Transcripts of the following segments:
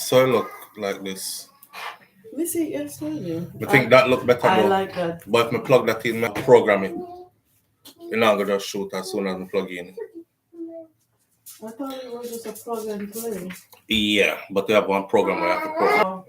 So it look like this. Let me see, yes, I think that look better I though. like that. But if I plug that in, I program it. You're not gonna just shoot as soon as I plug in. I thought it was just a plug and play. Yeah, but they have one program where I have to program. Oh.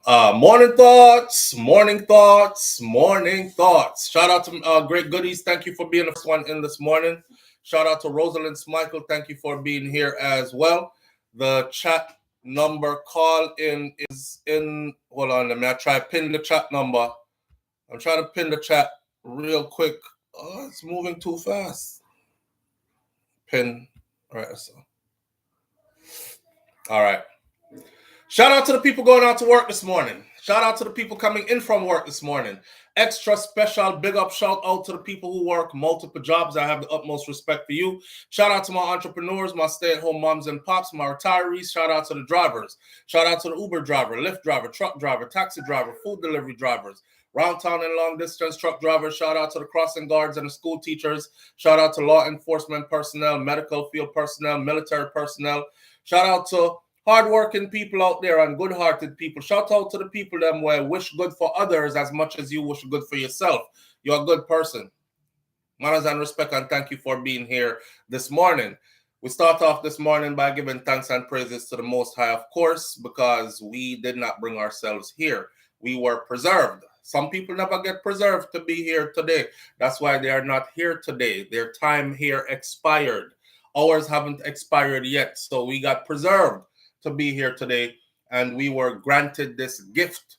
Yeah. Morning thoughts, morning thoughts, morning thoughts. Shout out to Great Goodies. Thank you for being the first one in this morning. Shout out to Rosalind Michael. Thank you for being here as well. The chat number call in is in. Hold on, let me try pin the chat number. I'm trying to pin the chat real quick. Oh, it's moving too fast. Pin. All right, so. All right. Shout out to the people going out to work this morning. Shout out to the people coming in from work this morning. Extra special big up shout out to the people who work multiple jobs. I have the utmost respect for you. Shout out to my entrepreneurs, my stay-at-home moms and pops, my retirees. Shout out to the drivers. Shout out to the Uber driver, Lyft driver, truck driver, taxi driver, food delivery drivers, round town and long distance truck drivers. Shout out to the crossing guards and the school teachers. Shout out to law enforcement personnel, medical field personnel, military personnel. Shout out to hardworking people out there and good-hearted people. Shout out to the people them where wish good for others as much as you wish good for yourself. You're a good person. Manners and respect, and thank you for being here this morning. We start off this morning by giving thanks and praises to the Most High, of course, because we did not bring ourselves here. We were preserved. Some people never get preserved to be here today. That's why they are not here today. Their time here expired. Ours haven't expired yet, so we got preserved to be here today, and we were granted this gift,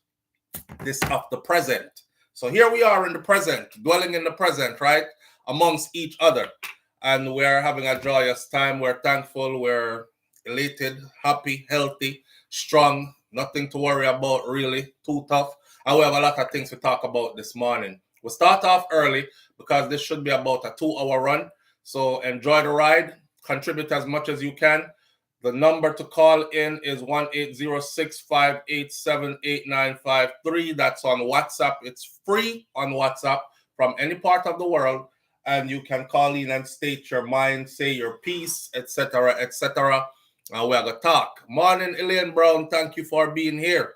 this of the present. So here we are in the present, dwelling in the present, right, amongst each other, and we're having a joyous time. We're thankful, we're elated, happy, healthy, strong, nothing to worry about really, too tough, and we have a lot of things to talk about this morning. We'll start off early because this should be about a 2-hour run, so enjoy the ride, contribute as much as you can. The number to call in is 1-806-587-8953. That's on WhatsApp. It's free on WhatsApp from any part of the world. And you can call in and state your mind, say your piece, etc., etc. And we're going to talk. Morning, Elaine Brown. Thank you for being here.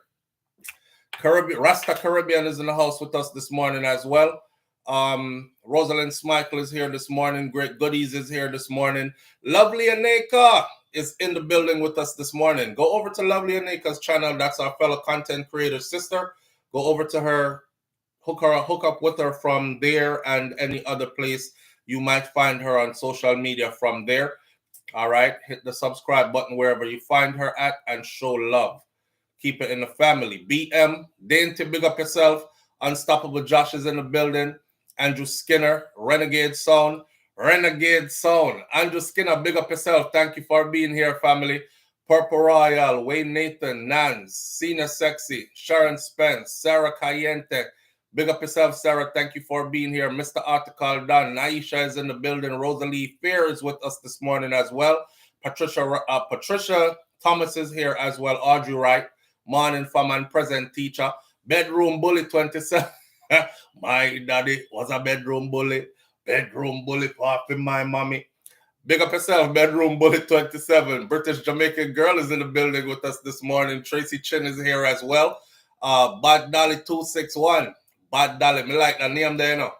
Rasta Caribbean is in the house with us this morning as well. Rosalind Michael is here this morning. Great Goodies is here this morning. Lovely Aneka is in the building with us this morning. Go over to Lovely Aneka's channel. That's our fellow content creator sister. Go over to her, hook up with her from there and any other place you might find her on social media from there. All right, hit the subscribe button wherever you find her at and show love. Keep it in the family. BM, Dainty, big up yourself. Unstoppable Josh is in the building. Andrew Skinner, Renegade Sound. Andrew Skinner, big up yourself. Thank you for being here, family. Purple Royal, Wayne Nathan, Nance, Sina Sexy, Sharon Spence, Sarah Cayente. Big up yourself, Sarah. Thank you for being here. Mr. Article Don, Naisha is in the building. Rosalie Fair is with us this morning as well. Patricia Thomas is here as well. Audrey Wright, morning fam and present teacher. Bedroom Bully 27. My daddy was a bedroom bully. Bedroom bully for my mommy. Big up yourself, Bedroom Bully 27. British Jamaican girl is in the building with us this morning. Tracy Chin is here as well. Bad Dolly 261. Bad Dolly. Me like that name there, you know.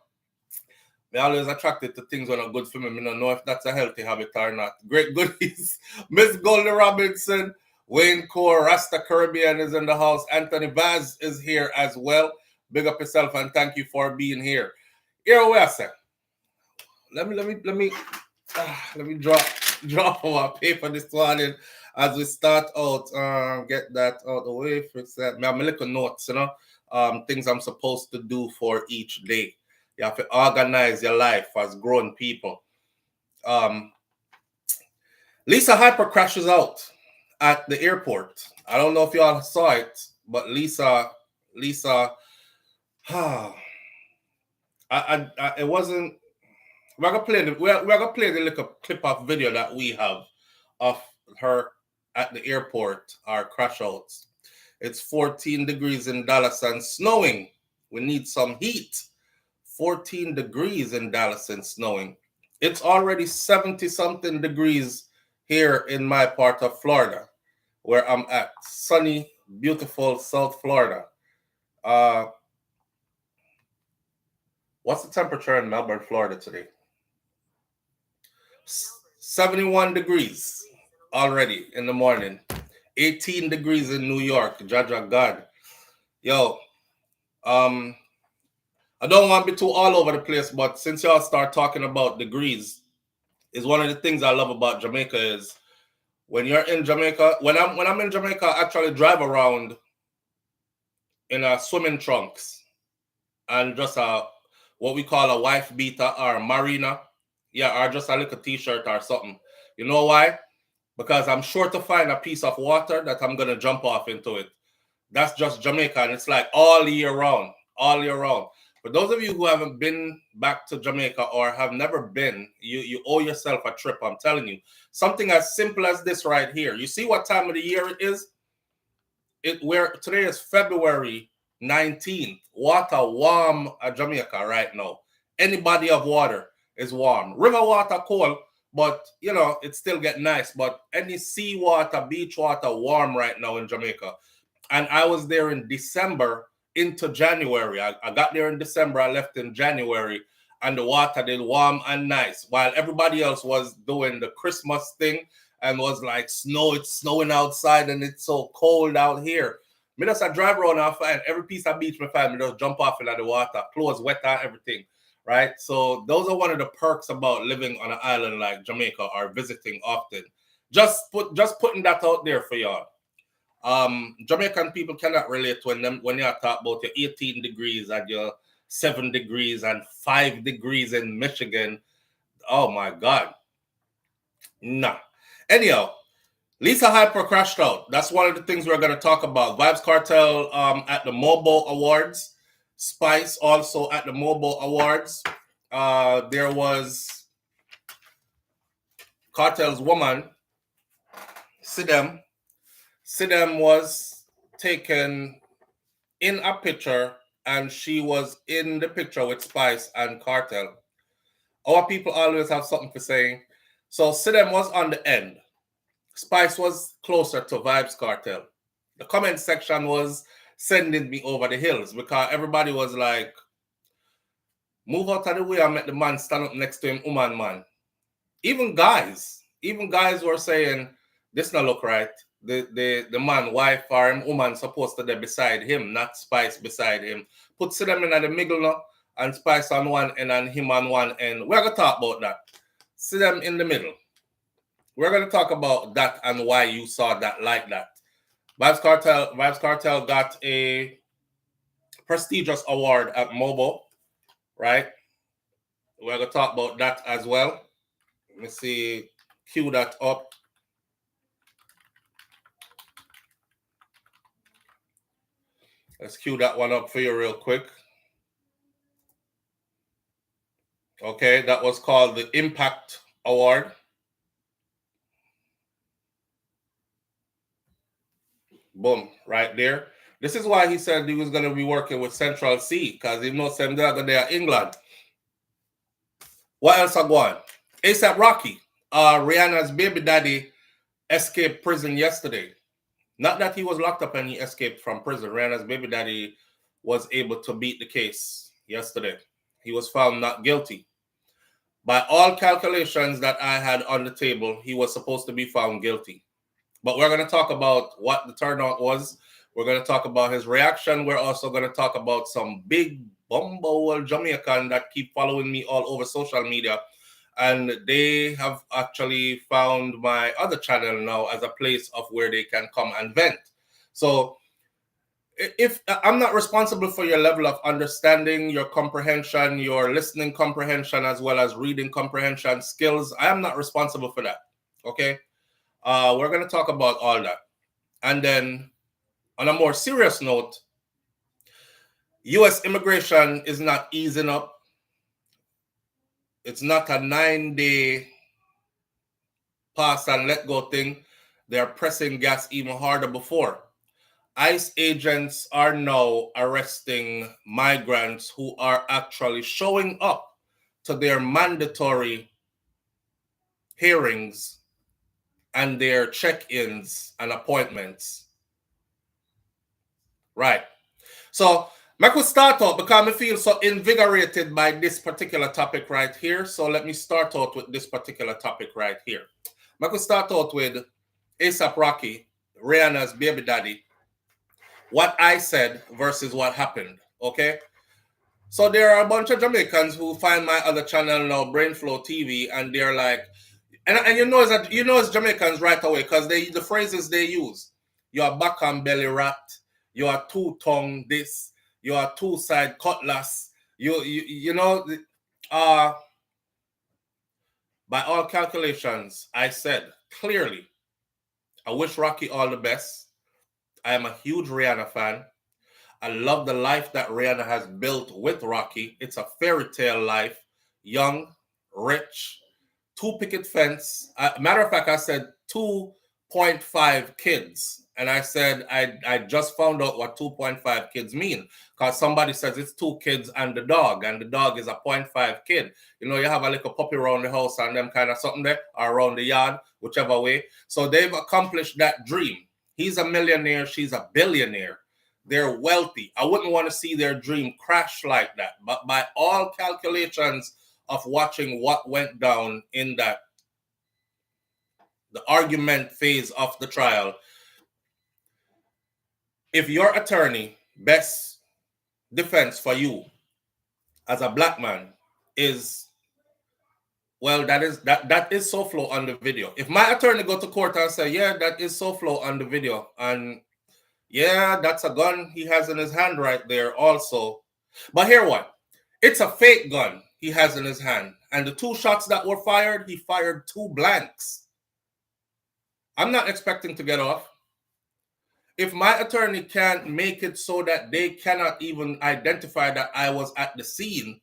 Me always attracted to things when are good for me. I don't know if that's a healthy habit or not. Great Goodies. Miss Goldie Robinson. Wayne Core. Rasta Caribbean is in the house. Anthony Vaz is here as well. Big up yourself and thank you for being here. Here we are, sir. Let me draw our paper this morning as we start out. Get that out the way. Fix that. I have my little notes, you know, things I'm supposed to do for each day. You have to organize your life as grown people. Lisa Hyper crashes out at the airport. I don't know if y'all saw it, but Lisa, it wasn't. We're gonna play the little clip of video that we have of her at the airport, our crash outs. It's 14 degrees in Dallas and snowing. We need some heat. 14 degrees in Dallas and snowing. It's already 70-something degrees here in my part of Florida. where I'm at. Sunny, beautiful South Florida. Uh, what's the temperature in Melbourne, Florida today? 71 degrees already in the morning. 18 degrees in New York. Jaja God. Yo, um, I don't want to be too all over the place, but since y'all start talking about degrees, is one of the things I love about Jamaica is when you're in Jamaica, when I'm in Jamaica, I actually drive around in a swimming trunks and just a what we call a wife beater or a marina. Yeah, or just a little t-shirt or something. You know why? Because I'm sure to find a piece of water that I'm gonna jump off into it. That's just Jamaica, and it's like all year round, all year round. For those of you who haven't been back to Jamaica or have never been, you owe yourself a trip. I'm telling you, something as simple as this right here. You see what time of the year it is? Where today is February 19th. Water warm at Jamaica right now. Any body of water is warm. River water cold, but you know it still get nice. But any sea water, beach water warm right now in Jamaica. And I was there in December into January. I got there in December. I left in January, and the water did warm and nice, while everybody else was doing the Christmas thing and was like, snow, it's snowing outside and it's so cold out here. Me just a drive around and find every piece of beach me find, me just jump off into the water, clothes wet and everything, right? So those are one of the perks about living on an island like Jamaica or visiting often. Just putting that out there for y'all. Jamaican people cannot relate when you talk about your 18 degrees and your 7 degrees and 5 degrees in Michigan. Oh my God. Nah. Anyhow, Lisa Hyper crashed out. That's one of the things we're going to talk about. Vibes Cartel at the Mobile Awards. Spice also at the Mobile Awards. There was Cartel's woman, Sidem. Sidem was taken in a picture, and she was in the picture with Spice and Cartel. Our people always have something to say. So Sidem was on the end. Spice was closer to Vibes Cartel. The comment section was sending me over the hills because everybody was like, move out of the way and make the man stand up next to him, woman, man. Even guys were saying, this not look right. The man, wife or him, woman supposed to be beside him, not Spice beside him. Put them in the middle now, and Spice on one end and him on one end. We're gonna talk about that. See them in the middle. We're gonna talk about that and why you saw that like that. Vibes Cartel got a prestigious award at Mobile, right? We're gonna talk about that as well. Let me see, cue that up. Let's cue that one up for you real quick. Okay, that was called the Impact Award. Boom, right there. This is why he said he was going to be working with Central C, because he knows them there England. What else are going? ASAP Rocky, Rihanna's baby daddy, escaped prison yesterday. Not that he was locked up and he escaped from prison. Rihanna's baby daddy was able to beat the case yesterday. He was found not guilty. By all calculations that I had on the table, he was supposed to be found guilty. But we're going to talk about what the turnout was. We're going to talk about his reaction. We're also going to talk about some big bumble Jamaican that keep following me all over social media. And they have actually found my other channel now as a place of where they can come and vent. So if I'm not responsible for your level of understanding, your comprehension, your listening comprehension, as well as reading comprehension skills, I am not responsible for that. Okay. We're going to talk about all that. And then on a more serious note, U.S. immigration is not easing up. It's not a 9-day pass and let go thing. They're pressing gas even harder before. ICE agents are now arresting migrants who are actually showing up to their mandatory hearings and their check-ins and appointments. Right. So I could start out because I feel so invigorated by this particular topic right here. So let me start out with this particular topic right here. I could start out with ASAP Rocky, Rihanna's baby daddy, what I said versus what happened. Okay. So there are a bunch of Jamaicans who find my other channel now, Brainflow TV, and they're like, and you know that it's Jamaicans right away because the phrases they use. You're back on belly rat, you are two tongue this, you are two side cutlass, you know, by all calculations, I said clearly, I wish Rocky all the best. I am a huge Rihanna fan. I love the life that Rihanna has built with Rocky. It's a fairy tale life, young, rich, two picket fence. Matter of fact, I said 2.5 kids. And I said, I just found out what 2.5 kids mean. Because somebody says it's 2 kids and the dog is a 0.5 kid. You know, you have a little puppy around the house and them kind of something there, or around the yard, whichever way. So they've accomplished that dream. He's a millionaire, she's a billionaire. They're wealthy. I wouldn't want to see their dream crash like that. But by all calculations of watching what went down in the argument phase of the trial, if your attorney, best defense for you as a black man is, well, that is SouFLo on the video. If my attorney go to court and say, yeah, that is SouFLo on the video, and yeah, that's a gun he has in his hand right there also. But here what? It's a fake gun he has in his hand. And the 2 shots that were fired, he fired 2 blanks. I'm not expecting to get off. If my attorney can't make it so that they cannot even identify that I was at the scene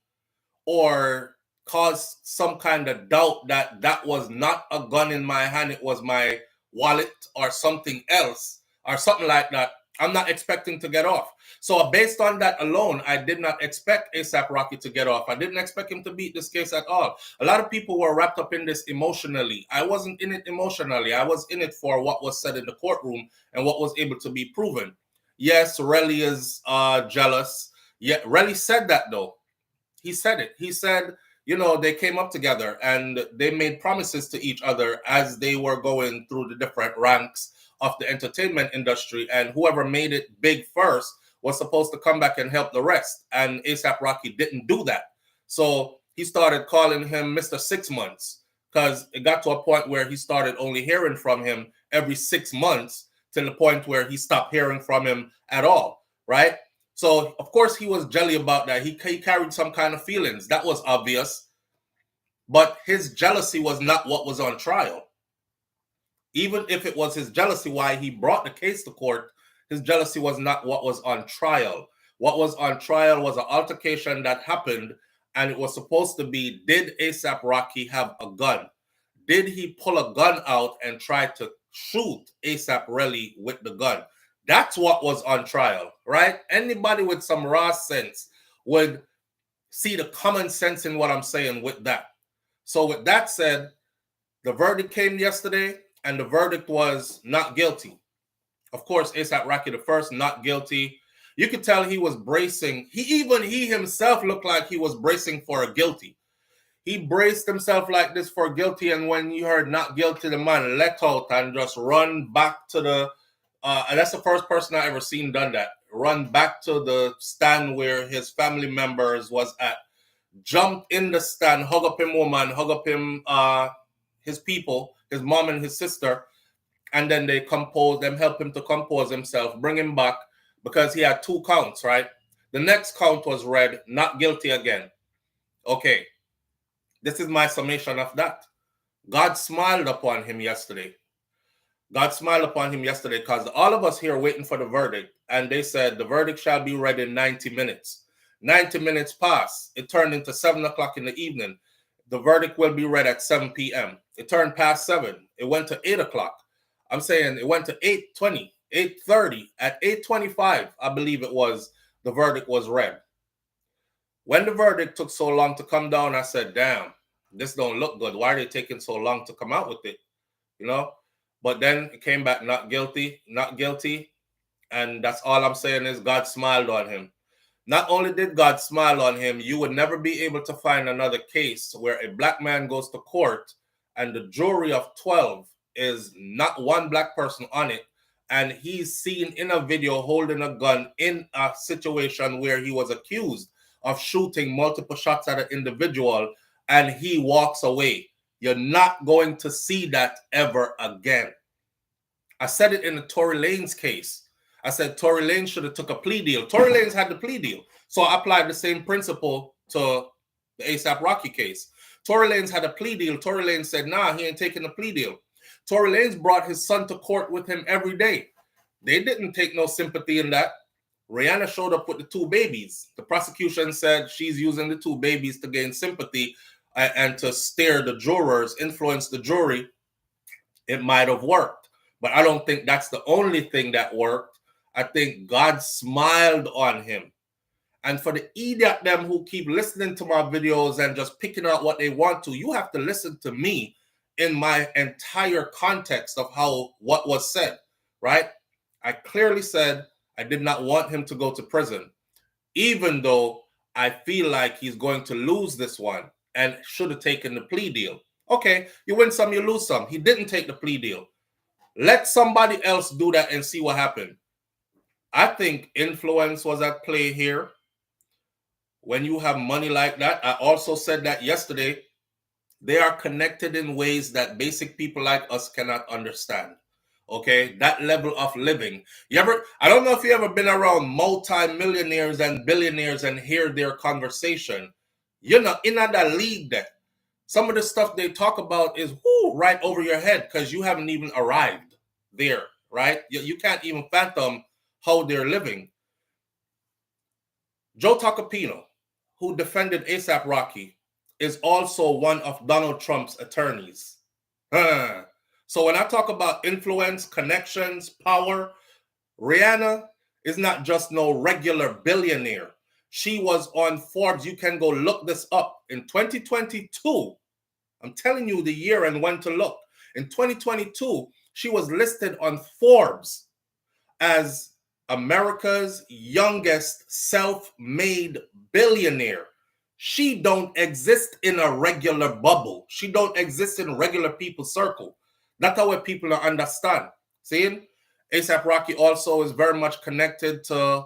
or cause some kind of doubt that that was not a gun in my hand, it was my wallet or something else or something like that, I'm not expecting to get off. So based on that alone, I did not expect ASAP Rocky to get off. I didn't expect him to beat this case at all. A lot of people were wrapped up in this emotionally. I wasn't in it emotionally. I was in it for what was said in the courtroom and what was able to be proven. Yes, Relly is jealous. Yeah, Relly said that though. He said it. He said, you know, they came up together and they made promises to each other as they were going through the different ranks of the entertainment industry, and whoever made it big first was supposed to come back and help the rest. And ASAP Rocky didn't do that. So he started calling him Mr. 6 months because it got to a point where he started only hearing from him every 6 months to the point where he stopped hearing from him at all, right? So, of course, he was jelly about that. He carried some kind of feelings. That was obvious. But his jealousy was not what was on trial. Even if it was his jealousy why he brought the case to court, his jealousy was not what was on trial. What was on trial was an altercation that happened, and it was supposed to be, did ASAP Rocky have a gun? Did he pull a gun out and try to shoot ASAP Relly with the gun? That's what was on trial, right? Anybody with some raw sense would see the common sense in what I'm saying with that. So with that said, the verdict came yesterday, and the verdict was not guilty. Of course, ASAP Rocky the first, not guilty. You could tell he was bracing. He himself looked like he was bracing for a guilty. He braced himself like this for guilty, and when you heard not guilty, the man let out and just run back to the, and that's the first person I ever seen done that. Run back to the stand where his family members was at. Jumped in the stand, hug up him woman, hug up him, his people, his mom and his sister, and then they help him to compose himself, bring him back, because he had 2 counts, right? The next count was read, not guilty again. Okay, this is my summation of that. God smiled upon him yesterday. God smiled upon him yesterday because all of us here waiting for the verdict, and they said the verdict shall be read in 90 minutes. 90 minutes passed. It turned into 7 o'clock in the evening. The verdict will be read at 7 p.m. It turned past 7. It went to 8 o'clock. I'm saying it went to 8:20, 8:30. At 8:25, I believe it was, the verdict was read. When the verdict took so long to come down, I said, damn, this don't look good. Why are they taking so long to come out with it? You know? But then it came back not guilty, not guilty. And that's all I'm saying is God smiled on him. Not only did God smile on him, you would never be able to find another case where a black man goes to court and the jury of 12 is not one black person on it. And he's seen in a video holding a gun in a situation where he was accused of shooting multiple shots at an individual and he walks away. You're not going to see that ever again. I said it in the Tory Lanez case. I said Tory Lanez should have took a plea deal. Tory Lanez had the plea deal. So I applied the same principle to the ASAP Rocky case. Tory Lanez had a plea deal. Tory Lanez said, nah, he ain't taking the plea deal. Tory Lanez brought his son to court with him every day. They didn't take no sympathy in that. Rihanna showed up with the 2 babies. The prosecution said she's using the 2 babies to gain sympathy and to steer the jurors, influence the jury. It might have worked. But I don't think that's the only thing that worked. I think God smiled on him. And for the idiot them who keep listening to my videos and just picking out what they want to, you have to listen to me in my entire context of what was said, right? I clearly said I did not want him to go to prison, even though I feel like he's going to lose this one and should have taken the plea deal. Okay, you win some, you lose some. He didn't take the plea deal. Let somebody else do that and see what happened. I think influence was at play here. When you have money like that, I also said that yesterday, they are connected in ways that basic people like us cannot understand. Okay, that level of living. I don't know if you ever been around multi-millionaires and billionaires and hear their conversation. You're not in that league there. Some of the stuff they talk about is right over your head because you haven't even arrived there, right? You can't even fathom how they're living. Joe Tacopino, who defended ASAP Rocky, is also one of Donald Trump's attorneys. So when I talk about influence, connections, power, Rihanna is not just no regular billionaire. She was on Forbes. You can go look this up. In 2022, I'm telling you the year and when to look. In 2022, she was listed on Forbes as America's youngest self-made billionaire. She don't exist in a regular bubble. She don't exist in regular people's circle. That's how people understand. See? ASAP Rocky also is very much connected to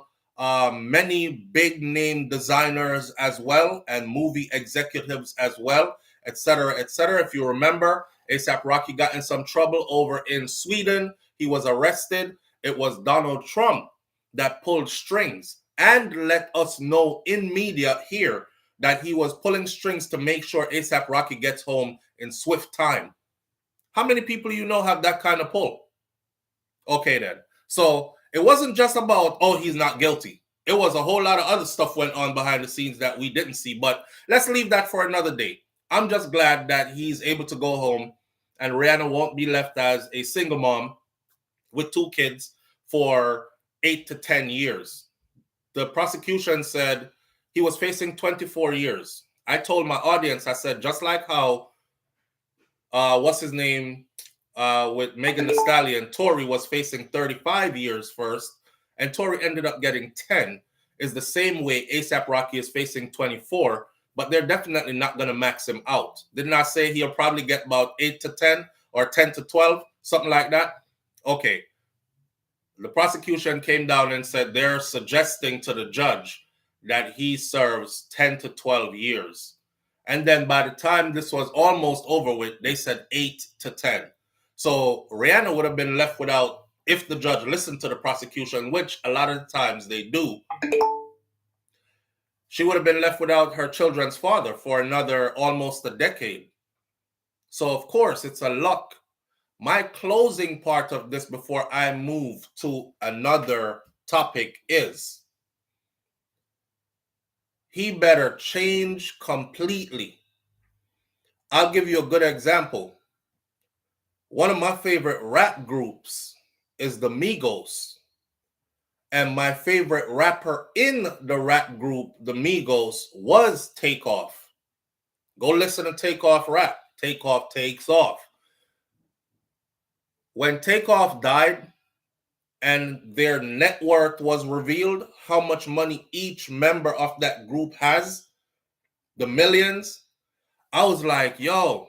many big name designers as well and movie executives as well, etc., etc. If you remember, ASAP Rocky got in some trouble over in Sweden. He was arrested. It was Donald Trump that pulled strings and let us know in media here that he was pulling strings to make sure ASAP Rocky gets home in swift time. How many people you know have that kind of pull? Okay, then. So it wasn't just about, oh, he's not guilty. It was a whole lot of other stuff went on behind the scenes that we didn't see. But let's leave that for another day. I'm just glad that he's able to go home and Rihanna won't be left as a single mom with 2 kids for 8 to 10 years. The prosecution said he was facing 24 years. I told my audience, I said, just like how, what's his name, with Megan Thee Stallion, Tory was facing 35 years first, and Tory ended up getting 10, is the same way ASAP Rocky is facing 24, but they're definitely not going to max him out. Didn't I say he'll probably get about 8 to 10 or 10 to 12, something like that? Okay. The prosecution came down and said they're suggesting to the judge that he serves 10 to 12 years. And then by the time this was almost over with, they said 8 to 10. So Rihanna would have been left without, if the judge listened to the prosecution, which a lot of the times they do, she would have been left without her children's father for another almost a decade. So of course, it's a luck. My closing part of this before I move to another topic is he better change completely. I'll give you a good example. One of my favorite rap groups is the Migos. And my favorite rapper in the rap group, the Migos, was Takeoff. Go listen to Takeoff rap. Takeoff takes off. When Takeoff died and their net worth was revealed, how much money each member of that group has, the millions, I was like, yo,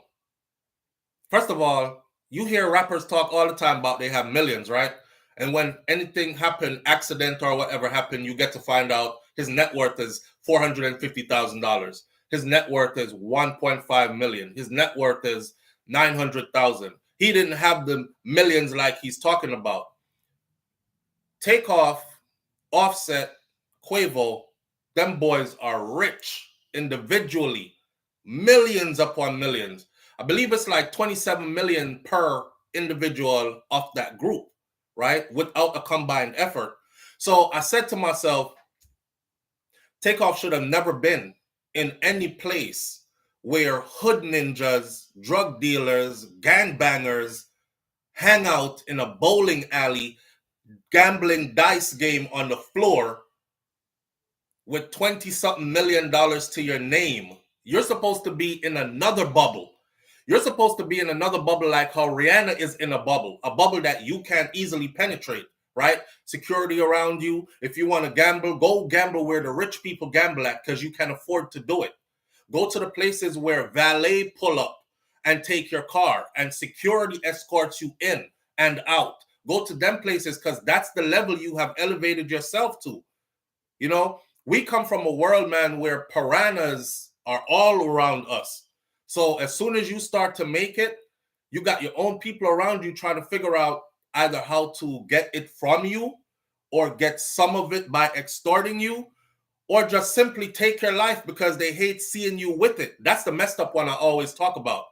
first of all, you hear rappers talk all the time about they have millions, right? And when anything happened, accident or whatever happened, you get to find out his net worth is $450,000. His net worth is 1.5 million. His net worth is 900,000. He didn't have the millions like he's talking about. Takeoff, Offset, Quavo, them boys are rich individually, millions upon millions. I believe it's like 27 million per individual of that group, right? Without a combined effort. So I said to myself, Takeoff should have never been in any place where hood ninjas, drug dealers, gangbangers hang out in a bowling alley, gambling dice game on the floor with 20-something million dollars to your name. You're supposed to be in another bubble. You're supposed to be in another bubble like how Rihanna is in a bubble that you can't easily penetrate, right? Security around you. If you want to gamble, go gamble where the rich people gamble at because you can afford to do it. Go to the places where valet pull up and take your car and security escorts you in and out. Go to them places because that's the level you have elevated yourself to. You know, we come from a world, man, where piranhas are all around us. So as soon as you start to make it, you got your own people around you trying to figure out either how to get it from you or get some of it by extorting you or just simply take your life because they hate seeing you with it. That's the messed up one I always talk about.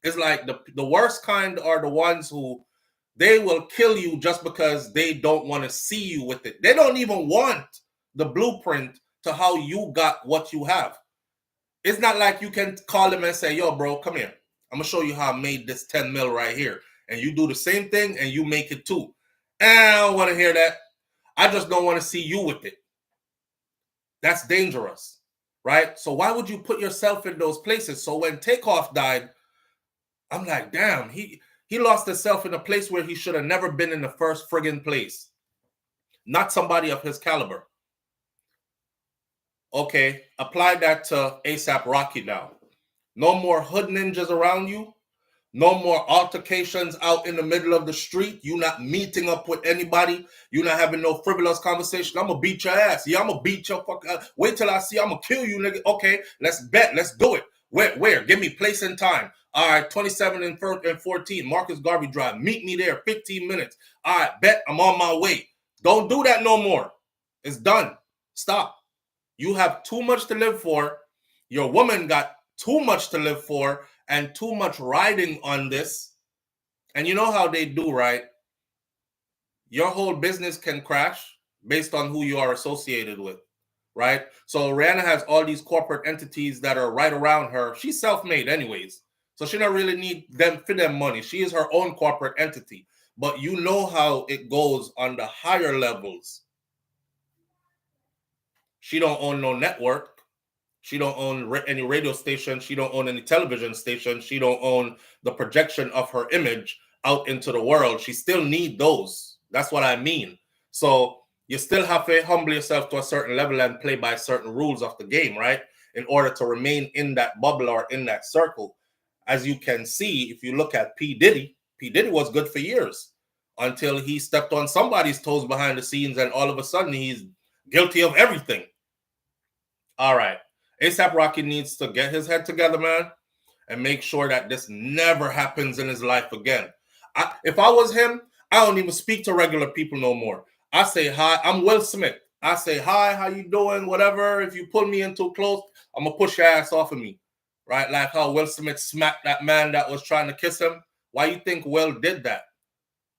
It's like the worst kind are the ones who they will kill you just because they don't want to see you with it. They don't even want the blueprint to how you got what you have. It's not like you can call them and say, yo, bro, come here. I'm going to show you how I made this 10 mil right here. And you do the same thing and you make it too. And I don't want to hear that. I just don't want to see you with it. That's dangerous, right? So why would you put yourself in those places? So when Takeoff died, I'm like, damn, he lost himself in a place where he should have never been in the first friggin' place. Not somebody of his caliber. Okay, apply that to ASAP Rocky now. No more hood ninjas around you. No more altercations out in the middle of the street. You not meeting up with anybody. You not having no frivolous conversation. I'm going to beat your ass. Yeah, I'm going to beat your fuck. Wait till I see. I'm going to kill you, nigga. Okay, let's bet. Let's do it. Where? Give me place and time. All right, 27 and 14. Marcus Garvey Drive. Meet me there, 15 minutes. All right, bet. I'm on my way. Don't do that no more. It's done. Stop. You have too much to live for. Your woman got too much to live for and too much riding on this. And you know how they do, right? Your whole business can crash based on who you are associated with, right? So Rihanna has all these corporate entities that are right around her. She's self-made anyways. So she don't really need them for them money. She is her own corporate entity. But you know how it goes on the higher levels. She don't own no network. She don't own any radio station. She don't own any television station. She don't own the projection of her image out into the world. She still need those. That's what I mean. So you still have to humble yourself to a certain level and play by certain rules of the game, right? In order to remain in that bubble or in that circle. As you can see, if you look at P. Diddy was good for years until he stepped on somebody's toes behind the scenes and all of a sudden he's guilty of everything. All right. ASAP Rocky needs to get his head together, man, and make sure that this never happens in his life again. If I was him, I don't even speak to regular people no more. I say hi. I'm Will Smith. I say hi, how you doing, whatever. If you pull me in too close, I'm going to push your ass off of me, right? Like how Will Smith smacked that man that was trying to kiss him. Why you think Will did that?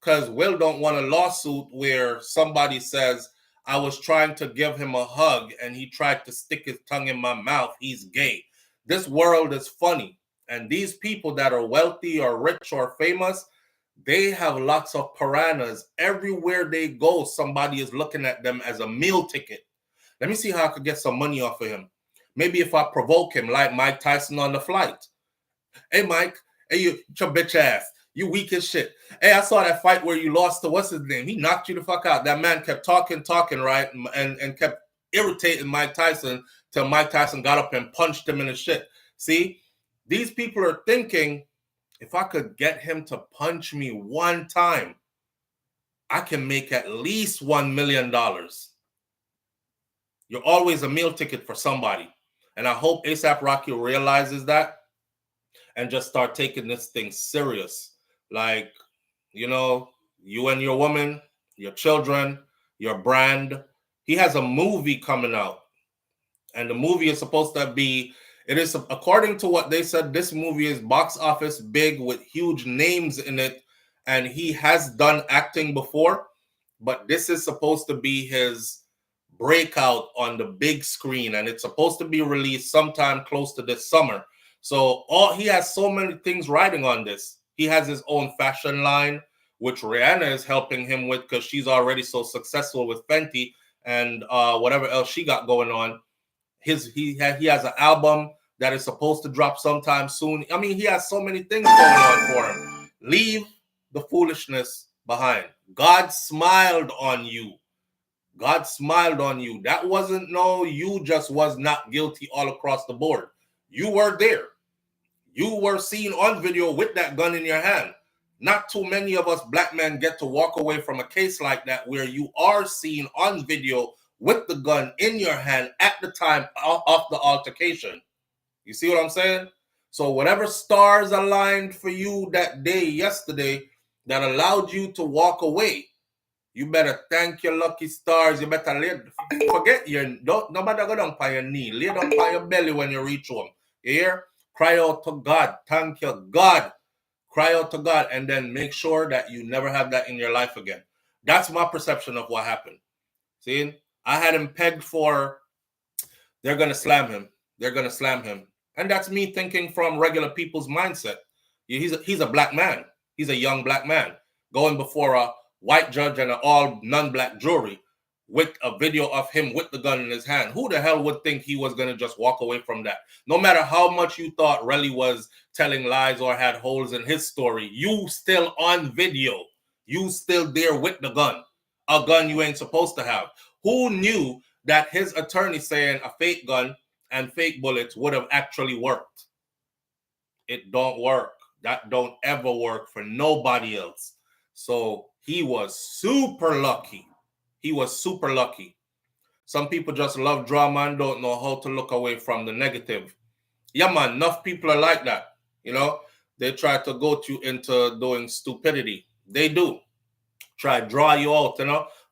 Because Will don't want a lawsuit where somebody says, I was trying to give him a hug and he tried to stick his tongue in my mouth. He's gay. This world is funny. And these people that are wealthy or rich or famous, they have lots of piranhas. Everywhere they go, somebody is looking at them as a meal ticket. Let me see how I could get some money off of him. Maybe if I provoke him like Mike Tyson on the flight. Hey, Mike. Hey, you your bitch ass. You weak as shit. Hey, I saw that fight where you lost to what's his name? He knocked you the fuck out. That man kept talking, right, and kept irritating Mike Tyson till Mike Tyson got up and punched him in the shit. See, these people are thinking, if I could get him to punch me one time, I can make at least $1 million. You're always a meal ticket for somebody. And I hope ASAP Rocky realizes that and just start taking this thing serious. Like, you know, you and your woman, your children, your brand. He has a movie coming out. And the movie is supposed to be, it is, according to what they said, this movie is box office big with huge names in it. And he has done acting before, but this is supposed to be his breakout on the big screen. And it's supposed to be released sometime close to this summer. So he has so many things riding on this. He has his own fashion line, which Rihanna is helping him with because she's already so successful with Fenty and whatever else she got going on. He has an album that is supposed to drop sometime soon. I mean, he has so many things going on for him. Leave the foolishness behind. God smiled on you. God smiled on you. That wasn't you just was not guilty all across the board. You were there. You were seen on video with that gun in your hand. Not too many of us black men get to walk away from a case like that where you are seen on video with the gun in your hand at the time of the altercation. You see what I'm saying? So whatever stars aligned for you that day, yesterday, that allowed you to walk away, you better thank your lucky stars. You better forget nobody go down on your knee. Lay down on your belly when you reach home. You hear? Cry out to God. Thank you, God. Cry out to God, and then make sure that you never have that in your life again. That's my perception of what happened. See? I had him pegged for, they're going to slam him. They're going to slam him. And that's me thinking from regular people's mindset. He's a black man. He's a young black man going before a white judge and an all non-black jury with a video of him with the gun in his hand. Who the hell would think he was going to just walk away from that? No matter how much you thought Relly was telling lies or had holes in his story, you still on video. You still there with the gun. A gun you ain't supposed to have. Who knew that his attorney saying a fake gun and fake bullets would have actually worked? It don't work. That don't ever work for nobody else. So he was super lucky. He was super lucky. Some people just love drama and don't know how to look away from the negative. Yeah, man, enough people are like that. You know, they try to go you into doing stupidity. They do. Try to draw you out,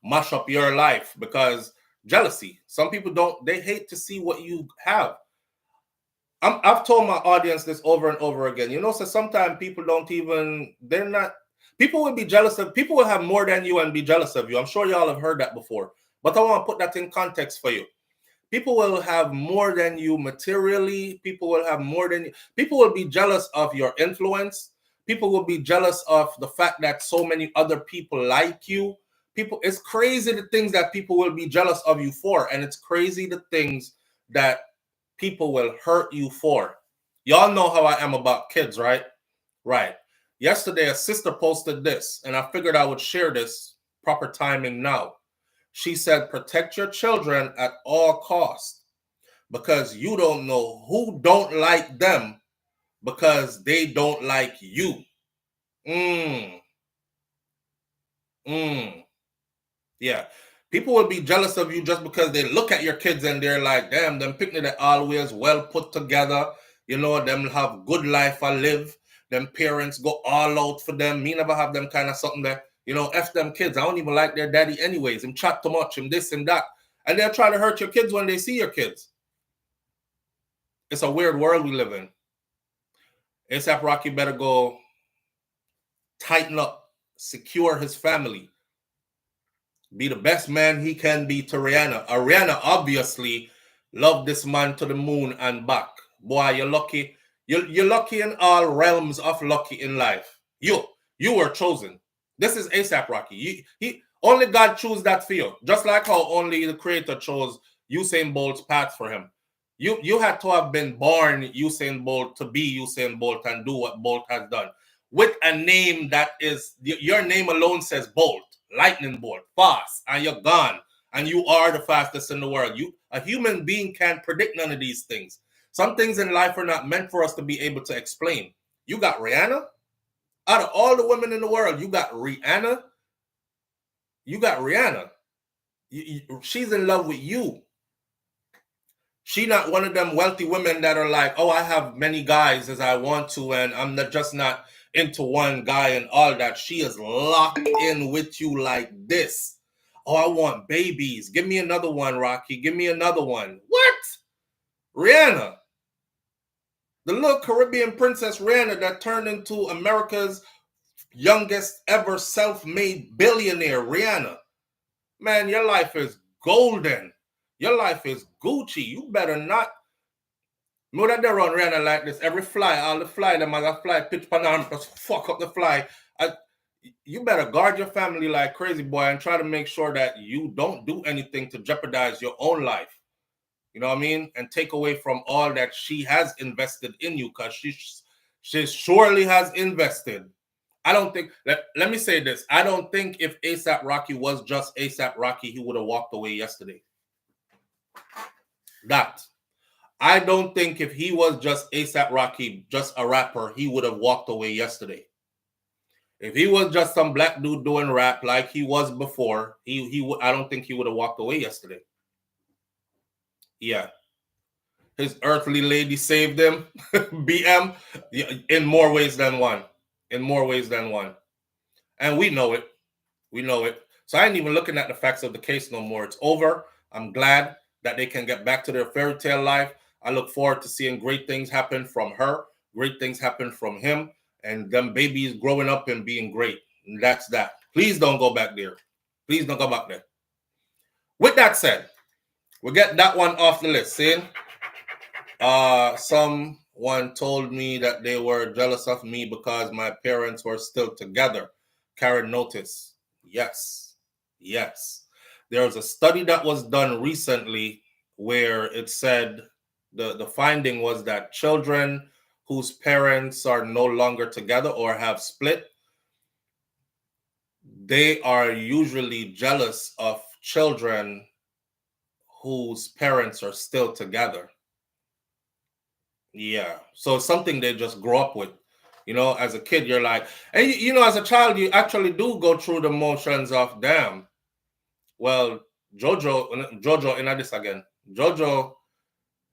mash up your life because jealousy. Some people they hate to see what you have. I've told my audience this over and over again. So sometimes people people will be jealous of, people will have more than you and be jealous of you. I'm sure y'all have heard that before, but I want to put that in context for you. People will have more than you materially. People will have more than you. People will be jealous of your influence. People will be jealous of the fact that so many other people like you. It's crazy the things that people will be jealous of you for, and it's crazy the things that people will hurt you for. Y'all know how I am about kids, right? Right. Yesterday, a sister posted this, and I figured I would share this. Proper timing now. She said, protect your children at all costs because you don't know who don't like them because they don't like you. Yeah. People will be jealous of you just because they look at your kids and they're like, damn, them picnic are always well put together. Them have good life I live. Them parents go all out for them. Me never have them kind of something that, F them kids. I don't even like their daddy anyways. Him chat too much, him this and that. And they'll try to hurt your kids when they see your kids. It's a weird world we live in. ASAP Rocky better go tighten up, secure his family. Be the best man he can be to Rihanna. Rihanna obviously loved this man to the moon and back. Boy, you're lucky. You're lucky in all realms of lucky in life. You were chosen. This is ASAP Rocky. He only God chose that for you. Just like how only the Creator chose Usain Bolt's path for him. You had to have been born Usain Bolt to be Usain Bolt and do what Bolt has done. with a name that is, your name alone says bolt, lightning bolt, fast, and you're gone. And you are the fastest in the world. A human being can't predict none of these things. Some things in life are not meant for us to be able to explain. You got Rihanna. Out of all the women in the world, you got Rihanna. You got Rihanna. She's in love with you. She not one of them wealthy women that are like, oh, I have many guys as I want to, and I'm just not into one guy and all that. She is locked in with you like this. Oh, I want babies. Give me another one, Rocky. Give me another one. What? Rihanna. The little Caribbean princess Rihanna that turned into America's youngest ever self-made billionaire, Rihanna. Man, your life is golden. Your life is Gucci. You better not. Know that they run Rihanna like this. Every fly, all the fly, them as a fly, pitch pan just fuck up the fly. You better guard your family like crazy, boy, and try to make sure that you don't do anything to jeopardize your own life. You know what I mean? And take away from all that she has invested in you, because she surely has invested. I don't think, let me say this. I don't think if ASAP Rocky was just ASAP Rocky, he would have walked away yesterday. I don't think if he was just ASAP Rocky, just a rapper, he would have walked away yesterday. If he was just some black dude doing rap like he was before, I don't think he would have walked away yesterday. Yeah. His earthly lady saved him, BM, in more ways than one. In more ways than one. And we know it. We know it. So I ain't even looking at the facts of the case no more. It's over. I'm glad that they can get back to their fairy tale life. I look forward to seeing great things happen from her, great things happen from him, and them babies growing up and being great. And that's that. Please don't go back there. Please don't go back there. With that said, we'll get that one off the list. See? Someone told me that they were jealous of me because my parents were still together. Karen notice. Yes. Yes. There was a study that was done recently where it said the finding was that children whose parents are no longer together or have split, they are usually jealous of children whose parents are still together. Yeah. So it's something they just grow up with. You know, as a kid, you're like, and you know, as a child, you actually do go through the motions of, damn, well, Jojo, in this again. Jojo,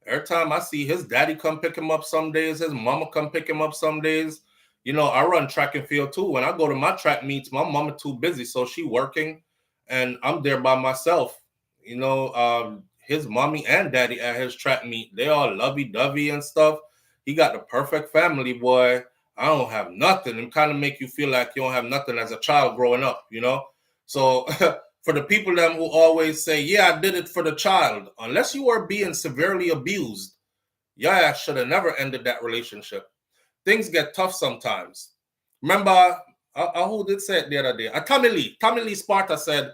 every time I see his daddy come pick him up some days, his mama come pick him up some days. You know, I run track and field too. When I go to my track meets, my mama too busy, so she working, and I'm there by myself. You know, his mommy and daddy at his track meet, they all lovey-dovey and stuff. He got the perfect family, boy. I don't have nothing. It kind of make you feel like you don't have nothing as a child growing up, you know? So for the people them who always say, yeah, I did it for the child, unless you are being severely abused, yeah, I should have never ended that relationship. Things get tough sometimes. Remember, who did say it the other day? Tommy Lee Sparta said,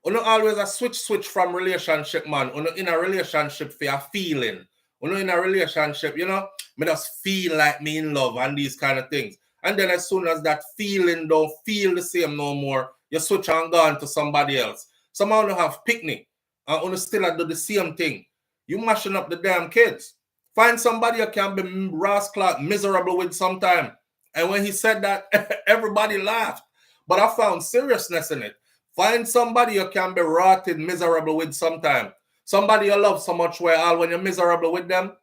you know, always a switch from relationship, man. You know, in a relationship for a feeling. You know, in a relationship, you know, me just feel like me in love and these kind of things. And then as soon as that feeling don't feel the same no more, you switch and go on to somebody else. Someone don't have picnic and you still do the same thing. You mashing up the damn kids. Find somebody you can be rascal miserable with sometime. And when he said that, everybody laughed. But I found seriousness in it. Find somebody you can be rotted miserable with sometime. Somebody you love so much where when you're miserable with them,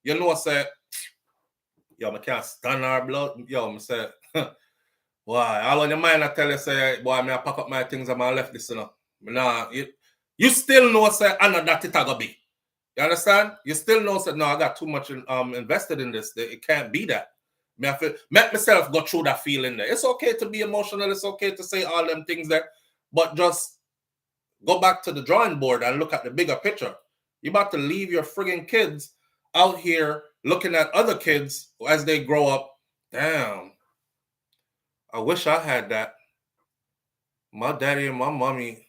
you know, say, yo, I can't stand our blood. Yo, I say, why? All on your mind, I tell you, say, boy, I pack up my things and I left this, you know. Nah, you still know, say, I know that it gonna be. You understand? You still know, say, no, I got too much invested in this. It can't be that. Make myself go through that feeling there. It's okay to be emotional. It's okay to say all them things there. But just go back to the drawing board and look at the bigger picture. You're about to leave your friggin' kids out here looking at other kids as they grow up. Damn. I wish I had that. My daddy and my mommy,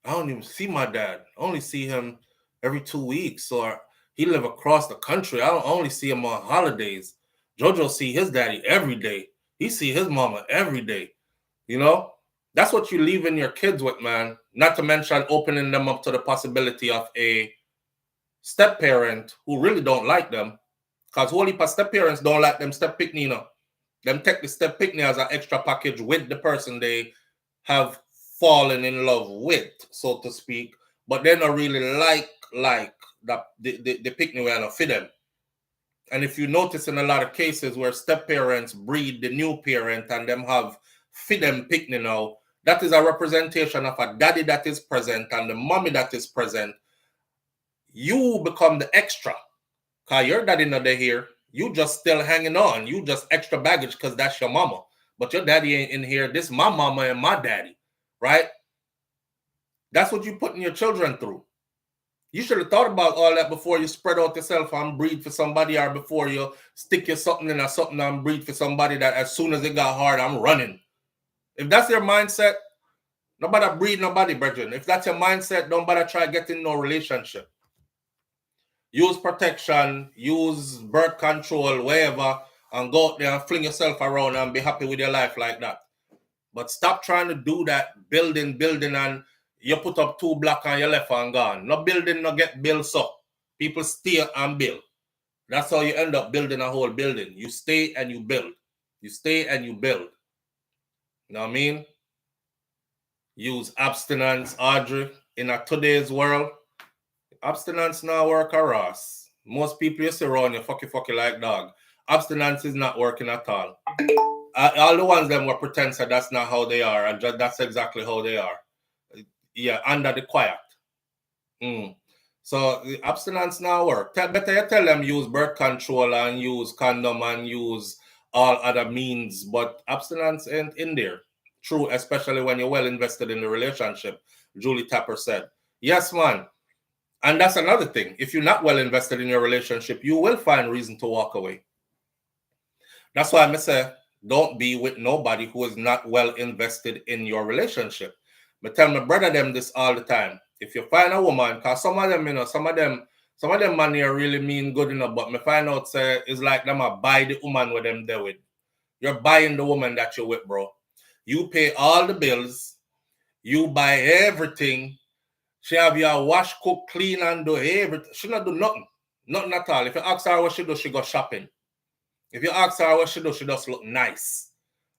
I don't even see my dad. I only see him every 2 weeks. Or he live across the country. I don't only see him on holidays. Jojo see his daddy every day. He see his mama every day. You know, that's what you leaving your kids with, man. Not to mention opening them up to the possibility of a step parent who really don't like them. Because whole heap of step parents don't like them step pickney, you know. Them take the step pickney as an extra package with the person they have fallen in love with, so to speak. But they don't really like the pickney way for them. And if you notice in a lot of cases where step parents breed the new parent and them have feed them pickney now, that is a representation of a daddy that is present and the mommy that is present. You become the extra. Because your daddy not there here. You just still hanging on. You just extra baggage because that's your mama. But your daddy ain't in here. This my mama and my daddy. Right? That's what you putting your children through. You should have thought about all that before you spread out yourself and breed for somebody, or before you stick your something in a something and breed for somebody that as soon as it got hard, I'm running. If that's your mindset, nobody breed nobody, brethren. If that's your mindset, don't bother try getting no relationship. Use protection, use birth control, wherever, and go out there and fling yourself around and be happy with your life like that. But stop trying to do that building, and you put up 2 blocks and you left and gone. No building, no get built up. People stay and build. That's how you end up building a whole building. You stay and you build. You stay and you build. You know what I mean? Use abstinence, Audrey. In a today's world, abstinence now work or us. Most people you see around you fucky like dog. Abstinence is not working at all. All the ones them were pretend that that's not how they are, and that's exactly how they are. Yeah, under the quiet. So the abstinence now work. Better you tell them use birth control and use condom and use all other means, but abstinence ain't in there. True, especially when you're well invested in the relationship. Julie Tapper said. Yes, man. And that's another thing. If you're not well invested in your relationship, you will find reason to walk away. That's why I say, don't be with nobody who is not well invested in your relationship. But tell my brother them this all the time. If you find a woman, because some of them, you know, some of them money really mean good enough, but me find out say it's like them a buy the woman with them there with. You're buying the woman that you're with, bro. You pay all the bills. You buy everything. She have your wash, cook, clean, and do everything. She not do nothing. Nothing at all. If you ask her what she do, she go shopping. If you ask her what she do, she just look nice.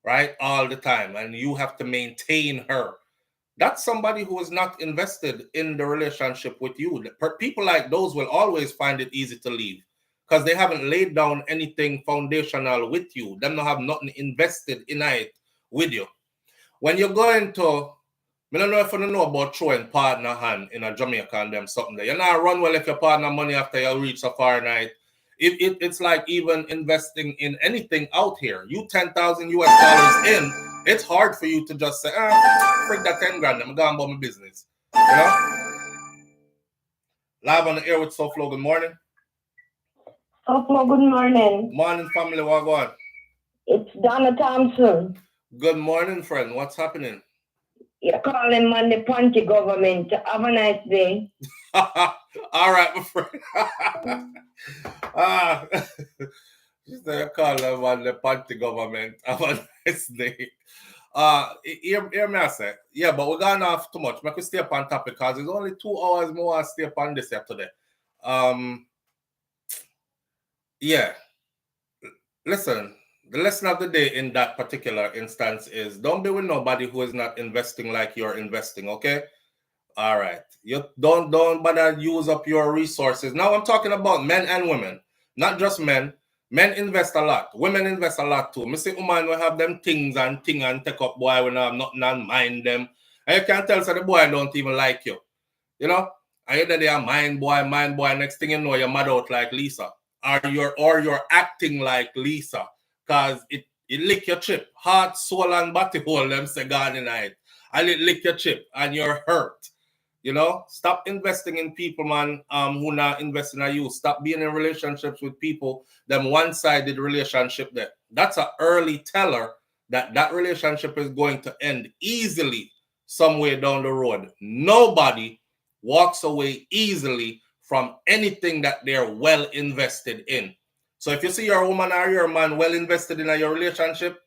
Right? All the time. And you have to maintain her. That's somebody who is not invested in the relationship with you. People like those will always find it easy to leave because they haven't laid down anything foundational with you. Them don't have nothing invested in it with you. When you're going to, I don't know if you know about throwing partner hand in a Jamaica and them something there. You're not run well if your partner money after you reach a far night. It's like even investing in anything out here. You $10,000 US in, it's hard for you to just say, freak that 10 grand, I'm going about my business. You know? Live on the air with SouFLo, good morning. SouFLo, good morning. Morning, family, what going on? It's Donna Thompson. Good morning, friend. What's happening? You're calling on the Ponty government. Have a nice day. All right, my friend. She said, you call them on the Ponty government. Have a nice day. Hear me I say, yeah, but we're going off too much. Make we stay up on topic because it's only 2 hours more to stay up on this here today. Yeah. Listen, the lesson of the day in that particular instance is don't be with nobody who is not investing like you're investing, okay? All right. You don't bother use up your resources. Now I'm talking about men and women, not just men. Men invest a lot. Women invest a lot too. Me see women will have them things and take up boy when I have nothing and mind them. And you can tell so the boy don't even like you. You know? And you're there mind boy. Next thing you know, you're mad out like Lisa. Or you're acting like Lisa. Because it lick your chip. Heart, soul, and body hole, them say God in it. And it lick your chip and you're hurt. You know, stop investing in people, man, who not investing in you. Stop being in relationships with people, them one-sided relationship there. That's an early teller that relationship is going to end easily somewhere down the road. Nobody walks away easily from anything that they're well invested in. So if you see your woman or your man well invested in your relationship,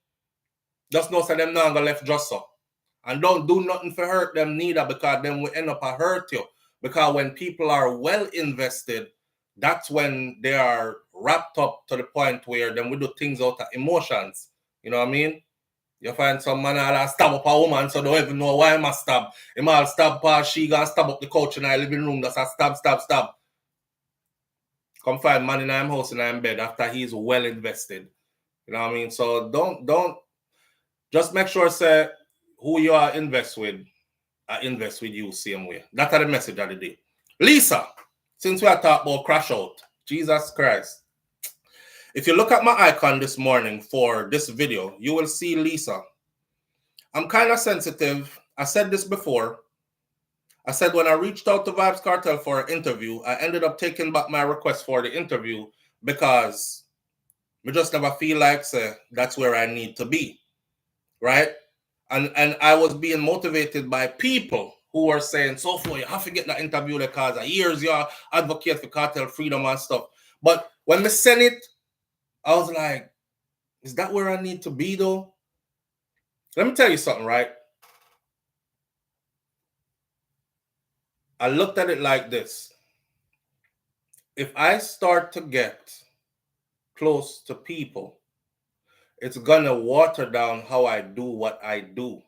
Just know say them not gonna left just so. And don't do nothing for hurt them neither, because then we end up a hurt you. Because when people are well invested, that's when they are wrapped up to the point where then we do things out of emotions. You know what I mean? You find some man all stab up a woman, so don't even know why I must stab. He might stab her, she gonna stab up the couch in our living room. That's a stab, stab, stab. Come find man in our house in our bed after he's well invested. You know what I mean? So don't just make sure say who you are invest with, I invest with you same way. That's the message of the day. Lisa, since we are talking about crash out, Jesus Christ. If you look at my icon this morning for this video, you will see Lisa. I'm kind of sensitive. I said this before. I said when I reached out to Vibes Cartel for an interview, I ended up taking back my request for the interview because I just never feel like say, that's where I need to be, right? And I was being motivated by people who were saying, SouFlo, you have to get that interview because of years you advocate for cartel freedom and stuff. But when we sent it, I was like, is that where I need to be though? Let me tell you something, right? I looked at it like this. If I start to get close to people, it's gonna water down how I do what I do.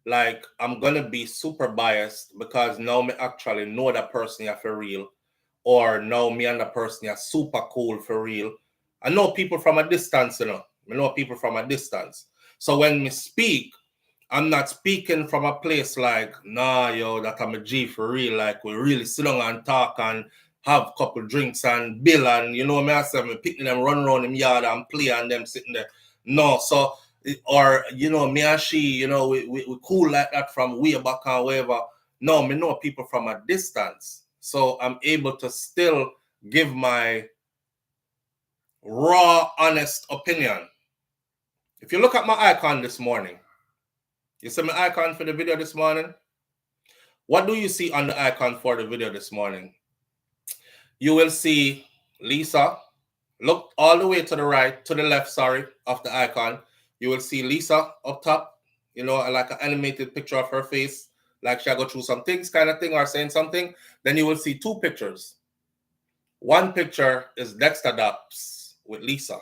Like, I'm gonna be super biased because now me actually know that person here for real, or now me and the person here super cool for real. I know people from a distance, you know. I know people from a distance. So when me speak, I'm not speaking from a place like, nah, yo, that I'm a G for real. Like, we really sit down and talk and have a couple drinks and bill and, you know, me I say, me picking them, run around them yard and play and them sitting there. No, so, or, you know, me and she, you know, we cool like that from way back and whatever. No, me know people from a distance. So I'm able to still give my raw, honest opinion. If you look at my icon this morning, you see my icon for the video this morning? What do you see on the icon for the video this morning? You will see Lisa. Look all the way to the right, to the left, sorry, of the icon. You will see Lisa up top, you know, like an animated picture of her face, like she'll go through some things kind of thing or saying something. Then you will see two pictures. One picture is Dexter Daps with Lisa.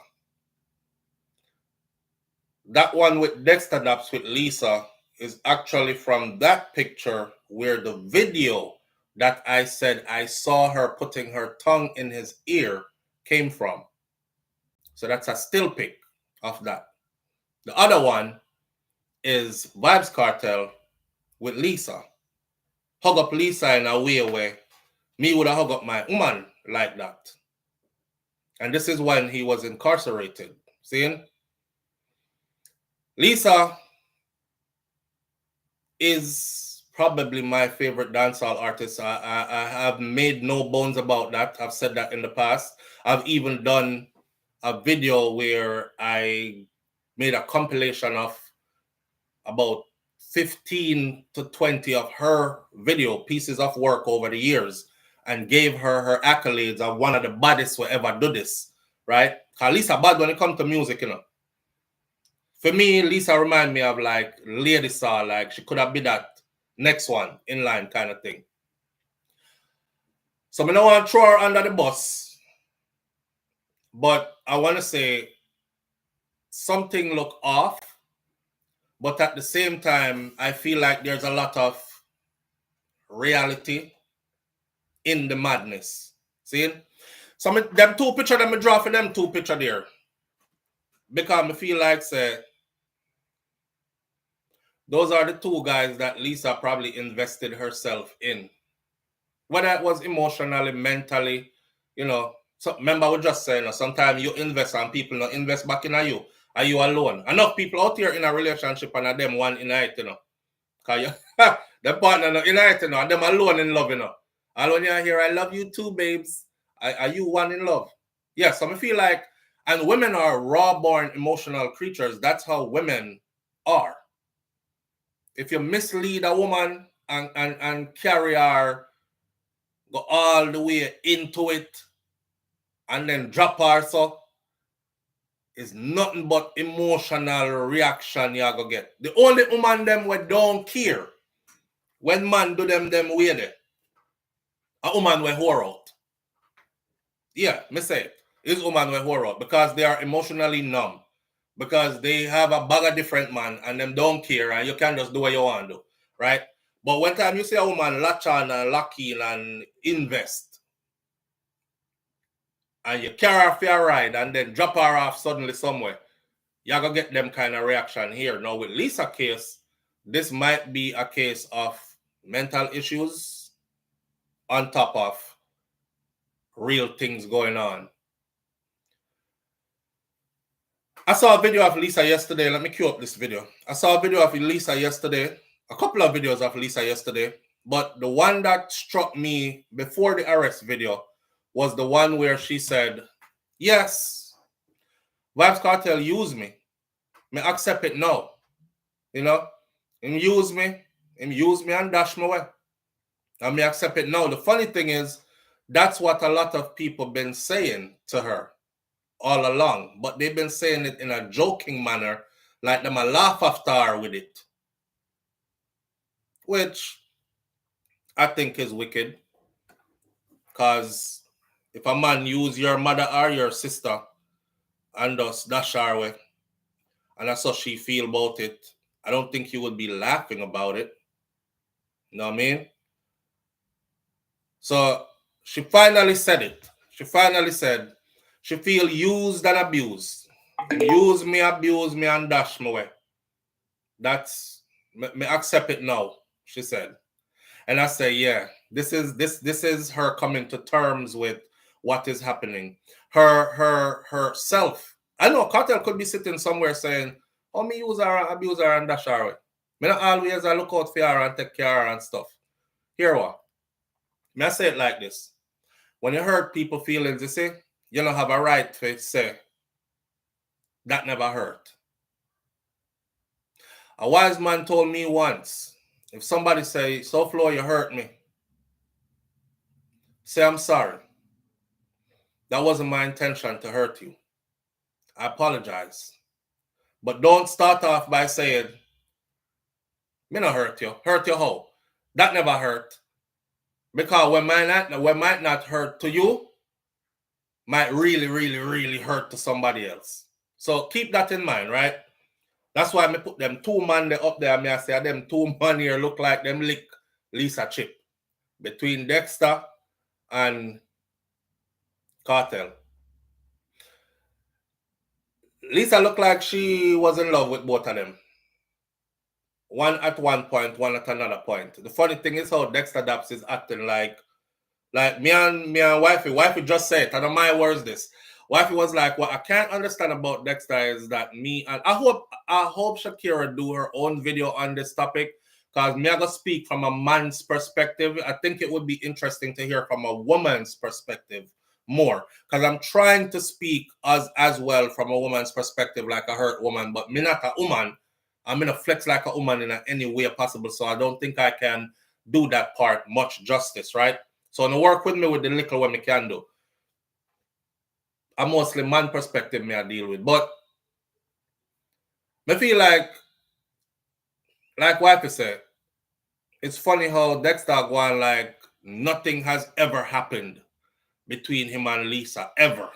That one with Dexter Daps with Lisa is actually from that picture where the video that I said I saw her putting her tongue in his ear came from. So that's a still pic of that. The other one is Vibes Cartel with Lisa. Hug up Lisa in a way where me would have hug up my woman like that. And this is when he was incarcerated. Seeing? Lisa is probably my favorite dancehall artist. I have made no bones about that. I've said that in the past. I've even done a video where I made a compilation of about 15 to 20 of her video pieces of work over the years and gave her accolades of one of the baddest who ever do this, right? Because Lisa bad when it comes to music, you know. For me, Lisa remind me of like Lady Saw, like she could have been that next one in line kind of thing. So I don't want to throw her under the bus, but I want to say something look off, but at the same time, I feel like there's a lot of reality in the madness. See? So them two picture that I draw for them two picture there. Because I feel like say those are the two guys that Lisa probably invested herself in. Whether it was emotionally, mentally, you know. So remember we just saying, you know, sometimes you invest and people not invest back in you. Are you alone? Enough people out here in a relationship and them one in it, you know. Cause you, the partner not in it, you know, and them alone in love, you know. All when you hear, I love you too, babes. Are you one in love? Yes, so I feel like, and women are raw-born emotional creatures. That's how women are. If you mislead a woman and carry her, go all the way into it, and then drop her, so is nothing but emotional reaction you go get. The only woman them we don't care when man do them way there. A woman we whore out. Yeah, me say it. Is woman we whore out because they are emotionally numb. Because they have a bag of different man and them don't care and you can just do what you want to do. Right? But when time you see a woman latch on and lock in and invest and you carry her for a ride and then drop her off suddenly somewhere, you're going to get them kind of reaction here. Now, with Lisa case, this might be a case of mental issues on top of real things going on. I saw a video of Lisa yesterday. Let me cue up this video. I saw a video of Lisa yesterday, a couple of videos of Lisa yesterday, but the one that struck me before the arrest video was the one where she said, yes, Vybz Cartel use me. Me accept it now. You know, him use me and dash me away. And me accept it now. The funny thing is, that's what a lot of people been saying to her all along, but they've been saying it in a joking manner, like them a laugh after her with it, which I think is wicked. Because if a man use your mother or your sister and just dash her away, and that's how she feel about it, I don't think you would be laughing about it. You know what I mean? So she finally said it. She finally said she feel used and abused. Use me, abuse me, and dash me away. That's me accept it now, she said. And I say, yeah, this is her coming to terms with what is happening. Herself. I know Cartel could be sitting somewhere saying, oh, me use her, abuse her, and dash her away. Me not always I look out for her and take care of her and stuff. Here what? May I say it like this. When you hurt people feelings, you say, you don't have a right to say, that never hurt. A wise man told me once, if somebody say, SouFLo, you hurt me, say, I'm sorry. That wasn't my intention to hurt you. I apologize. But don't start off by saying, me not hurt you. Hurt you how? That never hurt. Because what might not hurt to you might really, really, really hurt to somebody else. So keep that in mind, right? That's why I put them two man up there. I say them two man here look like them lick Lisa chip between Dexter and Cartel. Lisa looked like she was in love with both of them. One at one point, one at another point. The funny thing is how Dexter Daps is acting like me and wifey. Wifey just said it, and on my words this. Wifey was like, what I can't understand about Dexter is that me, and I hope Shakira do her own video on this topic, because me I go speak from a man's perspective. I think it would be interesting to hear from a woman's perspective more, because I'm trying to speak as well from a woman's perspective, like a hurt woman, but me not a woman. I'm gonna flex like a woman in any way possible, so I don't think I can do that part much justice, right? So no work with me with the little what me can do. I'm mostly man perspective me I deal with, but I feel like wifey said, it's funny how Dexter going like nothing has ever happened between him and Lisa, ever.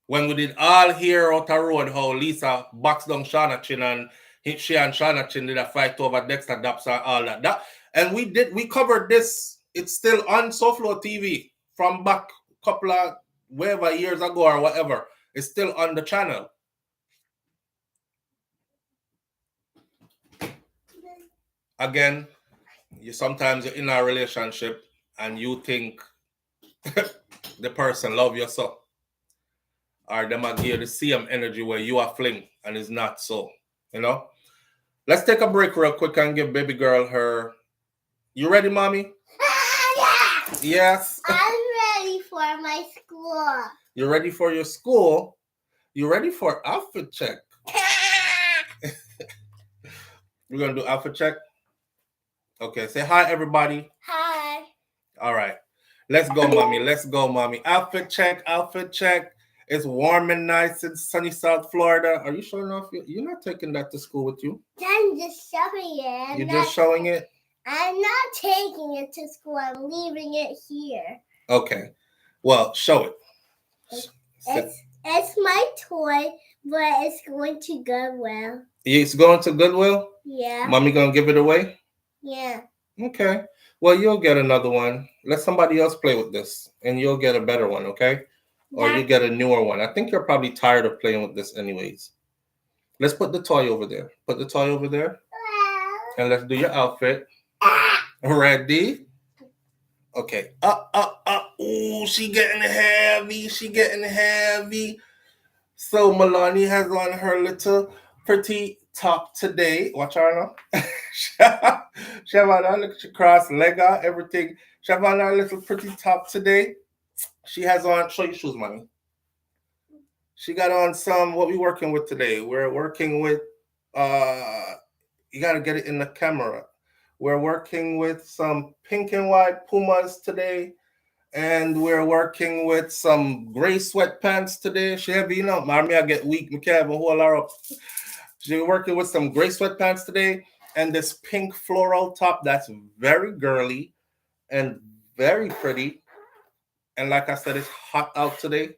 When we did all hear out the road how Lisa boxed down Shauna Chin and she and Shauna Chin did a fight over Dexter Daps and all that. And we covered this. It's still on SouFLoTV from back a couple of whatever years ago or whatever. It's still on the channel. Again, sometimes you're in a relationship and you think the person love you so, or them are give the same energy where you are fling, and it's not so, you know. Let's take a break real quick and give baby girl her. You ready, mommy? Yeah. Yes. I'm ready for my school. You ready for your school? You ready for outfit check? We're gonna do outfit check. Okay, say hi, everybody. Hi. All right. Let's go, mommy. Let's go, mommy. Outfit check, outfit check. It's warm and nice in sunny South Florida. Are you showing off? You're not taking that to school with you. I'm just showing it. You're just showing it? I'm not taking it to school. I'm leaving it here. Okay. Well, show it. It's my toy, but it's going to Goodwill. It's going to Goodwill? Yeah. Mommy gonna give it away? Yeah. Okay. Well, you'll get another one. Let somebody else play with this, and you'll get a better one, okay? Or you get a newer one. I think you're probably tired of playing with this anyways. Let's put the toy over there. Put the toy over there. And let's do your outfit. Ready? Okay. Ooh, she getting heavy. She getting heavy. So Milani has on her little pretty top today. Watch her now. She have on her little cross leg out, everything. She have on her little pretty top today. She has on, show your shoes, mommy. She got on some, what we working with today? We're working with, you got to get it in the camera. We're working with some pink and white Pumas today. And we're working with some gray sweatpants today. She heavy, you know, mommy, I get weak. I can't even hold her up. She's working with some gray sweatpants today. And this pink floral top that's very girly and very pretty. And like I said, it's hot out today.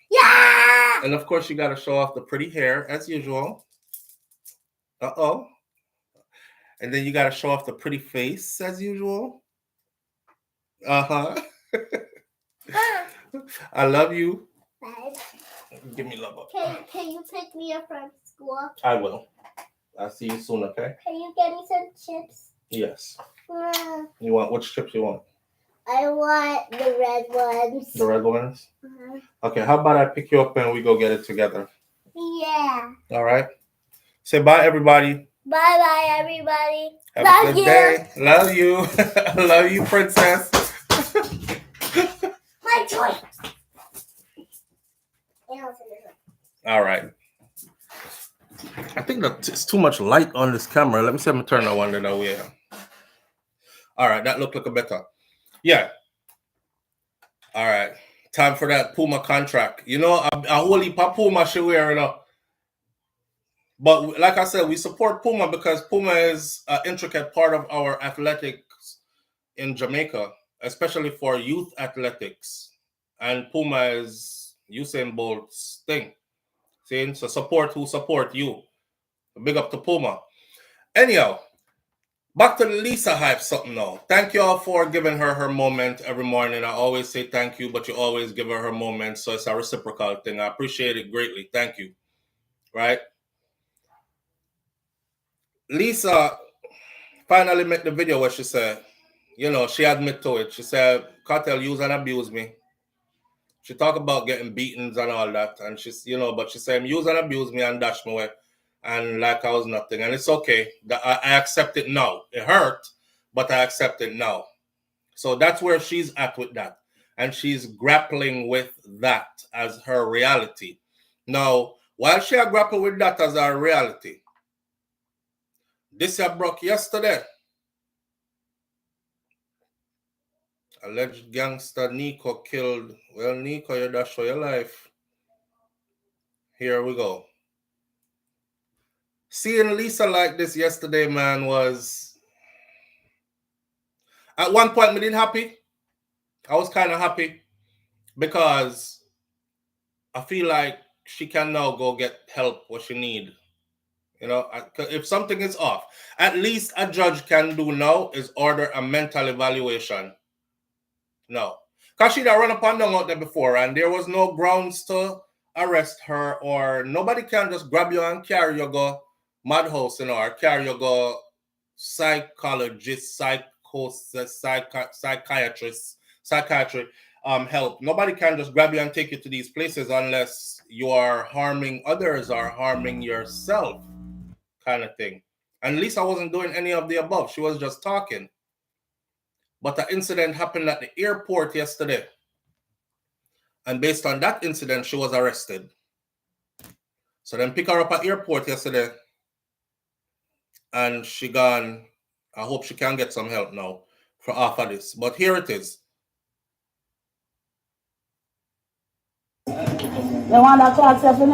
Yeah. And of course, you got to show off the pretty hair as usual. Uh-oh. And then you got to show off the pretty face as usual. Uh-huh. I love you. Give me love up. Can you pick me up from school? I will. I'll see you soon, okay? Can you get me some chips? Yes. You want, which chips you want? I want the red ones. The red ones? Okay, how about I pick you up and we go get it together? Yeah. All right. Say bye, everybody. Bye-bye, everybody. Have Love a good you. day. Love you. Love you, princess. My toy. All right. I think that it's too much light on this camera. Let me see if I can turn that one that way. All right, that looked like a better. Yeah. All right. Time for that Puma contract. You know, a whole heap of Puma should wear it up. But like I said, we support Puma because Puma is an intricate part of our athletics in Jamaica, especially for youth athletics. And Puma is Usain Bolt's thing. See? So support who support you. Big up to Puma. Anyhow, back to Lisa hype something now. Thank you all for giving her moment every morning. I always say thank you, but you always give her moment. So it's a reciprocal thing. I appreciate it greatly. Thank you. Right? Lisa finally made the video where she said, you know, she admit to it. She said, Cartel use and abuse me. She talk about getting beatings and all that. And she's, you know, but she said, use and abuse me and dash me away. And like I was nothing. And it's okay. I accept it now. It hurt, but I accept it now. So that's where she's at with that. And she's grappling with that as her reality. Now, while she grappled with that as her reality, this broke yesterday. Alleged gangster Nico killed. Well, Nico, you dash for your life. Here we go. Seeing Lisa like this yesterday, man, was... At one point, I didn't happy. I was kind of happy because I feel like she can now go get help what she need. You know, if something is off, at least a judge can do now is order a mental evaluation. No. Because she'd run up and down out there before and there was no grounds to arrest her, or nobody can just grab you and carry you go madhouse, you know, or carry you go psychologist, psychiatry help. Nobody can just grab you and take you to these places unless you are harming others or harming yourself, kind of thing. And Lisa wasn't doing any of the above. She was just talking. But the incident happened at the airport yesterday. And based on that incident, she was arrested. So then pick her up at airport yesterday. And she gone. I hope she can get some help now for half of this. But here it is. You want that clock, Stephanie?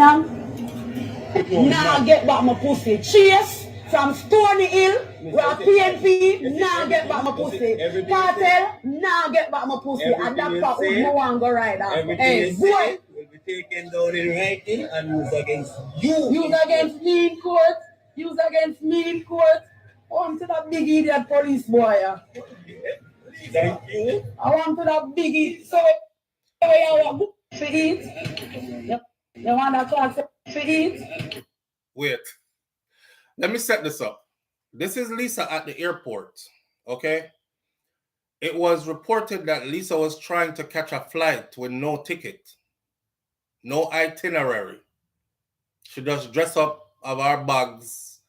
Nah, get back my pussy. Chase from Stony Hill, where PNP, nah, get back my pussy. Cartel, nah, get back my pussy. And that part would no one go right now. Hey, boy. Will be taken down in writing and used against you. Use against me in court. Use against me in court. On to that big idiot police boy. Thank you. I want to that big idiot. So, you want to eat? You want that class to eat? Wait. Let me set this up. This is Lisa at the airport. Okay? It was reported that Lisa was trying to catch a flight with no ticket, no itinerary. She just dressed up of her bags,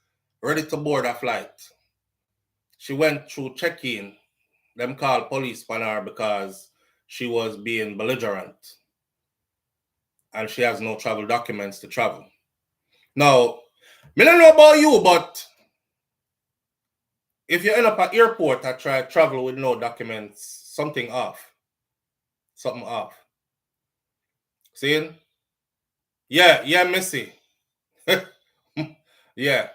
ready to board a flight. She went through check-in. Them called police on her because she was being belligerent. And she has no travel documents to travel. Now, I don't know about you, but if you end up at airport and try to travel with no documents, something off. Something off. See? Yeah, Missy. Yeah.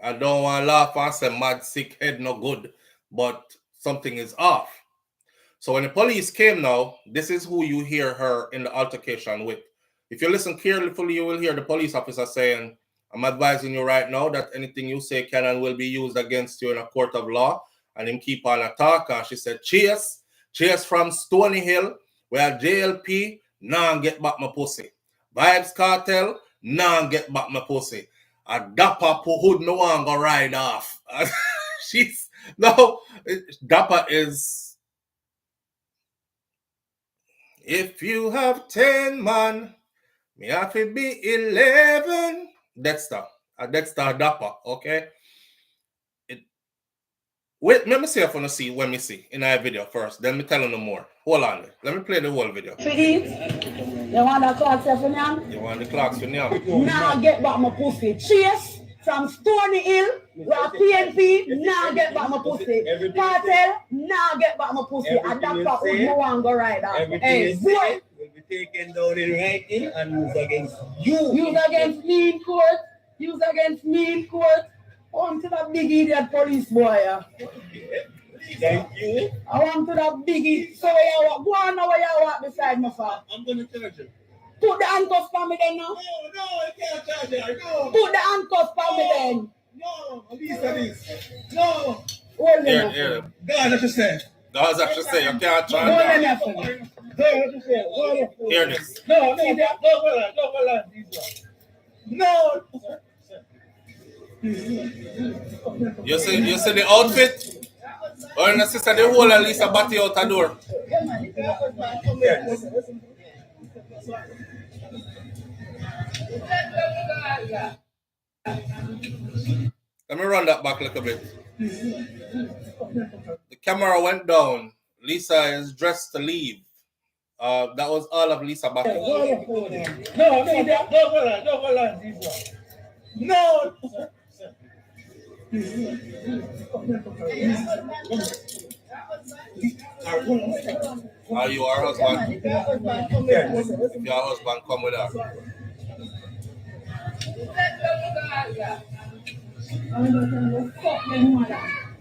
I don't want to laugh and say mad sick head no good, but something is off. So when the police came now, this is who you hear her in the altercation with. If you listen carefully, you will hear the police officer saying, I'm advising you right now that anything you say can and will be used against you in a court of law. And him keep on attack. And she said, Chase from Stony Hill, where JLP, nah get back my pussy. Vibes Cartel, nah get back my pussy. A Dapper hood no one go ride off. Dapper is, if you have 10 man, me have to be 11. Dexter Dapper, okay? Wait, let me see if I want to see when me see in our video first. Then me tell you no more. Hold on there. Let me play the whole video. To eat? You want that clock, Stephanie? You want the clocks for now? Nah, get back my pussy. Chase from Stony Hill, where PNP, nah, get back my pussy. Cartel, nah, get back my pussy. And that part would no one go right now. Hey, boy. Will be taken down in writing and used against you. Use against me in court. Use against me in court. On to that big idiot police boy. Thank you. I want to that big idiot. So where you walk? Go on now where you walk beside me for. I'm going to charge you. Put the handcuffs on me then now. No, you can't charge her. No. Put the handcuffs on me then. No, this. No. Hold them Yeah. God, what you say? That's what you say. You can't try Hold that. them up. God, what you say? Hear this. No, no. You see the outfit? Or in the sister, the whole at least a body out the door. Let me run that back a little bit. The camera went down. Lisa is dressed to leave. That was all of Lisa back. No. Are you our husband? If your husband, come with her.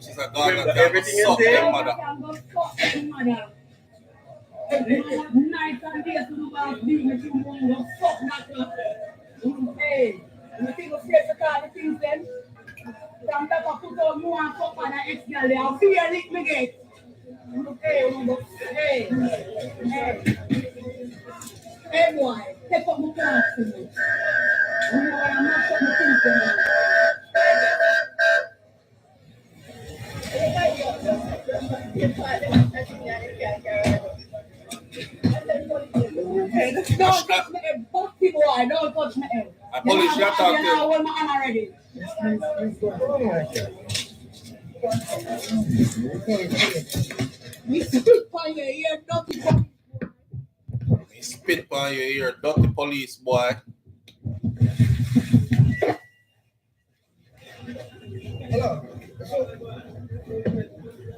She said, God, I can't suck them mother. Night and day to do about being a human, fuck that. Hey, you think of straight to call the things then? From that I put out more and fuck on an ex-girl there. I'll feel it me get. Hey boy, take up my class to me. You know what I'm not shutting the things then. Don't touch my head, pussy boy, don't touch my head. I police you talking. You hold my hand already. You spit on your ear, dirty boy. He spit on your ear, dirty police boy.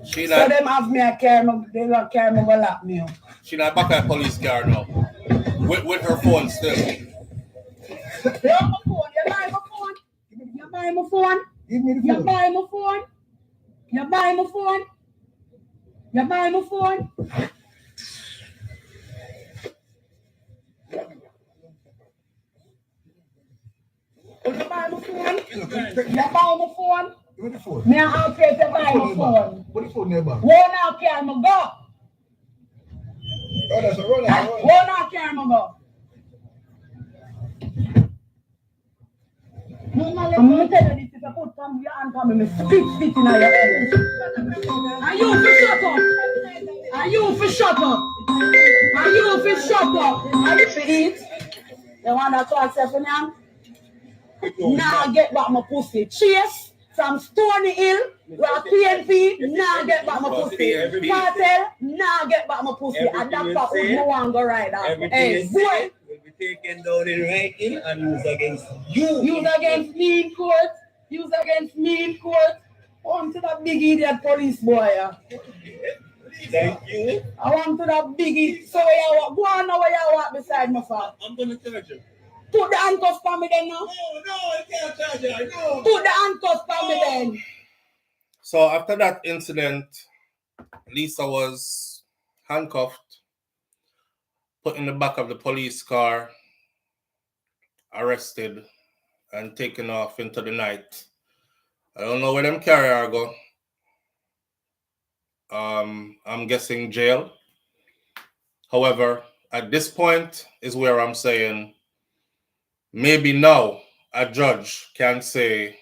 She So not, them have me a carry me, they don't carry me, will lock me up. she not back at police car now. With her phone still. You buy my phone. You buy my phone. Give me the You phone. buy my phone. You buy my phone. You buy my phone. You buy my phone. You buy my phone. Give me the phone. Me I pay to buy my phone. What the phone neighbor? Won't I carry my go? Oh, that's a roll. Won't I carry my go? I'm going to tell you this is a put from your hand from me. Spit in your face. Are you for shut up? Are you for shut up? Are you for shut up? Are you for eat? You want to talk to me? Nah, get back my pussy. Chase from Stony Hill, where PNP, nah, get back my pussy. Cartel, nah, get back my pussy. And that's what we want to go right now. Hey, boy. Will be taken down in writing and used against you. Use against me in court. Use against me in court. On to that big idiot police boy. Thank you. I want to that big idiot. So where you walk? Go on now where you walk beside me for. I'm going to charge you. Put the handcuffs on me then now. No, I can't charge you. No. Put the handcuffs on me then. So after that incident, Lisa was handcuffed, put in the back of the police car, arrested, and taken off into the night. I don't know where them carry her go. I'm guessing jail. However, at this point is where I'm saying maybe now a judge can say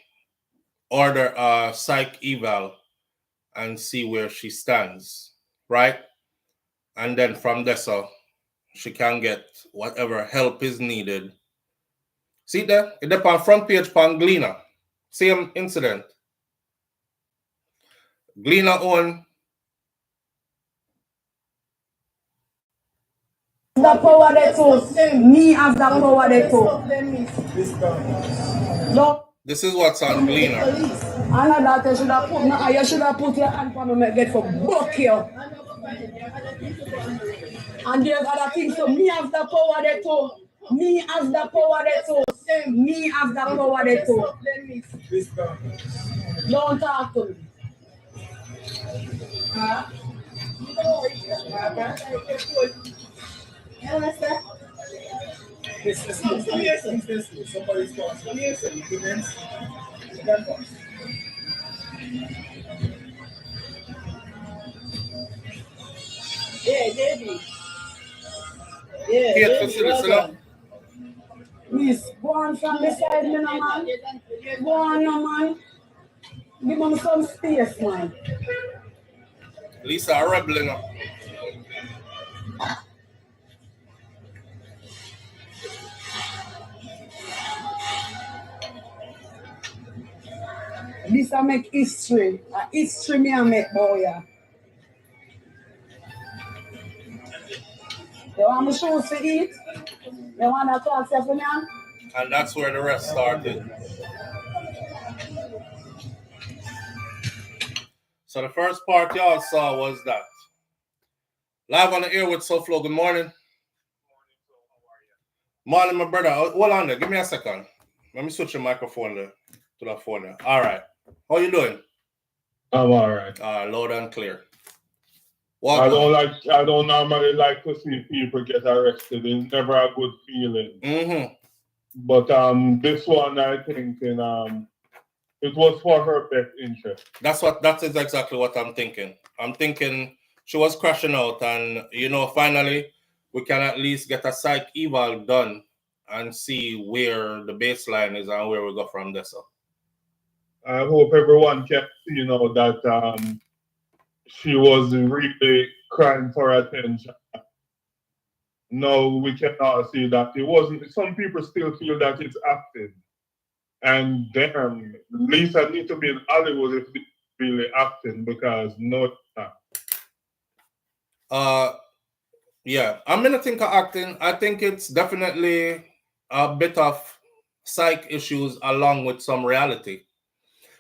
order a psych eval and see where she stands, right? And then from there, so she can get whatever help is needed. See there? It's on front page on Gleaner. Same incident. Gleaner on. The power they took. Me as the power they took. No. This is what's on Gleaner. And that you should have put. No, you should have put your hand on me get for buck you. And there's other things. So me as the power they took. Me as the power they took. Me as the power they took. Don't talk to me. You understand? Somebody's calling. Come here, sir. You can Yeah, David. Here, facility, Miss, go on from beside me, no man. Go on, no man. Give me some space, man. Lisa, a rebel, you know. This I make history. History me I make, boy. You want me shoes to eat? You want to talk to me? And that's where the rest started. So the first part y'all saw was that. Live on the air with SouFLo. Good morning. Morning, my brother. Hold on there. Give me a second. Let me switch the microphone there, to the phone there. All right. How you doing? I'm all right. Loud and clear. I don't normally like to see people get arrested. It's never a good feeling. Mm-hmm. But this one, I think, it was for her best interest. That is exactly what I'm thinking. I'm thinking she was crashing out, and finally we can at least get a psych eval done and see where the baseline is and where we go from there. So I hope everyone can see, that she was really crying for attention. No, we cannot see that it wasn't. Some people still feel that it's acting. And damn, Lisa needs to be in Hollywood if it's really acting, because no, it's not. Yeah, I'm gonna think of acting. I think it's definitely a bit of psych issues along with some reality.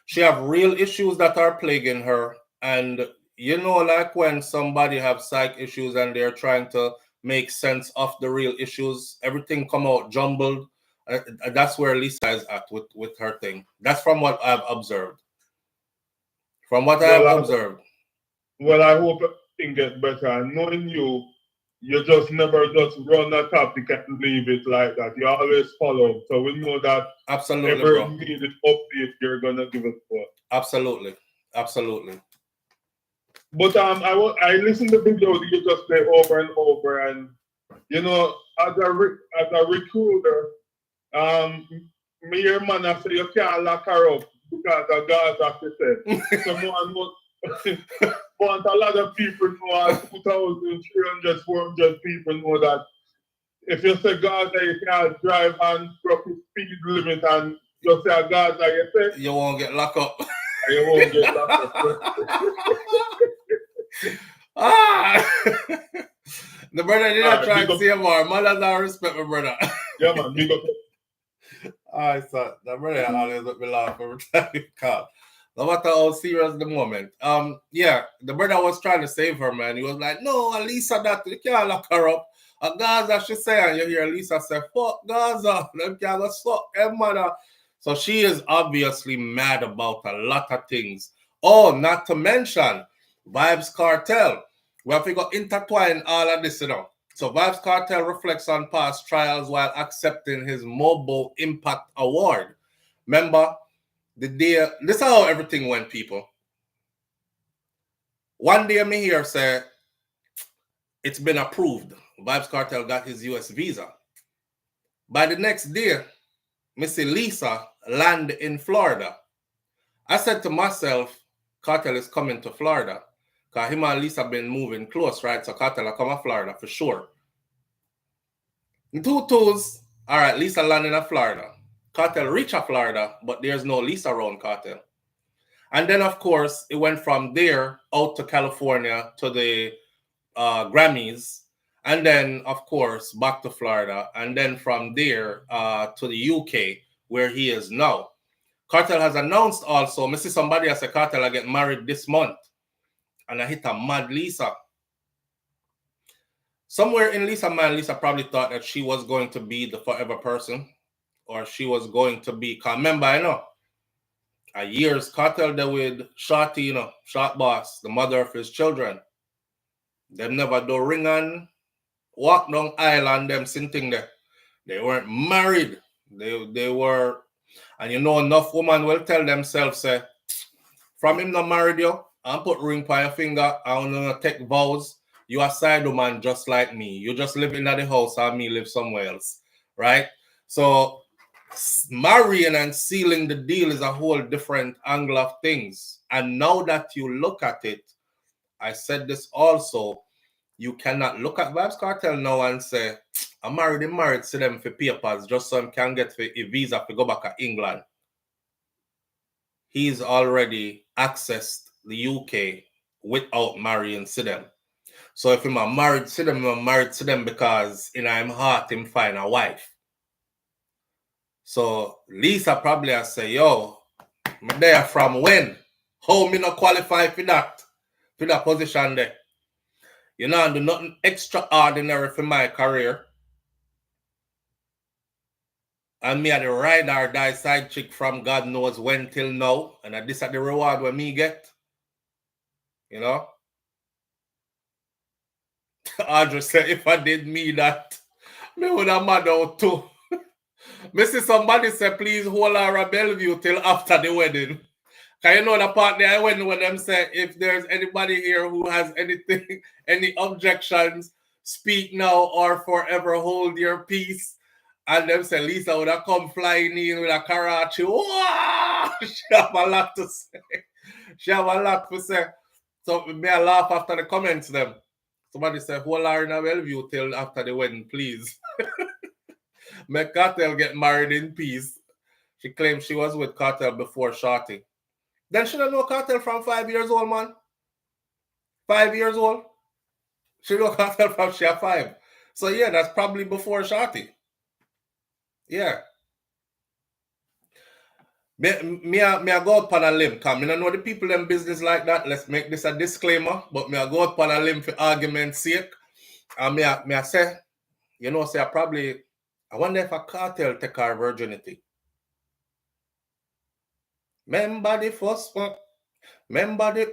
She have real issues that are plaguing her, and like when somebody have psych issues and they're trying to make sense of the real issues, everything come out jumbled, That's where Lisa is at with her thing. That's from what I've observed. From what I've observed. Well, I hope things get better. And knowing you just never just run a topic and leave it like that. You always follow. So we know that Absolutely, every bro. needed update you're gonna give us for. Absolutely. Absolutely. But I listened to videos you just play over and over, and you know, as a recruiter, me your man I say you can't lock her up because of Gaza she said. Someone want a lot of people know, 2,300, 400 people know that if you say Gaza you can't drive and drop the speed limit and you say Gaza you say you won't get locked up. You won't get locked up. The brother did not try to say more. Mothers don't respect my brother. Yeah, man, big up. I thought the brother always let me laugh every time he called. No matter how serious the moment. Yeah, the brother was trying to save her, man. He was like, no, Lisa, that you can't lock her up. Gaza, she say, and you hear Lisa say, fuck Gaza, them can't go suck them mother. So she is obviously mad about a lot of things. Oh, not to mention Vibes Cartel. We have to go intertwine all of this, you know. So Vibes Cartel reflects on past trials while accepting his Mobile Impact Award. Remember, this is how everything went, people. One day me hear say, it's been approved. Vibes Cartel got his US visa. By the next day, Missy Lisa land in Florida. I said to myself, Cartel is coming to Florida. Because him and Lisa been moving close, right? So Cartel will come to Florida for sure. In 2 twos, all right, Lisa landing in Florida. Cartel reach Florida, but there's no Lisa around Cartel. And then, of course, it went from there out to California to the Grammys. And then, of course, back to Florida. And then from there to the UK, where he is now. Cartel has announced also, I see somebody as a Cartel I get married this month. And I hit a mad Lisa. Somewhere in Lisa, man, Lisa probably thought that she was going to be the forever person. Or she was going to be, because remember, I know, a years Cartel there with Shorty, you know, Short Boss, the mother of his children. Them never do ring and walk down island, them sitting there. They weren't married. They were, and you know, enough women will tell themselves, say, from him not married you, and put ring by your finger, I want to take vows. You a side woman just like me. You just live in the house and me live somewhere else. Right? So marrying and sealing the deal is a whole different angle of things. And now that you look at it, I said this also, you cannot look at Vibes Cartel now and say, I'm married to them for papers just so I can get a visa to go back to England. He's already accessed the UK without marrying to them. So if I'm married to them, I'm married to them because in my heart, I'm find a wife. So Lisa probably has say, yo, I'm there from when? How me not qualify for that position there? You know, I do nothing extraordinary for my career. And me are the ride or die side chick from God knows when till now. And this is the reward what me get. You know? Audrey said, if I did me that, me would have mad out too. Me see somebody say, please hold her a Bellevue till after the wedding. Can you know the part there when them say, if there's anybody here who has anything, any objections, speak now or forever hold your peace. And them say, Lisa would have come flying in with a Karachi. Wow! She have a lot to say. She have a lot to say. So may I laugh after the comments them. Somebody said, hold her in a Bellevue till after the wedding, please. Make Cartel get married in peace. She claims she was with Cartel before Shorty. Then she don't know Cartel from 5 years old, man. 5 years old. She know Cartel from she 5. So yeah, that's probably before Shorty. Yeah. Me I go out on a limb, because I don't know the people in business like that. Let's make this a disclaimer, but me I go out on a limb for argument's sake. And me I say, you know, say I I wonder if a Cartel take our virginity. Remember the first one? Remember the...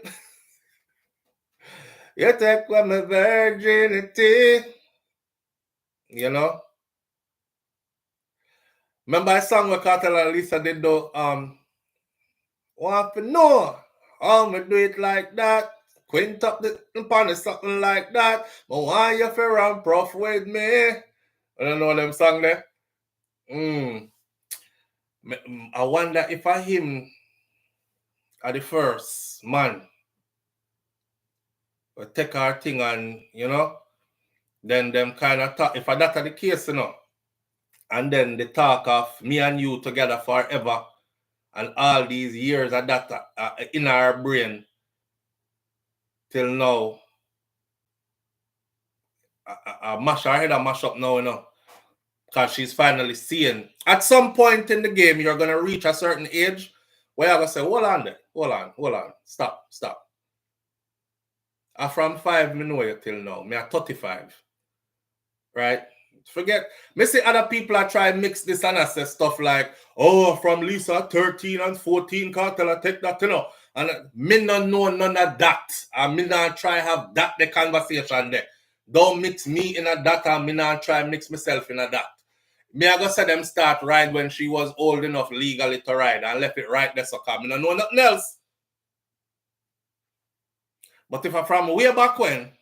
You take away my virginity. You know? Remember a song where Cartel and Lisa did the want to know how me do it like that. Quint up the upon something like that. But why you feel run prof with me? I don't know them song there. I wonder if I him are the first man we take our thing and you know, then them kind of talk. If that are the case, you know, and then the talk of me and you together forever and all these years of that in our brain till now. I mash her head and mash up now, you know. Because she's finally seeing. At some point in the game, you're going to reach a certain age where you're going to say, hold on there. Hold on. Stop. I'm from 5 me know you till now. Me at 35. Right? Forget. Me see other people are trying to mix this and I say stuff like, oh, from Lisa 13 and 14 Cartel, I take that, you know. And me not know none of that. And me not try have that the conversation there. Don't mix me in a that and me not try mix myself in a that. Me I go say them start ride when she was old enough legally to ride and left it right there so come. Me don't know nothing else. But if I from way back when,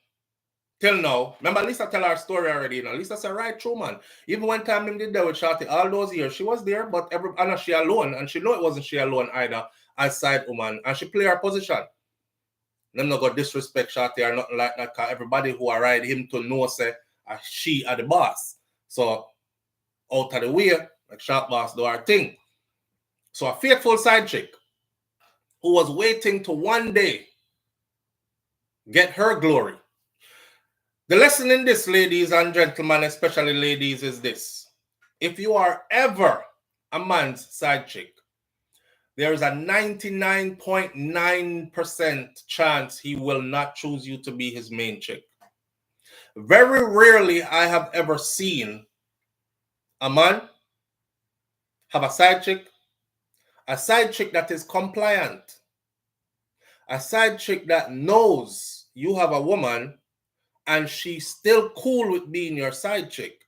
till now, remember Lisa tell her story already, you know. Lisa said, right true, man. Even one time him did that with Shorty, all those years, she was there, but and she alone, and she know it wasn't she alone either, as side woman, and she play her position. Them not got disrespect Shorty or nothing like that, because everybody who are ride him to know, say, she are the boss. So, out of the way, like Sharp Boss do our thing. So, a faithful side chick who was waiting to one day get her glory. The lesson in this, ladies and gentlemen, especially ladies, is this. If you are ever a man's side chick, there is a 99.9% chance he will not choose you to be his main chick. Very rarely I have ever seen a man have a side chick that is compliant, a side chick that knows you have a woman and she's still cool with being your side chick.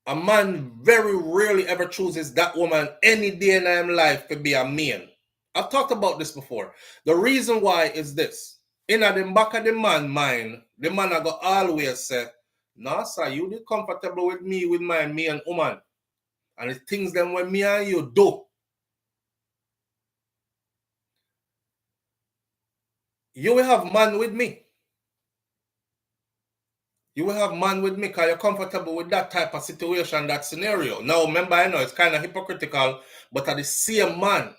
A man very rarely ever chooses that woman any day in his life to be a man. I've talked about this before. The reason why is this. In the back of the man mind, the man I go always say, nah, sir, you be comfortable with me, with my main woman. And the things them when me and you do. You will have man with me. You will have man with me because you're comfortable with that type of situation, that scenario. Now, remember, I know it's kind of hypocritical, but at the same man,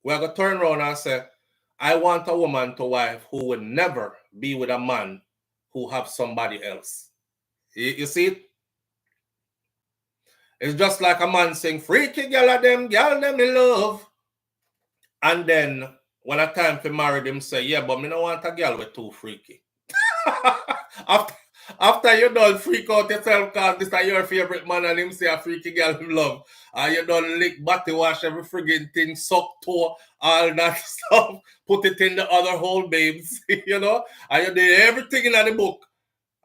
we're going to turn around and say, I want a woman to wife who would never be with a man who have somebody else. You see it? It's just like a man saying, freaky girl them in love. And then when a time to marry them, say, yeah, but me don't want a girl with too freaky. After you done freak out yourself because this is your favorite man and him say a freaky girl in love. And you done lick, body wash, every friggin' thing, suck toe, all that stuff, put it in the other hole, babes, you know? And you did everything in the book.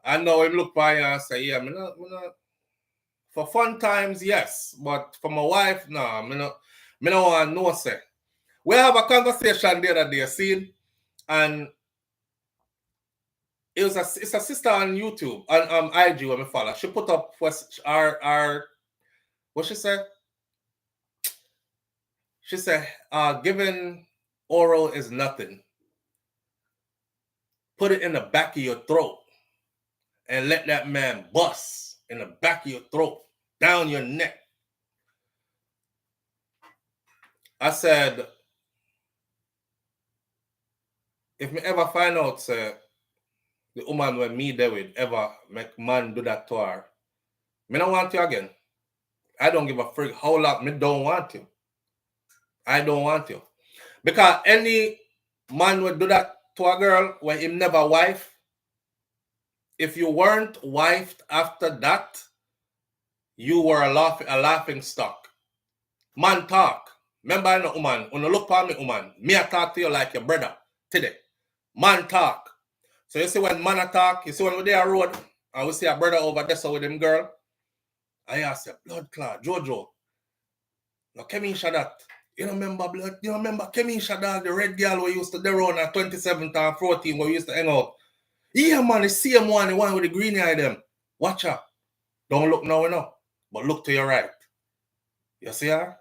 And now him look by you and say, yeah, me not. For fun times, yes. But for my wife, no, me not want no say. We have a conversation the other day, see? And it's a sister on YouTube, on IG when me follow. She put up our what she said? She said, giving oral is nothing. Put it in the back of your throat and let that man bust in the back of your throat, down your neck. I said, if me ever find out, say, the woman when me there with ever make man do that to her, me don't want you again. I don't give a freak how long me don't want you. I don't want you. Because any man would do that to a girl when him never wife, If you weren't wifed after that, you were a laughing stock. Man talk. Remember, I know woman. When you look for me, woman, me I talk to you like your brother today. Man talk. So you see when man talk, you see when we're there road, and we see a brother over there so with him girl, I ask you, blood clot, Jojo. No, Kemisha that. You remember blood? You remember Kemisha dog, the red girl we used to there on at 27th and 14 we used to hang out. Yeah, man, the same one, the one with the green eye them. Watch her. Don't look now, but look to your right. You see her?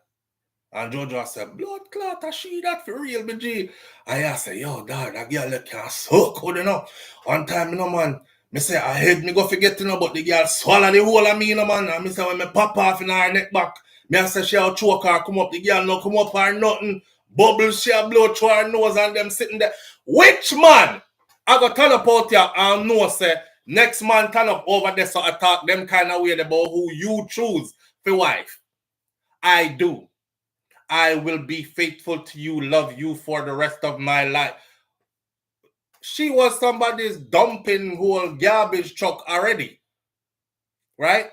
And Jojo said, blood clot, I see that for real, BG. I say, yo, dog, that girl that can't suck, One time, man, me say, I hate me go forget, but the girl swallow the whole of me, man. And me say, when me pop off in her neck back, me I say, she'll choke her, come up, the girl no come up or nothing. Bubbles, she'll blow through her nose and them sitting there. Which man? I got turn up out here and know, say, next man turn up over there so I talk them kind of way about who you choose for wife. I do. I will be faithful to you, love you for the rest of my life. She was somebody's dumping whole garbage truck already. Right?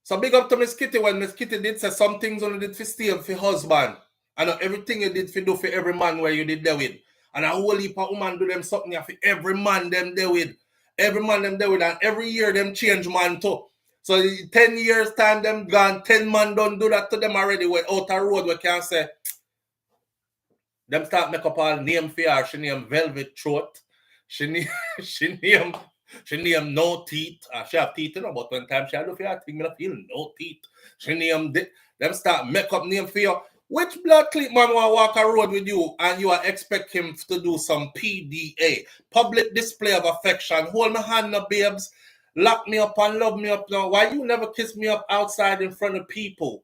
So big up to Miss Kitty when Miss Kitty did say some things only did for stay for husband. And everything you did for do for every man where you did there with. And a whole heap of woman do them something for every man them there with. Every man them there with. And every year them change man too. So 10 years time them gone, 10 man don't do that to them already. With out a road we can say, them start make up all name for her. She name Velvet Throat. She name No Teeth. She have teeth, but one time she had for her thing, I feel no teeth. She name them start make up name for you. Which blood clip man want to walk a road with you and you expect him to do some PDA, public display of affection? Hold my hand up, babes. Lock me up and love me up now. Why you never kiss me up outside in front of people?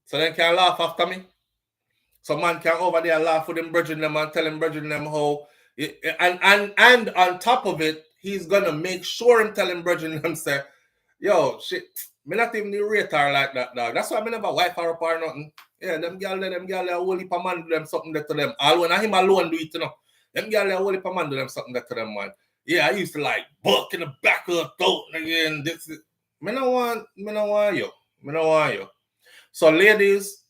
So they can laugh after me. So man can over there laugh with him, bridging them and tell him, bridging them how. And on top of it, he's gonna make sure and tell him, bridging them, say, yo, shit, me not even rate her like that, dog. That's why I never wife her up or nothing. Yeah, them girl, a whole heap of man do them something that to them. All when I him alone do it, Them girl, a whole heap of man do them something that to them, man. Yeah, I used to like buck in the back of the throat again. This is, me no want you. So ladies,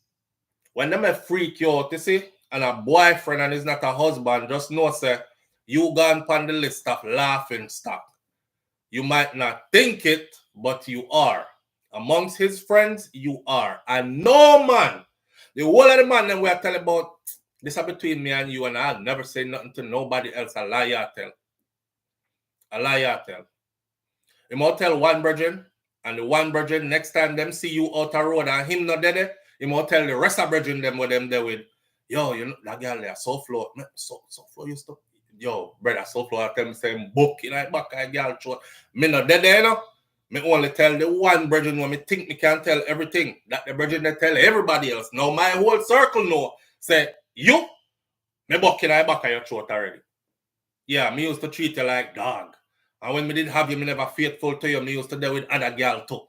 when them a freak you out, you see, and a boyfriend and is not a husband, just know, say, you gone on the list of laughing stock. You might not think it, but you are. Amongst his friends, you are. And no man, the whole of the man that we are telling about, this is between me and you, and I'll never say nothing to nobody else. A lie I tell. A lie I tell. You might tell one virgin, and the one virgin, next time them see you out the road and him not there, you might tell the rest of virgin them with them there with, yo, you know, that girl there, SouFLo, SouFLo used to, yo, brother, SouFLo, I tell me, say, book, you know, back a girl throat. Me not there, you know. Me only tell the one virgin when me think me can tell everything. That the virgin they tell everybody else. Now my whole circle know. Say, you, me buck in the back of your throat already. Yeah, me used to treat you like dog. And when me didn't have you, me never faithful to you. Me used to deal with other girl too.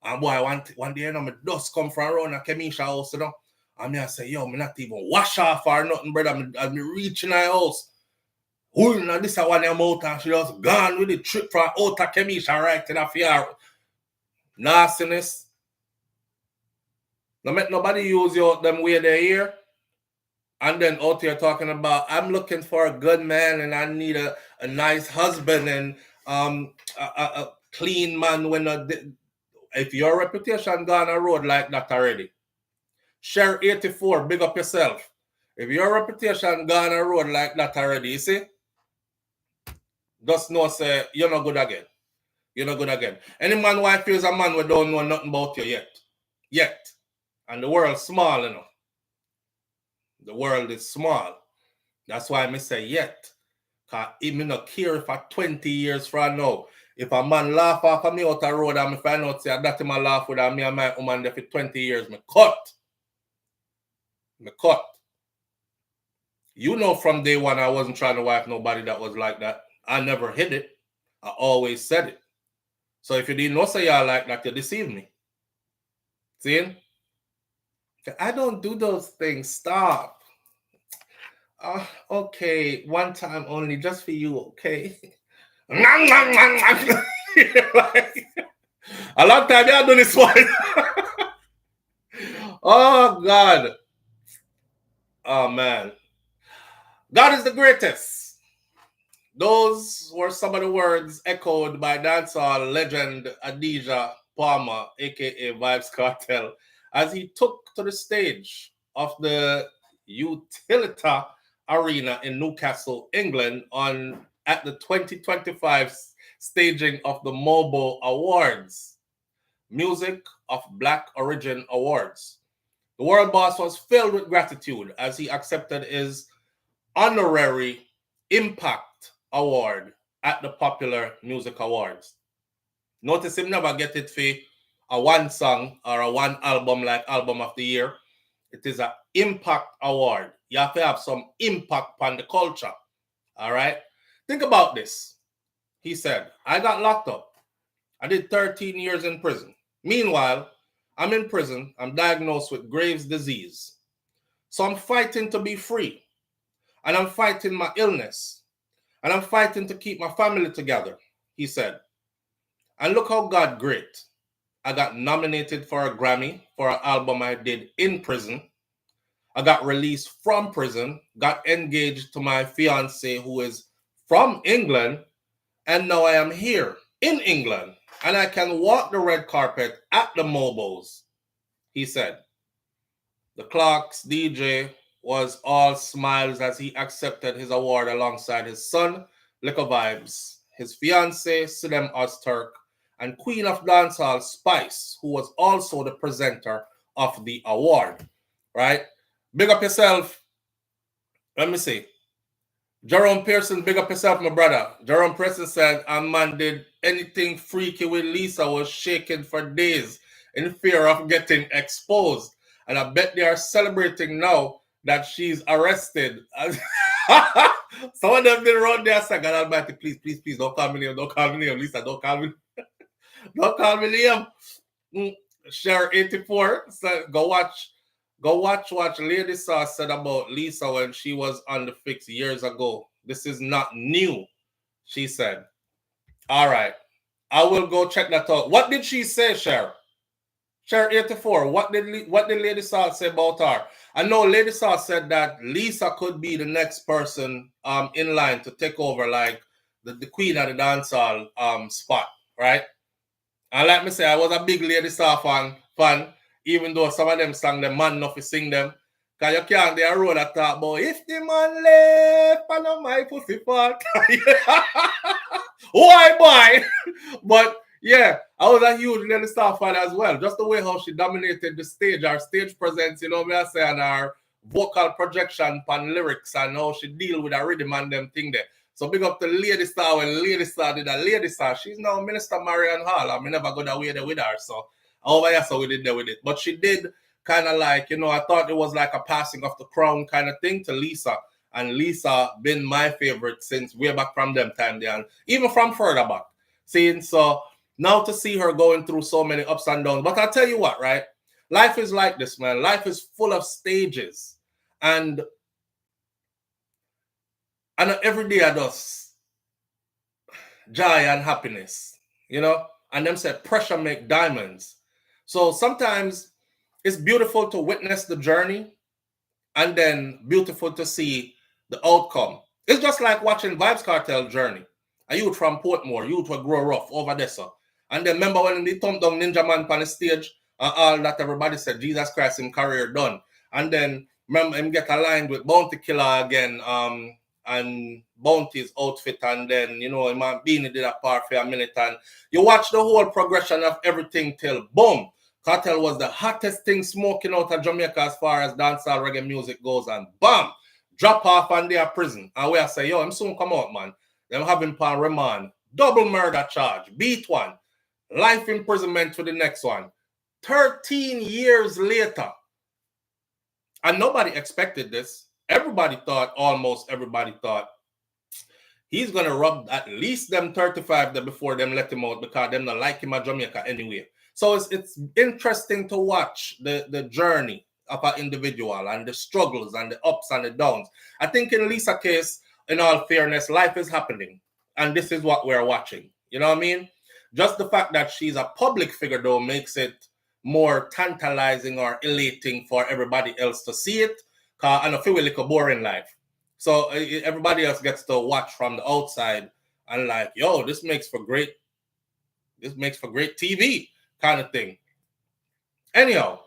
And boy, one day, you know, me dust come from around a Kemisha house, you know. And me I say, yo, me not even wash off or nothing, brother. As me reach in her house. Who now this one I'm out and she just gone with the trip from out of Kemisha right in a fear. Nastiness. No make nobody use you them way they here. And then out here talking about I'm looking for a good man and I need a nice husband and a clean man when if your reputation gone a road like that already. Share 84, big up yourself. If your reputation gone a road like that already, you see? Just know say you're not good again. You're not good again. Any man who feels a man who don't know nothing about you yet. And the world's small, you know. The world is small. That's why I say yet. Because even not care if 20 years from now, if a man laugh off of me out the road and I find out say that him a laugh with me and my woman there for 20 years, me cut. You know from day one I wasn't trying to wife nobody that was like that. I never hid it. I always said it. So if you didn't know say y'all like that, you deceive me. See? I don't do those things. Stop. Okay, one time only, just for you, okay? Like, a long time y'all do this one. Oh God. Oh man. God is the greatest. Those were some of the words echoed by dancehall legend Adidja Palmer, aka Vibes Cartel, as he took to the stage of the Utilita Arena in Newcastle, England, at the 2025 staging of the MOBO Awards, Music of Black Origin Awards. The world boss was filled with gratitude as he accepted his honorary Impact Award at the Popular Music Awards. Notice him never get it for a one song or a one album like Album of the Year. It is an Impact Award. You have to have some impact on the culture. All right? Think about this. He said, I got locked up. I did 13 years in prison. Meanwhile, I'm in prison. I'm diagnosed with Graves' disease. So I'm fighting to be free. And I'm fighting my illness. And I'm fighting to keep my family together, he said. And look how God great. I got nominated for a Grammy for an album I did in prison. I got released from prison, got engaged to my fiance who is from England, and now I am here in England, and I can walk the red carpet at the Mobos, he said. The Clocks DJ was all smiles as he accepted his award alongside his son, Liquor Vibes, his fiancée, Sidem Ozturk, and Queen of Dancehall, Spice, who was also the presenter of the award, right? Big up yourself. Let me see. Jerome Pearson, big up yourself, my brother. Jerome Pearson said, a man did anything freaky with Lisa was shaking for days in fear of getting exposed. And I bet they are celebrating now that she's arrested. Some of them did run there saying, God Almighty, please, please, please, don't call me name, don't call me name, Lisa, don't call me, don't call me name. Share 84 said, go watch what Lady Saw said about Lisa when she was on the fix years ago. This is not new, she said. All right. I will go check that out. What did she say, Cher? Cher 84. What did Lady Saw say about her? I know Lady Saw said that Lisa could be the next person in line to take over like the queen of the dancehall spot, right? And like me say, I was a big Lady Saw fan, even though some of them sang the man enough to sing them. Because you can't there road that talk about if the man left and on my pussy part. Why boy? But yeah, I was a huge Lady Saw fan as well. Just the way how she dominated the stage, our stage presence, you know what I say, and our vocal projection pan lyrics and how she deal with her rhythm and them thing there. So big up to Lady Saw when Lady Saw did a Lady Saw. She's now Minister Marian Hall. I mean, never go that way there with her. So over here, so we did there with it. But she did kind of like, you know, I thought it was like a passing of the crown kind of thing to Lisa. And Lisa been my favorite since way back from them time there. And even from further back. Seeing, so now to see her going through so many ups and downs. But I'll tell you what, right? Life is like this, man. Life is full of stages. And every day I does joy and happiness, you know? And them said pressure make diamonds. So sometimes it's beautiful to witness the journey and then beautiful to see the outcome. It's just like watching Vibes Cartel journey. A youth from Portmore, youth will grow rough over there. So. And then remember when they thumped down Ninja Man on the stage and all that everybody said, Jesus Christ, him career done. And then remember him get aligned with Bounty Killer again, and Bounty's outfit, and then, you know, man Beanie did a part for a minute, and you watch the whole progression of everything till boom. Cartel was the hottest thing smoking out of Jamaica as far as dancehall reggae music goes, and bam, drop off on their prison. And we say, yo, I'm soon come out, man. Them having pan remand, double murder charge, beat one, life imprisonment for the next one. 13 years later. And nobody expected this. Almost everybody thought, he's going to rub at least them 35 there before them let him out because them not like him at Jamaica anyway. So it's interesting to watch the journey of an individual and the struggles and the ups and the downs. I think in Lisa's case, in all fairness, life is happening. And this is what we're watching. You know what I mean? Just the fact that she's a public figure, though, makes it more tantalizing or elating for everybody else to see it. Because I feel like a boring life. So everybody else gets to watch from the outside and like, yo, this makes for great TV kind of thing. Anyhow,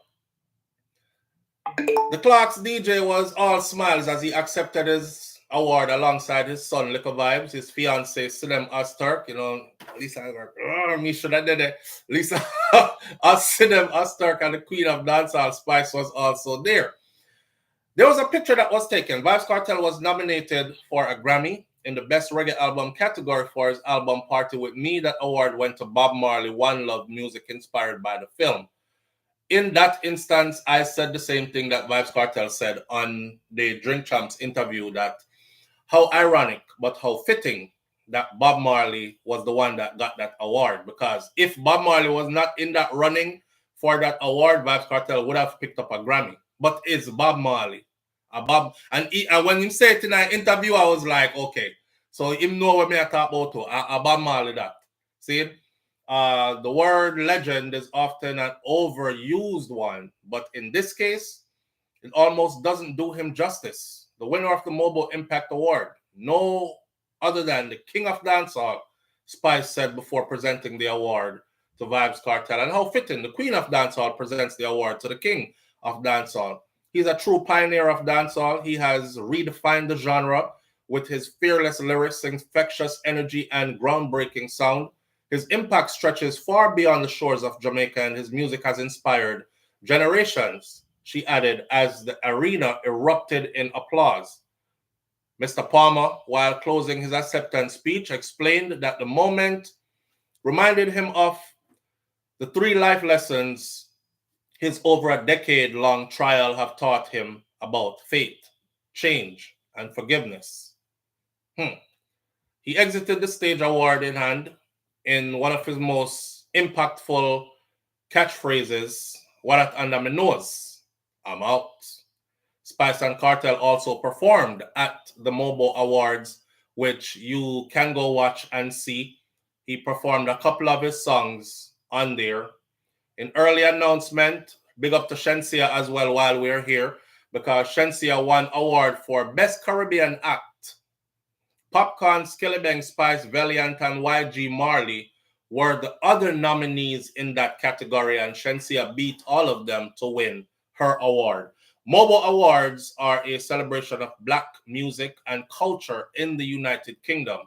the Clark's DJ was all smiles as he accepted his award alongside his son, Liquor Vibes, his fiancee, Sinem Asturk. You know, Lisa was like, oh, me should have did it. Lisa, Sinem Asturk and the Queen of Dancehall, Spice, was also there. There was a picture that was taken. Vybz Cartel was nominated for a Grammy in the Best Reggae Album category for his album Party With Me. That award went to Bob Marley, One Love, music inspired by the film. In that instance, I said the same thing that Vybz Cartel said on the Drink Champs interview, that how ironic but how fitting that Bob Marley was the one that got that award. Because if Bob Marley was not in that running for that award, Vybz Cartel would have picked up a Grammy. But it's Bob Marley. And when he said it in an interview, I was like, okay, so him know what me I talk about too. Bob Marley that. See? The word legend is often an overused one, but in this case, it almost doesn't do him justice. The winner of the Mobile Impact Award, no other than the King of Dancehall, Spice said before presenting the award to Vybz Cartel. And how fitting, the Queen of Dancehall presents the award to the King of Dancehall. He's a true pioneer of dancehall. He has redefined the genre with his fearless lyrics, infectious energy, and groundbreaking sound. His impact stretches far beyond the shores of Jamaica, and his music has inspired generations, she added, as the arena erupted in applause. Mr. Palmer, while closing his acceptance speech, explained that the moment reminded him of the 3 life lessons his over a decade-long trial have taught him about faith, change, and forgiveness. He exited the stage, award in hand, in one of his most impactful catchphrases, "What under my nose, I'm out." Spice and Cartel also performed at the Mobile Awards, which you can go watch and see. He performed a couple of his songs on there. In early announcement, big up to Shensia as well while we're here, because Shensia won award for Best Caribbean Act. Popcorn, Skillibeng, Spice, Valiant, and YG Marley were the other nominees in that category, and Shensia beat all of them to win her award. Mobile Awards are a celebration of Black music and culture in the United Kingdom.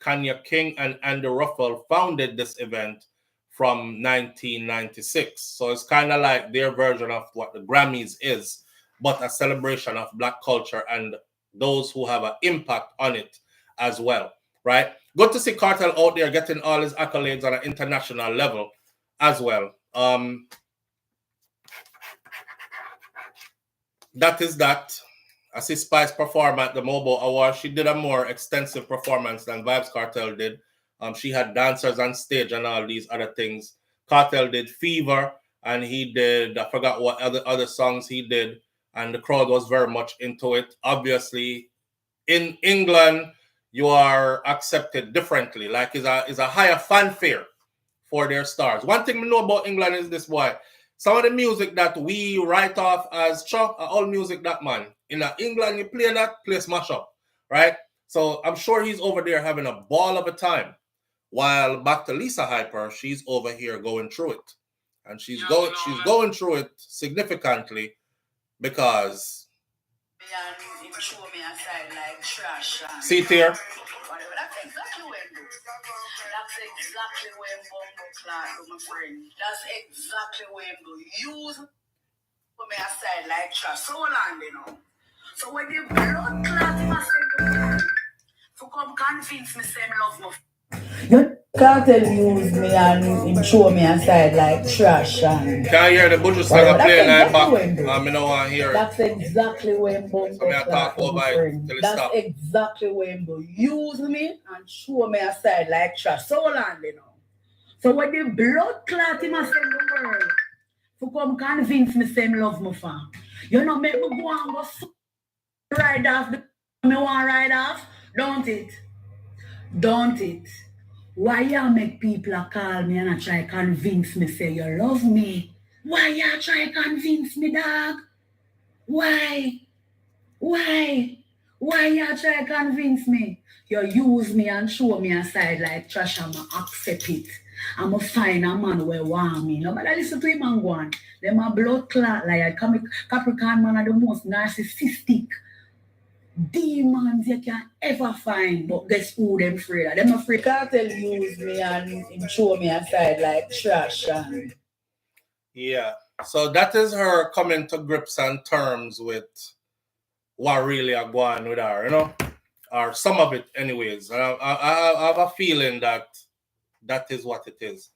Kanye King and Andy Ruffell founded this event from 1996. So it's kind of like their version of what the Grammys is, but a celebration of Black culture and those who have an impact on it as well, right? Good to see Cartel out there getting all his accolades on an international level as well. That is that. I see Spice perform at the Mobile Awards. She did a more extensive performance than Vybz Cartel did. She had dancers on stage and all these other things. Cartel did Fever, and he did, I forgot what other songs he did, and the crowd was very much into it. Obviously, in England, you are accepted differently. Like, is a higher fanfare for their stars. One thing we know about England is this, boy. Some of the music that we write off as chop are all music that, man. In England, you play that, play smash up, right? So I'm sure he's over there having a ball of a time. While back to Lisa Hyper, she's over here going through it. And she's going through it significantly because see it here. That's exactly where Bumbo Clark, my friend. That's exactly where him go. Use for me aside like trash. So long, you know. So when the blood clot him aside to come convince me same love me. You Cartel use me and show me aside like trash and can't hear the Buju song playing like back. I don't want to hear it. That's exactly when Bumbo Clark, that's exactly when Bumbo use me and show me aside like trash. So long, you know. So when the blood clot him aside the world For come convince me same love me for. You know make me go and go ride off the me want ride off. Don't it? Don't it? Why you make people call me and I try convince me say you love me? Why you try convince me, dog? Why? Why? Why you try convince me? You use me and show me a side like trash and I accept it. I'm a find a man where want me. Nobody listen to him and go on. Them a blood clot like Capricorn man are the most narcissistic demons you can ever find. But guess who them afraid of? Them afraid Cartel use me and show me a side like trash and Yeah. So that is her coming to grips and terms with what really are going with her, you know, or some of it, anyways. And I have a feeling that that is what it is.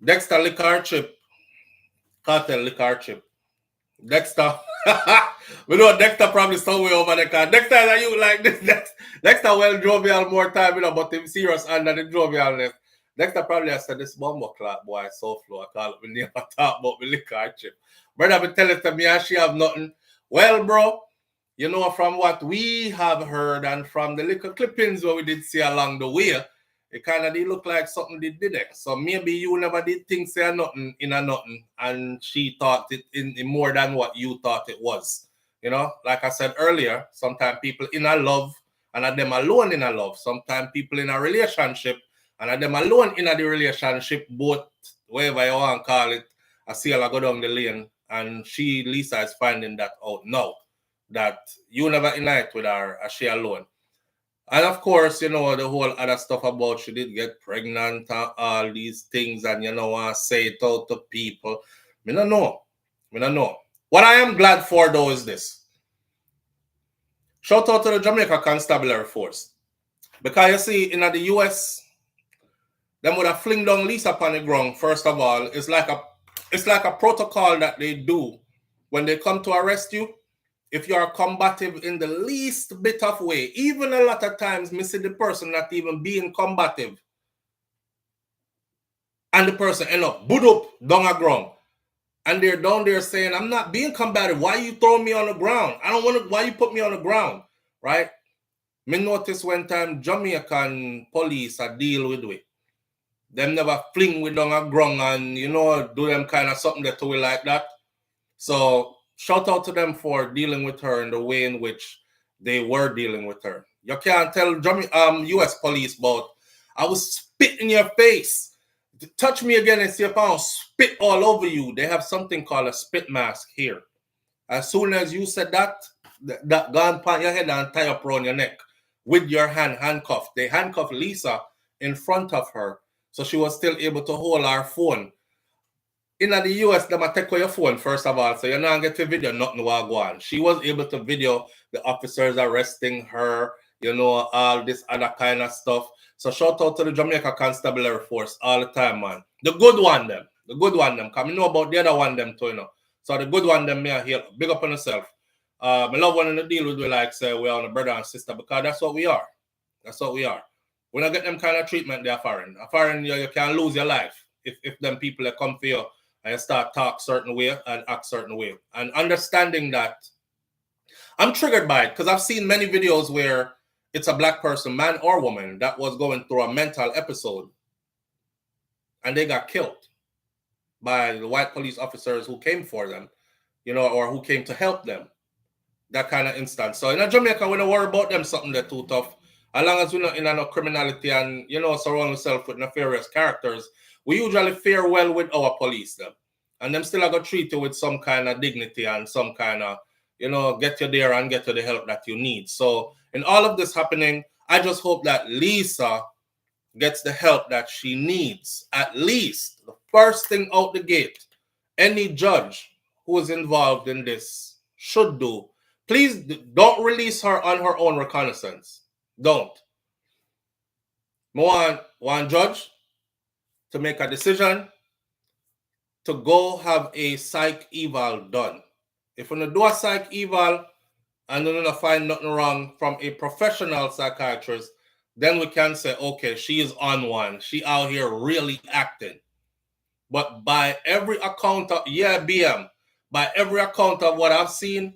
Dexter liquor chip, Cartel liquor chip. Dexter, we know Dexter probably somewhere over the car. Dexter, are you like this? Dexter well jovial more time, you know, but him serious under the jovialness. Dexter probably has said this bomber clock boy, SouFLo. I call it when they talk about the liquor chip. Brother, be telling to me and she have nothing. Well, bro, you know, from what we have heard and from the little clippings what we did see along the way, it kind of did look like something they did it. So maybe you never did think say nothing in a nothing, and she thought it in more than what you thought it was. You know, like I said earlier, sometimes people in a love and are them alone in a love. Sometimes people in a relationship and are them alone in a the relationship, both whatever you want to call it, I see her go down the lane, and Lisa is finding that out now. That you never unite with her as she alone. And of course, you know, the whole other stuff about she did get pregnant and all these things, and you know, say it out to people. Me don't know. What I am glad for though is this. Shout out to the Jamaica Constabulary Force. Because you see, in the US, them would have fling down Lisa upon the ground, first of all. It's like a protocol that they do when they come to arrest you. If you are combative in the least bit of way, even a lot of times, me see the person not even being combative, and the person end up boot up down the ground, and they're down there saying, "I'm not being combative. Why you throw me on the ground? I don't want to. Why you put me on the ground?" Right? Me notice one time Jamaican police are deal with we. Them never fling with down the ground and you know do them kind of something that we like that. So shout out to them for dealing with her in the way in which they were dealing with her. You can't tell US police about, I was spit in your face. Touch me again and see if I don't spit all over you. They have something called a spit mask here. As soon as you said that gun upon your head and tie up around your neck with your hand handcuffed. They handcuffed Lisa in front of her, so she was still able to hold her phone. In the US, they might take your phone, first of all, so you're not get to video nothing while go on. She was able to video the officers arresting her, you know, all this other kind of stuff. So shout out to the Jamaica Constabulary Force all the time, man. The good one, them. Because we know about the other one, them too, you know. So the good one, them, me are here. Big up on yourself. I love one in the deal with we like, say, we're on a brother and sister, because that's what we are. We don't get them kind of treatment there, foreign. A foreign, you can lose your life if them people that come for you and you start talk certain way and act certain way. And understanding that, I'm triggered by it because I've seen many videos where it's a black person, man or woman, that was going through a mental episode and they got killed by the white police officers who came for them, you know, or who came to help them. That kind of instance. So in Jamaica, we don't worry about them something that's too tough. As long as we're not in no criminality and, you know, surround ourselves with nefarious characters, we usually fare well with our police, them. And them still are going to treat you with some kind of dignity and some kind of, you know, get you there and get you the help that you need. So in all of this happening, I just hope that Lisa gets the help that she needs. At least the first thing out the gate, any judge who is involved in this should do. Please don't release her on her own reconnaissance. Don't. One judge to make a decision to go have a psych eval done. If you do a psych eval and you don't find nothing wrong from a professional psychiatrist, then we can say, okay, she is on one. She out here really acting. But by every account of, BM, by every account of what I've seen,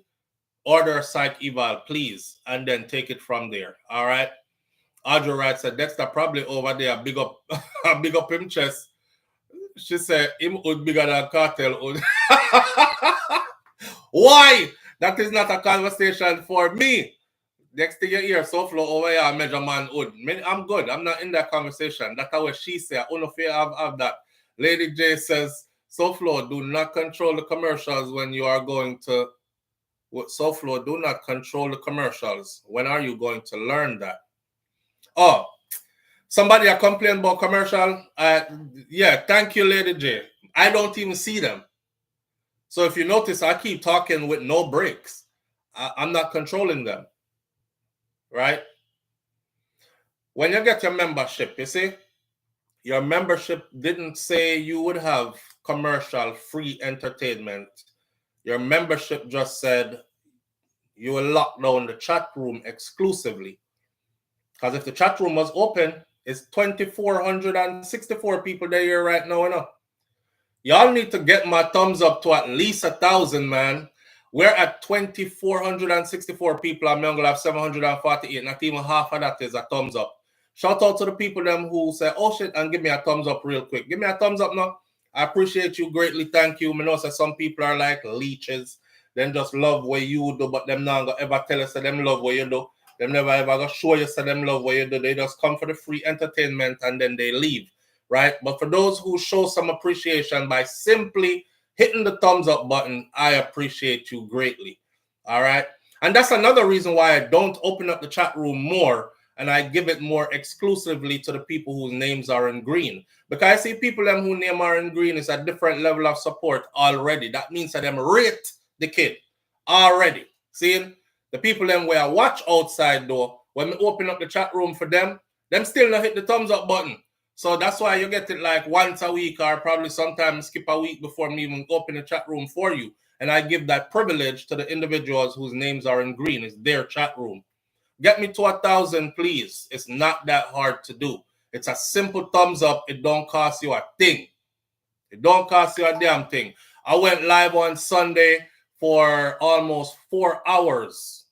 order a psych eval, please, and then take it from there. All right. Audrey Wright said, Dexter probably over there, big up, big up him chest. She said, him would bigger than Cartel would. Why? That is not a conversation for me. Next thing you hear, SouFLo over here, measure man wood. I'm good. I'm not in that conversation. That's what she said. I don't fear have that. Lady J says, SouFLo, do not control the commercials when you are going to. SouFLo, do not control the commercials. When are you going to learn that? Oh, somebody are complaining about commercial. Yeah, thank you, Lady J. I don't even see them. So if you notice, I keep talking with no breaks. I'm not controlling them. Right? When you get your membership, you see, your membership didn't say you would have commercial free entertainment. Your membership just said you will lock down the chat room exclusively. Because if the chat room was open, it's 2,464 people there here right now. You know? Y'all need to get my thumbs up to at least 1,000, man. We're at 2,464 people. I'm going to have 748. Not even half of that is a thumbs up. Shout out to the people them who say, oh shit, and give me a thumbs up real quick. Give me a thumbs up now. I appreciate you greatly. Thank you. I know that some people are like leeches. Them just love what you do, but them not going to ever tell us that them love what you do. Them never ever going to show you that them love what you do. They just come for the free entertainment and then they leave. Right? But for those who show some appreciation by simply hitting the thumbs up button, I appreciate you greatly. All right? And that's another reason why I don't open up the chat room more and I give it more exclusively to the people whose names are in green. Because I see people them whose name are in green is a different level of support already. That means that them rate the kid already. See? The people them where I watch outside though, when we open up the chat room for them still not hit the thumbs up button. So that's why you get it like once a week or probably sometimes skip a week before me even open the chat room for you. And I give that privilege to the individuals whose names are in green. It's their chat room. Get me to 1,000, please. It's not that hard to do. It's a simple thumbs up. It don't cost you a thing. It don't cost you a damn thing. I went live on Sunday for almost 4 hours.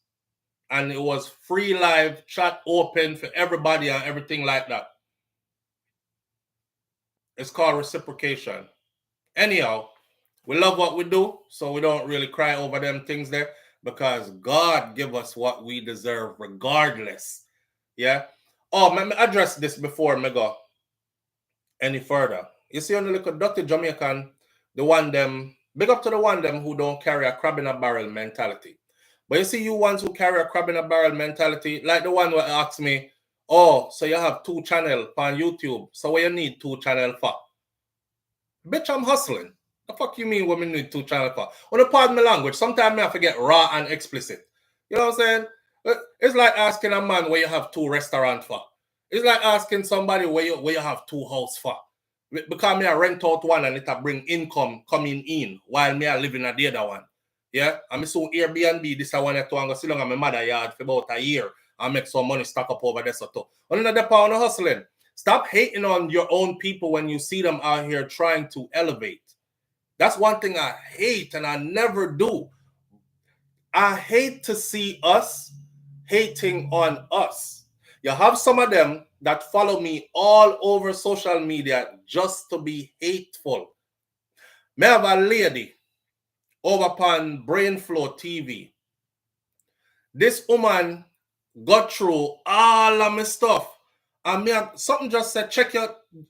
And it was free live chat open for everybody and everything like that. It's called reciprocation. Anyhow, we love what we do, so we don't really cry over them things there because God give us what we deserve regardless. Yeah? Oh, let me address this before I go any further. You see on the little Dr. Jamaican, the one them, big up to the one them who don't carry a crab in a barrel mentality. But you see you ones who carry a crab in a barrel mentality, like the one who asked me, oh, so you have 2 channels on YouTube. So what you need 2 channels for? Bitch, I'm hustling. The fuck you mean women need 2 channels for? When you pardon my language, sometimes I forget raw and explicit. You know what I'm saying? It's like asking a man where you have 2 restaurants for. It's like asking somebody where you have 2 houses for. Because me I rent out one and it'll bring income coming in while me I live in the other one. Yeah? And me so Airbnb, this I want to go sit down at my mother yard for about a year. I make some money stack up over there. So too. Another pound of hustling. Stop hating on your own people when you see them out here trying to elevate. That's one thing I hate and I never do. I hate to see us hating on us. You have some of them that follow me all over social media just to be hateful. Me have a lady over upon SouFLoTV. This woman got through all of my stuff. And something just said,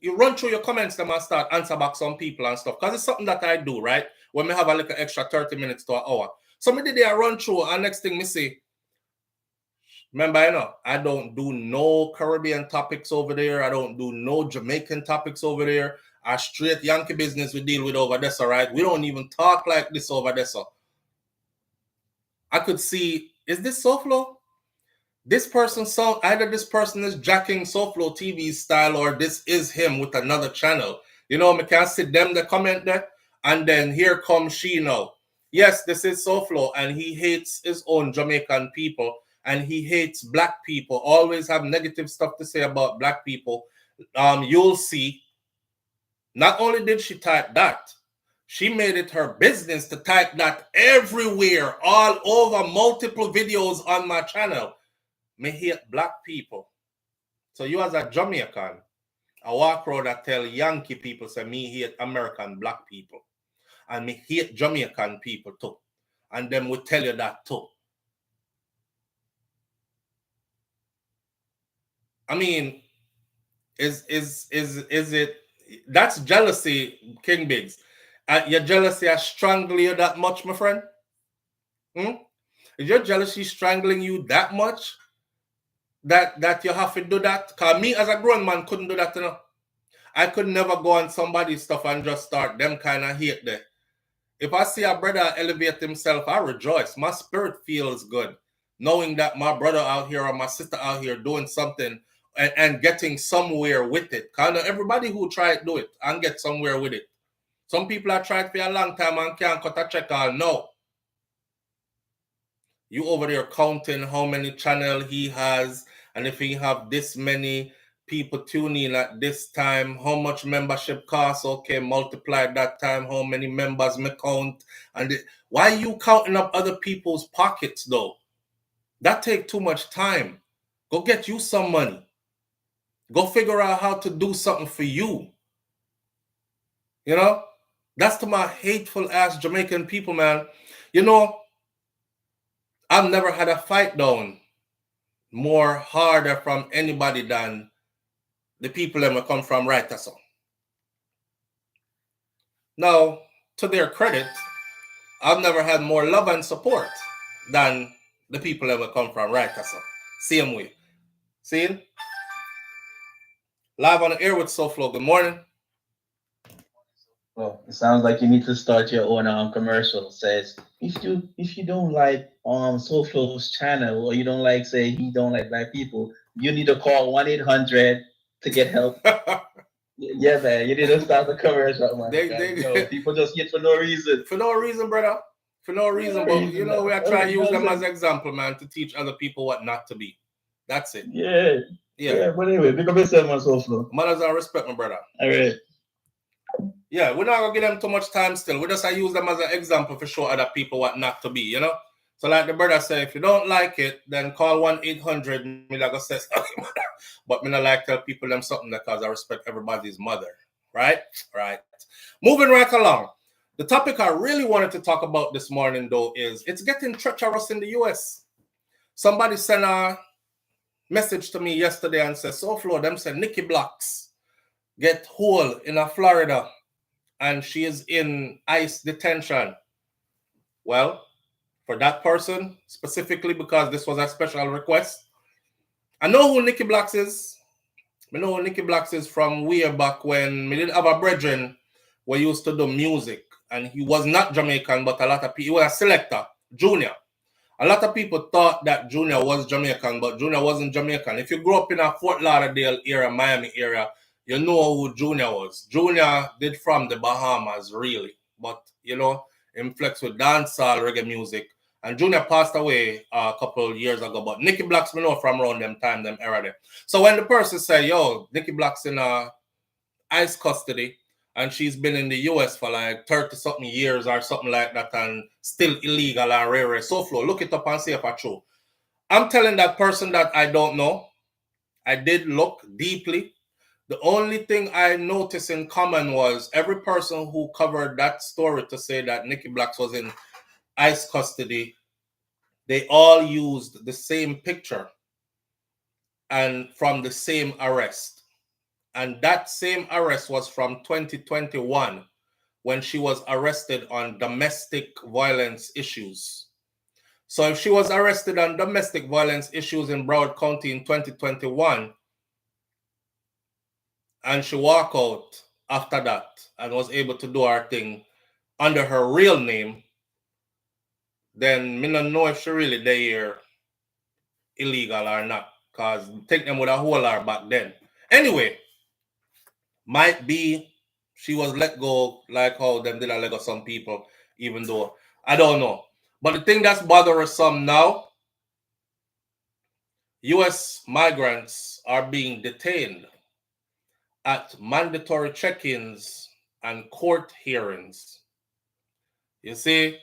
you run through your comments them and start answer back some people and stuff. Because it's something that I do, right? When we have a little extra 30 minutes to an hour. So me did I run through and next thing me say, remember, you know, I don't do no Caribbean topics over there. I don't do no Jamaican topics over there. I straight Yankee business we deal with over there, so right? We don't even talk like this over there, so. I could see, is this SouFLo? This person sound, either this person is jacking SouFLoTV's style or this is him with another channel. You know, I can see them the comment there. And then here comes she now. Yes, this is SouFLo and he hates his own Jamaican people and he hates black people. Always have negative stuff to say about black people. You'll see. Not only did she type that, she made it her business to type that everywhere, all over, multiple videos on my channel. Me hate black people. So you as a Jamaican, I walk around and tell Yankee people, say me hate American black people. And me hate Jamaican people too. And them will tell you that too. I mean, is it, that's jealousy, King Biggs. Your jealousy has strangled you that much, my friend? Is your jealousy strangling you that much that you have to do that? Because me as a grown man couldn't do that, you know. I could never go on somebody's stuff and just start them kind of hate there. If I see a brother elevate himself, I rejoice. My spirit feels good knowing that my brother out here or my sister out here doing something and getting somewhere with it. Kind of everybody who try to do it and get somewhere with it. Some people have tried for a long time and can't cut a check on. No. You over there counting how many channel he has, and if he have this many people tuning at this time, how much membership costs? Okay, multiply that time, how many members me count. And why are you counting up other people's pockets though? That take too much time. Go get you some money. Go figure out how to do something for you. You know? That's to my hateful ass Jamaican people, man. You know, I've never had a fight down more harder from anybody than the people that will come from right or so. Now, to their credit, I've never had more love and support than the people that will come from right or so. Same way. See? Live on the air with SouFLo. Good morning. Well, it sounds like you need to start your own commercial. It says if you don't like SouFLo's channel, or you don't like, say he don't like black people, you need to call 1-800 to get help. Yeah, man, you need to start the commercial, man. People just hit for no reason. For no reason, brother. For no reason, but you know, we are trying to use them as example, man, to teach other people what not to be. That's it. Yeah. But anyway, pick up yourself on SouFLo. Manners and respect, my brother. All right. Yeah, we're not gonna give them too much time still. We just use them as an example for show other people what not to be, you know? So like the brother said, if you don't like it, then call 1-800. Me like I said, but me not like tell people them something because I respect everybody's mother. Right? Right. Moving right along. The topic I really wanted to talk about this morning though is it's getting treacherous in the US. Somebody sent a message to me yesterday and said, SouFLo, them said Nikki Blacks get hold in Florida and she is in ICE detention. Well, for that person specifically, because this was a special request, I know who Nikki Blacks is. I know who Nikki Blacks is from way back when we didn't have a brethren who used to do music, and he was not Jamaican, but a lot of people, he was a selector, Junior. A lot of people thought that Junior was Jamaican, but Junior wasn't Jamaican. If you grew up in a Fort Lauderdale area, Miami area, you know who Junior was. Junior did from the Bahamas, really. But, you know, inflex with dancehall, reggae music. And Junior passed away a couple of years ago. But Nikki Blacks, we know from around them time, them era there. So when the person say, yo, Nikki Blacks in ICE custody, and she's been in the US for like 30-something years or something like that, and still illegal and rare. SouFLo, look it up and see if it's true. I'm telling that person that I don't know. I did look deeply. The only thing I noticed in common was every person who covered that story to say that Nikki Blacks was in ICE custody, they all used the same picture and from the same arrest. And that same arrest was from 2021 when she was arrested on domestic violence issues. So if she was arrested on domestic violence issues in Broward County in 2021, and she walked out after that and was able to do her thing under her real name, then me don't know if she really there illegal or not, because take them with a whole lot back then. Anyway, might be she was let go like how them did let go some people, even though I don't know. But the thing that's bothering some now, US migrants are being detained at mandatory check-ins and court hearings. You see,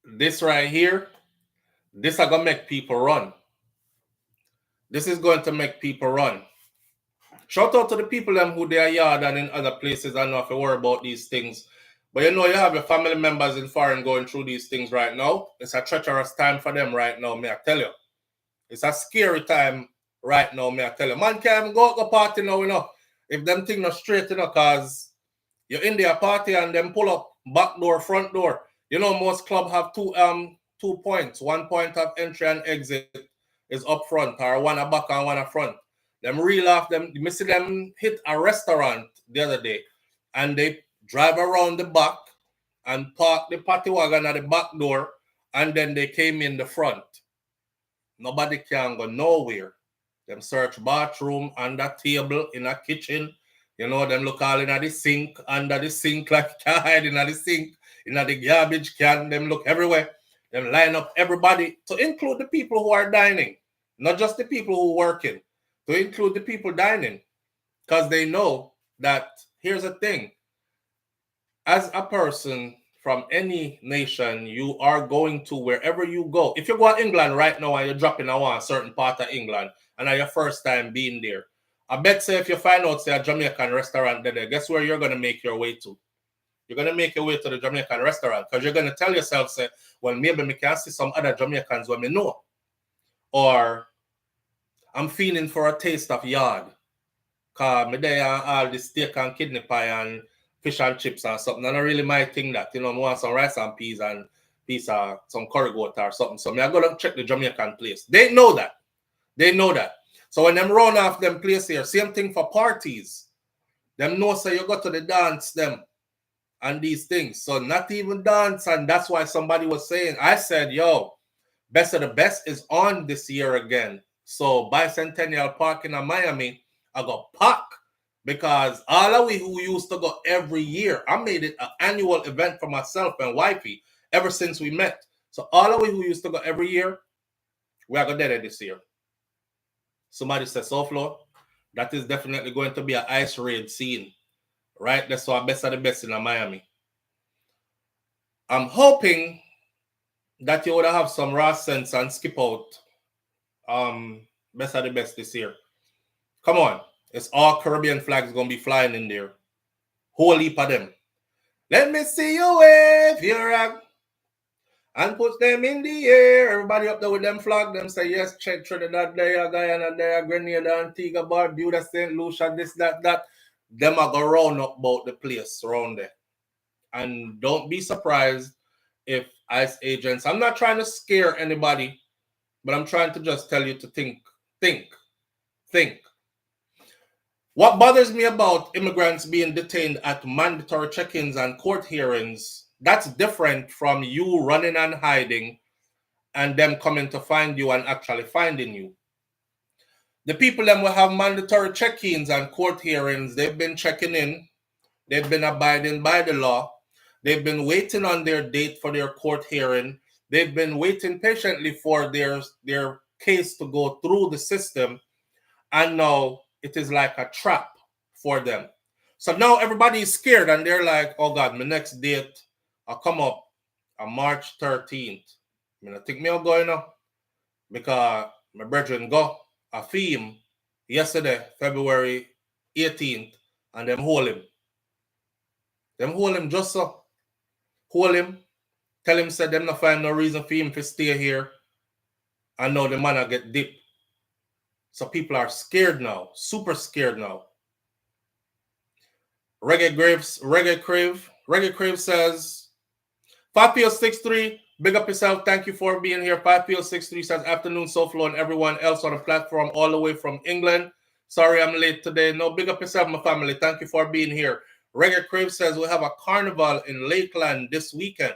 this right here, this is going to make people run. This is going to make people run. Shout out to the people them who they are yard and in other places and not have to worry about these things. But you know, you have your family members in foreign going through these things right now. It's a treacherous time for them right now, may I tell you. It's a scary time right now, may I tell you. Man can't even go out to party now, you know. If them things not straight, you know, because you're in their party and them pull up back door, front door. You know, most clubs have two points. 1 point of entry and exit is up front, or one at back and one at front. Them reel off them. You see them hit a restaurant the other day, and they drive around the back and park the party wagon at the back door, and then they came in the front. Nobody can go nowhere. Them search bathroom, under table, in a kitchen. You know, them look all in the sink, under the sink, like can't hide in the sink, in the garbage can. Them look everywhere. Them line up everybody, to include the people who are dining, not just the people who are working, to include the people dining, because they know that, here's the thing, as a person from any nation, you are going to wherever you go. If you go to England right now and you're dropping a one certain part of England and are your first time being there, I bet say if you find out say a Jamaican restaurant there, guess where you're going to make your way to? You're going to make your way to the Jamaican restaurant, because you're going to tell yourself, say, well, maybe I can see some other Jamaicans when I know. Or I'm feeling for a taste of yard, because me there all the steak and kidney pie and fish and chips and something. And I really might think that, you know, I want some rice and peas and piece of some curry goat or something. So I go to check the Jamaican place. They know that. They know that. So when them run off them place here, same thing for parties. Them know say you go to the dance them and these things. So not even dance. And that's why somebody was saying, I said, yo, Best of the Best is on this year again. So Bicentennial Park in Miami, I got packed, because all of we who used to go every year, I made it an annual event for myself and wifey ever since we met. So all of we who used to go every year, we are going to do it this year. Somebody said, SouFLo, that is definitely going to be an ice raid scene, right? That's why Best of the Best in Miami. I'm hoping that you would have some raw sense and skip out Best of the Best this year. Come on. It's all Caribbean flags going to be flying in there. Whole heap of them. Let me see you wave your rag and put them in the air. Everybody up there with them flag. Them say, yes, check Trinidad there, Guyana there, Grenada, Antigua, Barbuda, St. Lucia, this, that. Them are going to round up about the place around there. And don't be surprised if ICE agents, I'm not trying to scare anybody, but I'm trying to just tell you to think. What bothers me about immigrants being detained at mandatory check-ins and court hearings, that's different from you running and hiding and them coming to find you and actually finding you. The people that will have mandatory check-ins and court hearings, they've been checking in, they've been abiding by the law, they've been waiting on their date for their court hearing, they've been waiting patiently for their case to go through the system, and now it is like a trap for them. So now everybody is scared and they're like, oh God, my next date will come up on March 13th. I think me I'm going up because my brethren go a film yesterday, February 18th, and them hold him. Them hold him just so. Hold him. Tell him said them not find no reason for him to stay here. And now the man will get dipped. So people are scared now, super scared now. Reggae Crave says, 5PO63, big up yourself. Thank you for being here. 5PO63 says, afternoon, SouFLo and everyone else on the platform all the way from England. Sorry I'm late today. No, big up yourself, my family. Thank you for being here. Reggae Crave says, we have a carnival in Lakeland this weekend.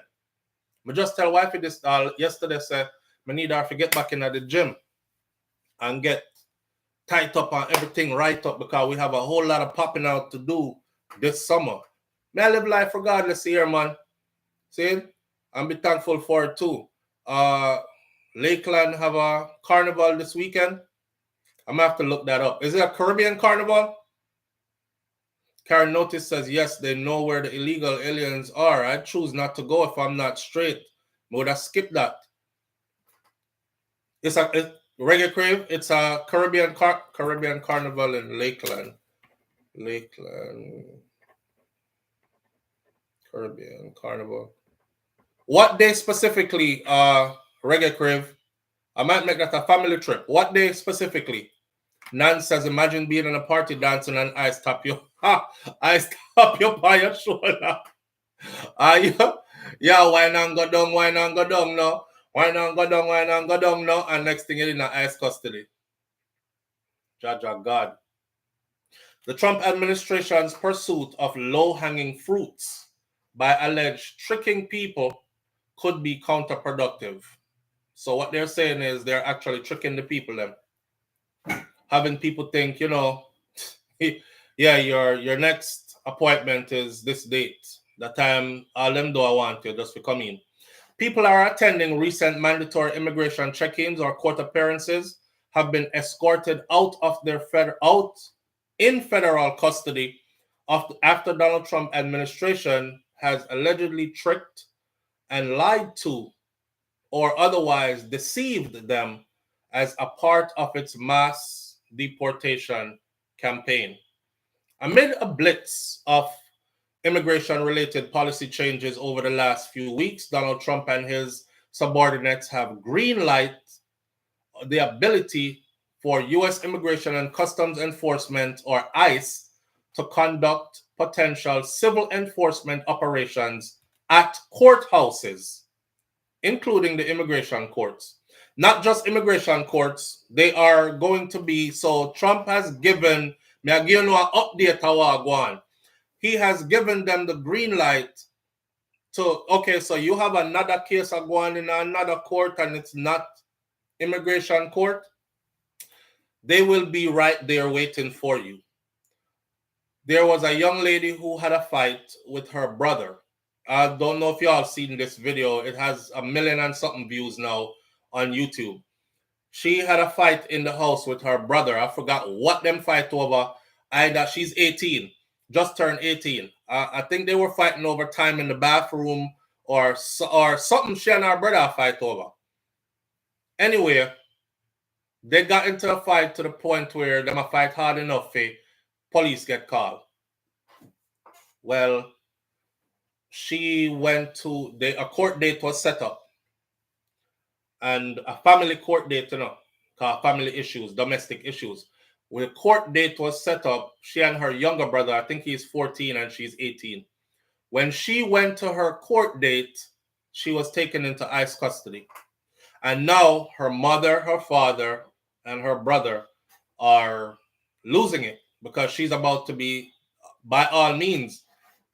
I just tell wifey this yesterday, said, I need her to get back into the gym and get tight up on everything right up, because we have a whole lot of popping out to do this summer. May I live life regardless here, man. See? And be thankful for it too. Lakeland have a carnival this weekend. I'm gonna have to look that up. Is it a Caribbean carnival? Karen Notice says, yes, they know where the illegal aliens are. I choose not to go if I'm not straight. Would I skip that? It's Reggae Crave. It's a Caribbean carnival in Lakeland. Caribbean carnival. What day specifically, Reggae Crave? I might make that a family trip. What day specifically? Nan says, imagine being in a party dancing and I stop you. I stop you by your shoulder. Yeah, why not go down, no? Why not go down, no? And next thing you're in ICE custody. Jaja God. The Trump administration's pursuit of low-hanging fruits by alleged tricking people could be counterproductive. So what they're saying is they're actually tricking the people then. Having people think, yeah, your next appointment is this date. The time all them do I want you just to come in. People are attending recent mandatory immigration check-ins or court appearances have been escorted out of their federal custody after Donald Trump administration has allegedly tricked and lied to or otherwise deceived them as a part of its mass deportation campaign. Amid a blitz of immigration-related policy changes over the last few weeks, Donald Trump and his subordinates have green-lighted the ability for U.S. Immigration and Customs Enforcement, or ICE, to conduct potential civil enforcement operations at courthouses, including the immigration courts. Not just immigration courts, they are going to be, so Trump has given, may I give you an update how I go on. He has given them the green light to, okay, so you have another case going in another court and it's not immigration court, they will be right there waiting for you. There was a young lady who had a fight with her brother. I don't know if y'all seen this video. It has 1 million and something views now on YouTube. She had a fight in the house with her brother. I forgot what them fight over. Either she's 18, just turned 18. I think they were fighting over time in the bathroom or something she and her brother fight over. Anyway, they got into a fight to the point where them a fight hard enough for police get called. Well, she went to a court date was set up, and a family court date, family issues, domestic issues. When the court date was set up, she and her younger brother, I think he's 14 and she's 18. When she went to her court date, she was taken into ICE custody. And now her mother, her father, and her brother are losing it because she's about to be, by all means,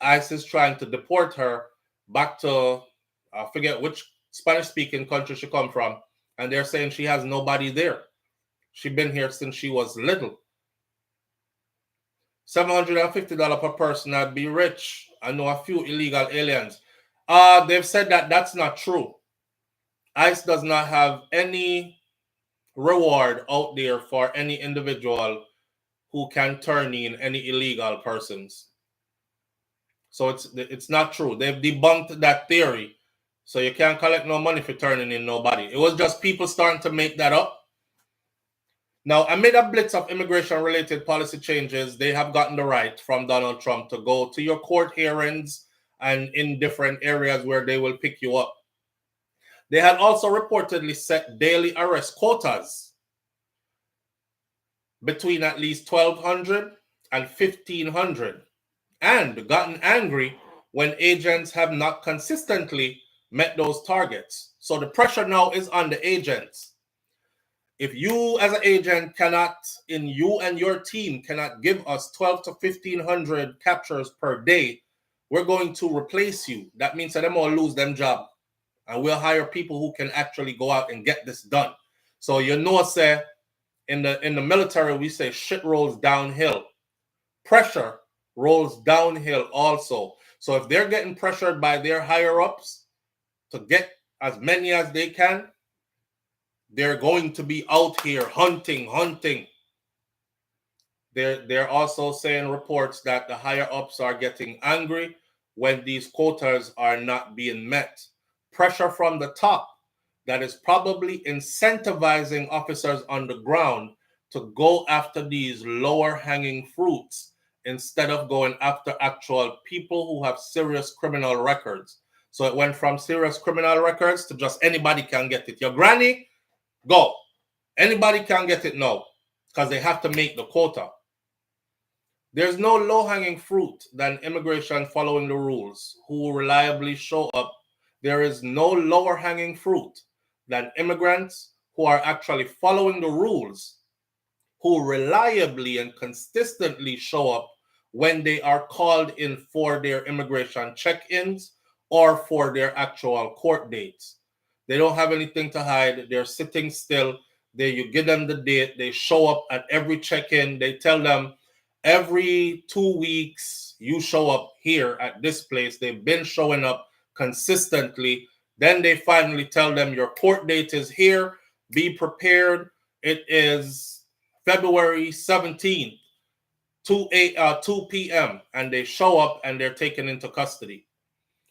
ICE is trying to deport her back to, I forget which Spanish-speaking country she come from, and they're saying she has nobody there. She's been here since she was little. $750 per person, I'd be rich. I know a few illegal aliens. They've said that that's not true. ICE does not have any reward out there for any individual who can turn in any illegal persons. So it's not true. They've debunked that theory. So you can't collect no money for turning in nobody. It was just people starting to make that up. Now, amid a blitz of immigration-related policy changes, they have gotten the right from Donald Trump to go to your court hearings and in different areas where they will pick you up. They had also reportedly set daily arrest quotas between at least 1,200 and 1,500 and gotten angry when agents have not consistently met those targets. So the pressure now is on the agents. If you as an agent you and your team cannot give us 12 to 1,500 captures per day, we're going to replace you. That means that them all lose them job. And we'll hire people who can actually go out and get this done. So say in the military, we say shit rolls downhill. Pressure rolls downhill also. So if they're getting pressured by their higher ups to get as many as they can, they're going to be out here hunting. They're also saying reports that the higher ups are getting angry when these quotas are not being met. Pressure from the top that is probably incentivizing officers on the ground to go after these lower hanging fruits instead of going after actual people who have serious criminal records. So it went from serious criminal records to just anybody can get it. Your granny, go. Anybody can get it now because they have to make the quota. There's no low-hanging fruit than immigration following the rules who reliably show up. There is no lower-hanging fruit than immigrants who are actually following the rules, who reliably and consistently show up when they are called in for their immigration check-ins or for their actual court dates. They don't have anything to hide. They're sitting still. You give them the date. They show up at every check-in. They tell them, every 2 weeks, you show up here at this place. They've been showing up consistently. Then they finally tell them your court date is here. Be prepared. It is February 17th, 2 p.m. And they show up and they're taken into custody.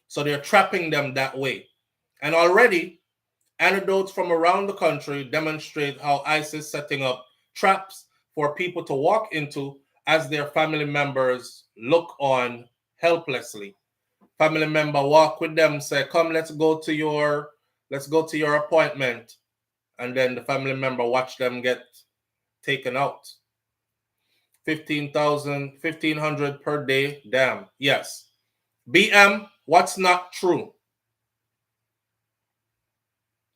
So they're trapping them that way. And already, anecdotes from around the country demonstrate how ICE is setting up traps for people to walk into as their family members look on helplessly. Family member walk with them, say, come, let's go to your appointment. And then the family member watch them get taken out. 1,500 per day, damn, yes. BM, what's not true?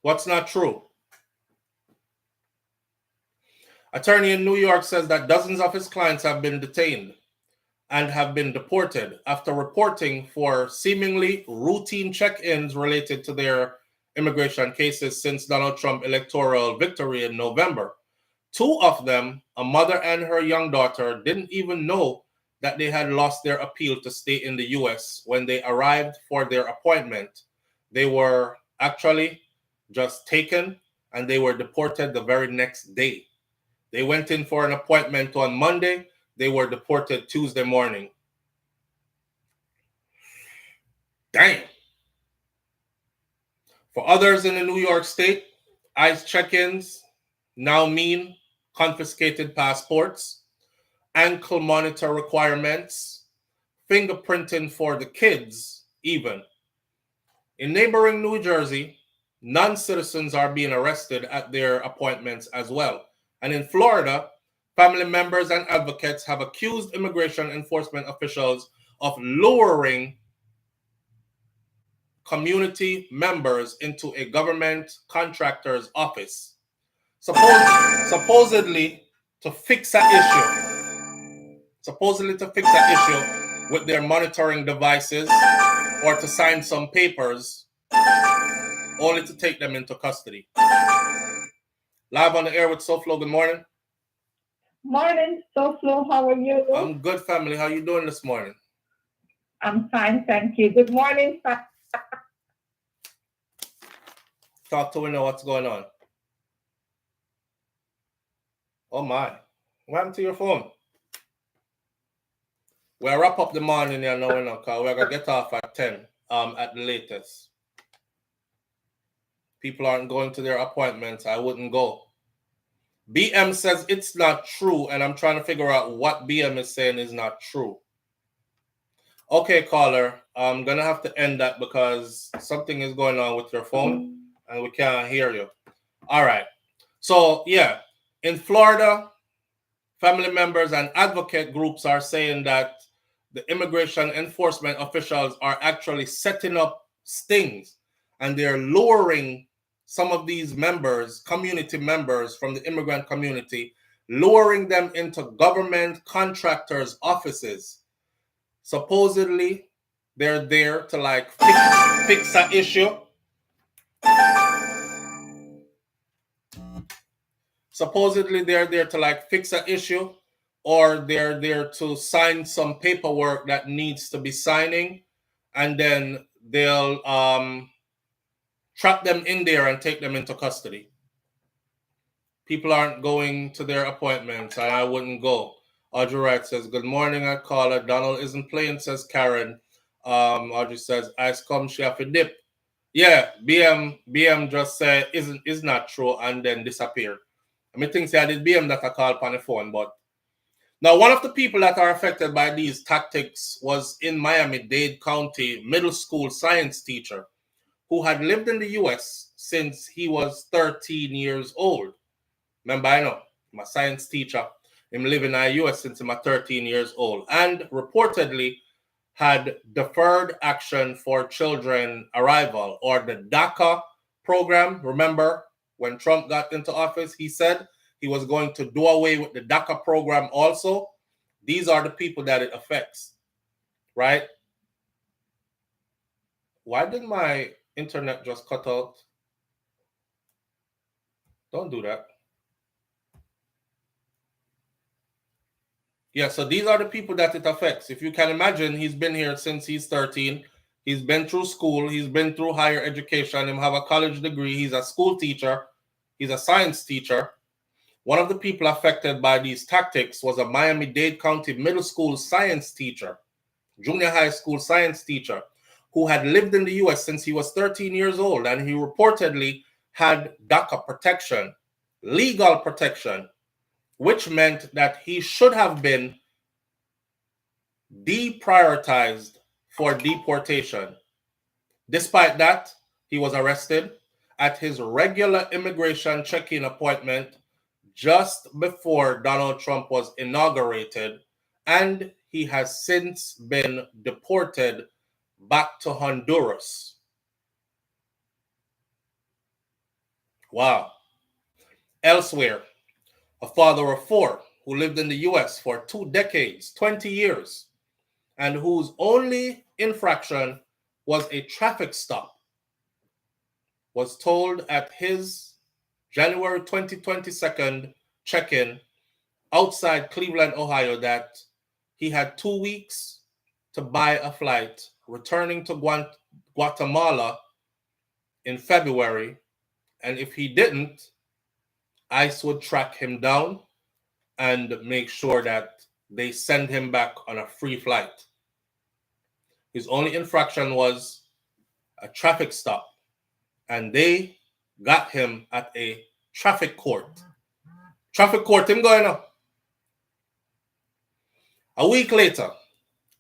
What's not true? Attorney in New York says that dozens of his clients have been detained and have been deported after reporting for seemingly routine check-ins related to their immigration cases since Donald Trump's electoral victory in November. 2 of them, a mother and her young daughter, didn't even know that they had lost their appeal to stay in the U.S. when they arrived for their appointment. They were actually just taken and they were deported the very next day. They went in for an appointment on Monday. They were deported Tuesday morning. Damn. For others in the New York State, ICE check-ins now mean confiscated passports, ankle monitor requirements, fingerprinting for the kids even. In neighboring New Jersey, non-citizens are being arrested at their appointments as well. And in Florida, family members and advocates have accused immigration enforcement officials of luring community members into a government contractor's office, supposedly to fix an issue. Supposedly to fix an issue with their monitoring devices or to sign some papers, only to take them into custody. Live on the air with SouFLo. Good morning. Morning, SouFLo. How are you? I'm good, family. How you doing this morning? I'm fine, thank you. Good morning. Talk to me know what's going on. Oh my. What happened to your phone? We'll wrap up the morning here now, because we're going to get off at 10 at the latest. People aren't going to their appointments. I wouldn't go. BM says it's not true, and I'm trying to figure out what BM is saying is not true. Okay, caller, I'm going to have to end that because something is going on with your phone, and we can't hear you. All right. So, yeah, in Florida, family members and advocate groups are saying that the immigration enforcement officials are actually setting up stings, and they're luring some of these members, community members from the immigrant community, luring them into government contractors' offices. Supposedly, they're there to fix an issue. Supposedly, they're there to fix an issue, or they're there to sign some paperwork that needs to be signing, and then they'll trap them in there and take them into custody. People aren't going to their appointments, and I wouldn't go. Audrey Wright says, good morning, I call her. Donald isn't playing, says Karen. Audrey says, ice come, she have a dip. Yeah, BM just said is not true and then disappeared. I mean, things I did BM that I called on the phone, but now one of the people that are affected by these tactics was in Miami-Dade County middle school science teacher who had lived in the US since he was 13 years old. Remember, I know, my science teacher, him living in the US since he was 13 years old, and reportedly had deferred action for children arrival, or the DACA program. Remember, when Trump got into office, he said he was going to do away with the DACA program also. These are the people that it affects, right? Why did my internet just cut out? Don't do that. Yeah, so these are the people that it affects. If you can imagine, he's been here since he's 13. He's been through school. He's been through higher education. He have a college degree. He's a school teacher. He's a science teacher. One of the people affected by these tactics was a Miami-Dade County middle school science teacher, junior high school science teacher, who had lived in the U.S. since he was 13 years old, and he reportedly had DACA protection, legal protection, which meant that he should have been deprioritized for deportation. Despite that, he was arrested at his regular immigration check-in appointment just before Donald Trump was inaugurated, and he has since been deported back to Honduras. Wow. Elsewhere, a father of 4 who lived in the US for 2 decades, 20 years, and whose only infraction was a traffic stop, was told at his January 2022 check-in outside Cleveland, Ohio, that he had 2 weeks to buy a flight returning to Guatemala in February, and if he didn't, ICE would track him down and make sure that they send him back on a free flight. His only infraction was a traffic stop, and they got him at a traffic court. Traffic court, him going up. A week later,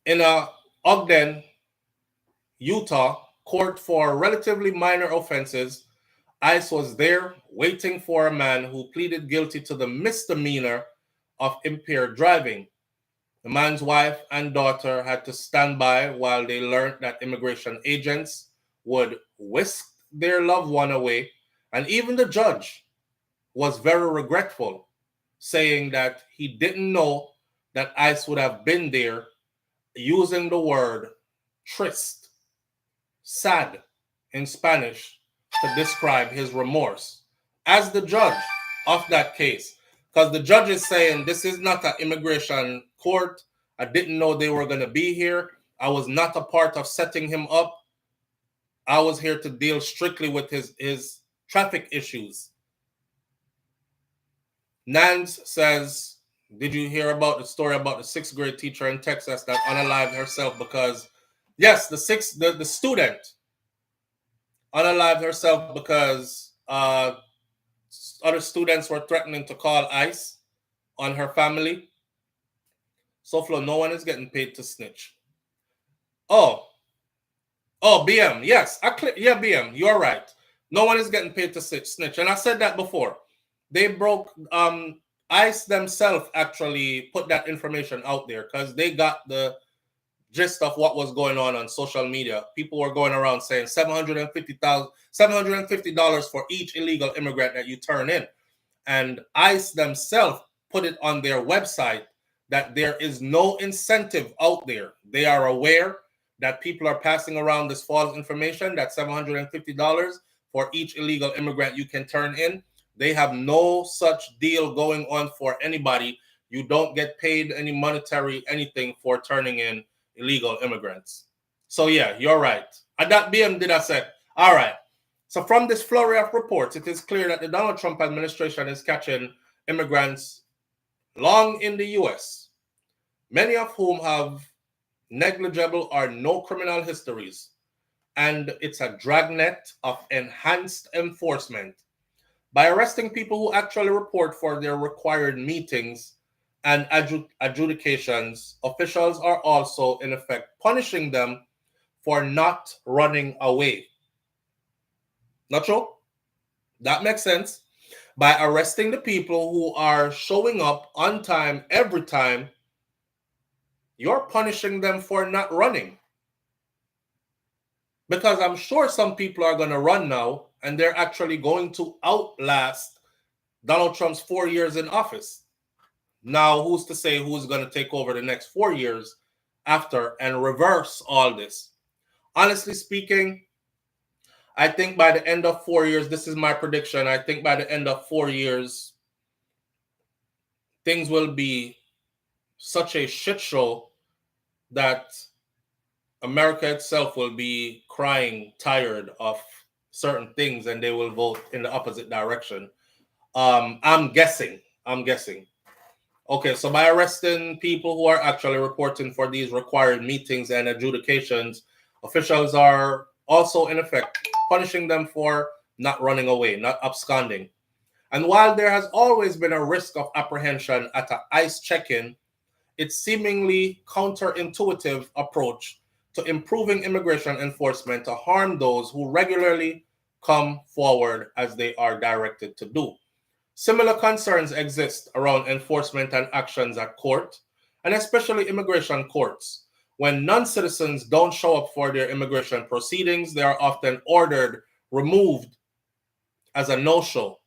in Ogden, Utah, court for relatively minor offenses, ICE was there waiting for a man who pleaded guilty to the misdemeanor of impaired driving. The man's wife and daughter had to stand by while they learned that immigration agents would whisk their loved one away, and even the judge was very regretful, saying that he didn't know that ICE would have been there, using the word triste, sad in Spanish, to describe his remorse as the judge of that case. Because the judge is saying, this is not an immigration court. I didn't know they were going to be here. I was not a part of setting him up. I was here to deal strictly with his traffic issues. Nance says, did you hear about the story about the 6th grade teacher in Texas that unalived herself because, yes, the student unalived herself because other students were threatening to call ICE on her family. SouFlo, no one is getting paid to snitch. Oh, BM, yes. Yeah, BM, you're right. No one is getting paid to snitch. And I said that before. They broke, ICE themselves actually put that information out there because they got the gist of what was going on social media. People were going around saying $750 for each illegal immigrant that you turn in. And ICE themselves put it on their website that there is no incentive out there. They are aware that people are passing around this false information, that $750 for each illegal immigrant you can turn in. They have no such deal going on for anybody. You don't get paid any monetary anything for turning in illegal immigrants. So yeah, you're right. At that BM did I say, all right. So from this flurry of reports, it is clear that the Donald Trump administration is catching immigrants long in the US many of whom have negligible or no criminal histories. And it's a dragnet of enhanced enforcement. By arresting people who actually report for their required meetings and adjudications, officials are also, in effect, punishing them for not running away. Not true? That makes sense. By arresting the people who are showing up on time every time, you're punishing them for not running. Because I'm sure some people are going to run now and they're actually going to outlast Donald Trump's 4 years in office. Now, who's to say who's going to take over the next 4 years after and reverse all this? Honestly speaking, I think by the end of 4 years, this is my prediction. I think by the end of 4 years, things will be such a shit show that America itself will be crying tired of certain things and they will vote in the opposite direction. I'm guessing. Okay, so by arresting people who are actually reporting for these required meetings and adjudications, officials are also, in effect, punishing them for not running away, not absconding. And while there has always been a risk of apprehension at an ICE check-in, its seemingly counterintuitive approach to improving immigration enforcement to harm those who regularly come forward as they are directed to do. Similar concerns exist around enforcement and actions at court, and especially immigration courts. When non-citizens don't show up for their immigration proceedings, they are often ordered removed as a no-show.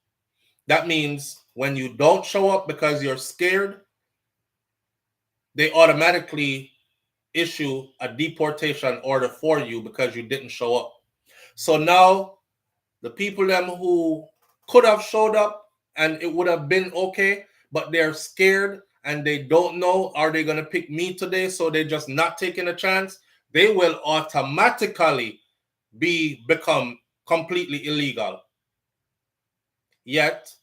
That means when you don't show up because you're scared, they automatically issue a deportation order for you because you didn't show up. So now the people them who could have showed up and it would have been okay, but they're scared and they don't know, are they going to pick me today? So they're just not taking a chance. They will automatically become completely illegal. Yet,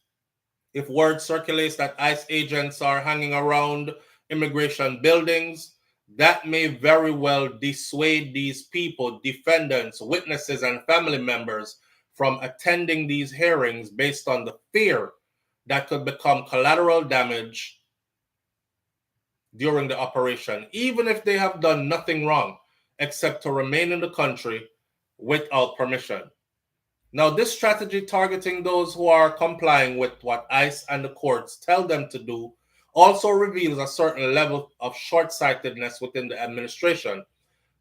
if word circulates that ICE agents are hanging around immigration buildings, that may very well dissuade these people, defendants, witnesses, and family members from attending these hearings based on the fear that could become collateral damage during the operation, even if they have done nothing wrong except to remain in the country without permission. Now, this strategy targeting those who are complying with what ICE and the courts tell them to do also reveals a certain level of short-sightedness within the administration.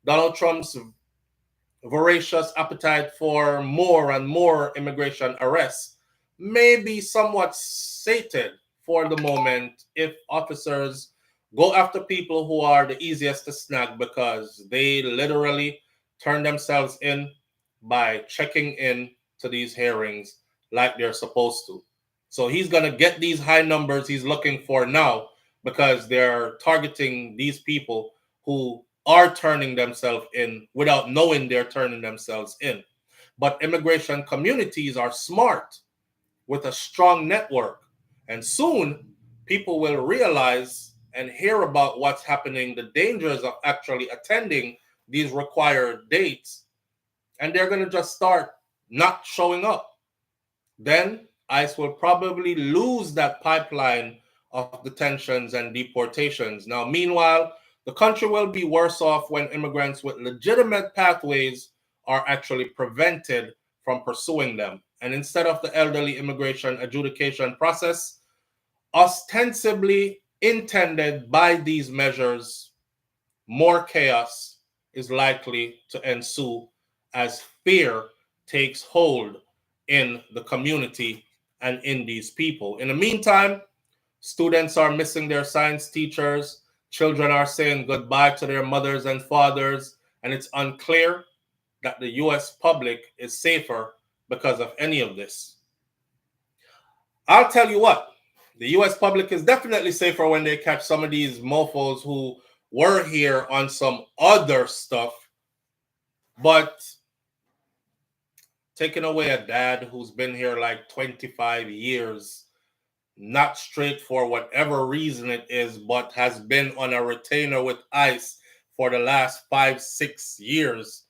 Donald Trump's voracious appetite for more and more immigration arrests may be somewhat sated for the moment if officers go after people who are the easiest to snag because they literally turn themselves in by checking in to these hearings like they're supposed to. So he's going to get these high numbers he's looking for now because they're targeting these people who are turning themselves in without knowing they're turning themselves in. But immigration communities are smart with a strong network. And soon people will realize and hear about what's happening, the dangers of actually attending these required dates. And they're going to just start not showing up. Then ICE will probably lose that pipeline of detentions and deportations. Now, meanwhile, the country will be worse off when immigrants with legitimate pathways are actually prevented from pursuing them. And instead of the elderly immigration adjudication process, ostensibly intended by these measures, more chaos is likely to ensue as fear takes hold in the community and in these people. In the meantime, students are missing their science teachers, children are saying goodbye to their mothers and fathers, and it's unclear that the US public is safer because of any of this. I'll tell you what, the US public is definitely safer when they catch some of these mofos who were here on some other stuff, but taking away a dad who's been here like 25 years, not straight for whatever reason it is, but has been on a retainer with ICE for the last 5-6 years.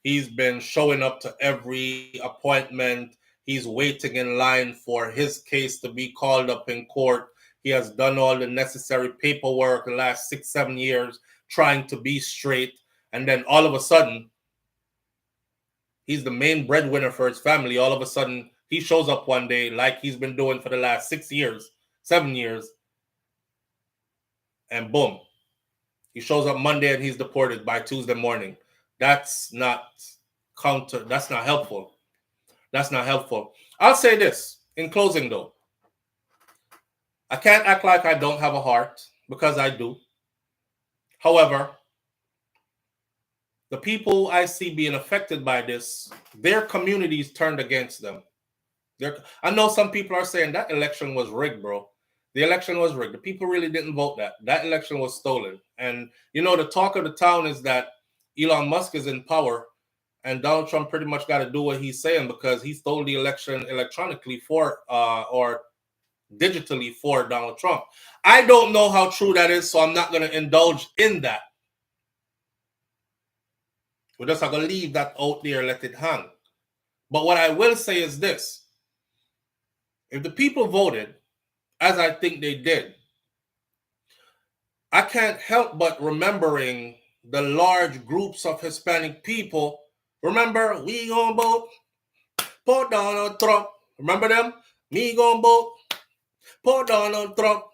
He's been showing up to every appointment. He's waiting in line for his case to be called up in court. He has done all the necessary paperwork the last 6-7 years trying to be straight. And then all of a sudden, he's the main breadwinner for his family. All of a sudden, he shows up one day like he's been doing for the last 6 years, 7 years. And boom, he shows up Monday and he's deported by Tuesday morning. That's not that's not helpful. That's not helpful. I'll say this in closing though. I can't act like I don't have a heart because I do. However, the people I see being affected by this, their communities turned against them. I know some people are saying that election was rigged, bro. The election was rigged. The people really didn't vote that. That election was stolen. And, you know, the talk of the town is that Elon Musk is in power and Donald Trump pretty much got to do what he's saying because he stole the election electronically for or digitally for Donald Trump. I don't know how true that is, so I'm not going to indulge in that. We're just going to leave that out there, let it hang. But what I will say is this. If the people voted, as I think they did, I can't help but remembering the large groups of Hispanic people. Remember, we gonna vote for Donald Trump. Remember them? Me gonna vote for Donald Trump.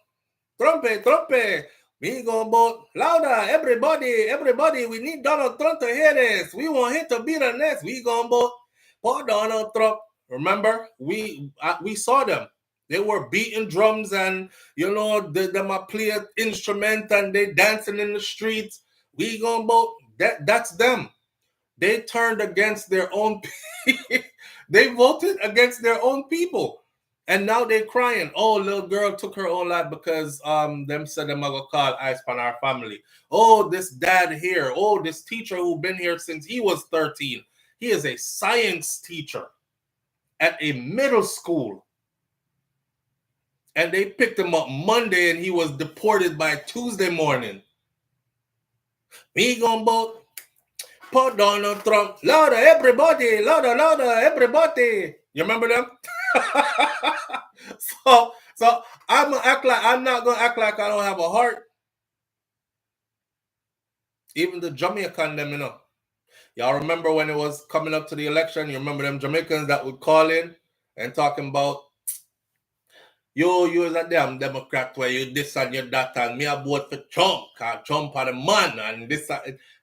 Trumpe. We gonna vote louder. Everybody. We need Donald Trump to hear this. We want him to be the next. We gonna vote for Donald Trump. Remember, we saw them. They were beating drums and, you know, them a play an instrument and they dancing in the streets. We gonna vote. That's them. They turned against their own people. They voted against their own people. And now they're crying. Oh, little girl took her own life because them said them gonna call ICE on our family. Oh, this dad here. Oh, this teacher who been here since he was 13. He is a science teacher at a middle school. And they picked him up Monday and he was deported by Tuesday morning. We gonna vote for Donald Trump. Louder, everybody. Louder, everybody. You remember them? So I'm not gonna act like I don't have a heart. Even the Jamaican them, you know. Y'all remember when it was coming up to the election? You remember them Jamaicans that would call in and talking about, you is a damn Democrat where you this and you that and me a vote for Trump, cause Trump are the man and this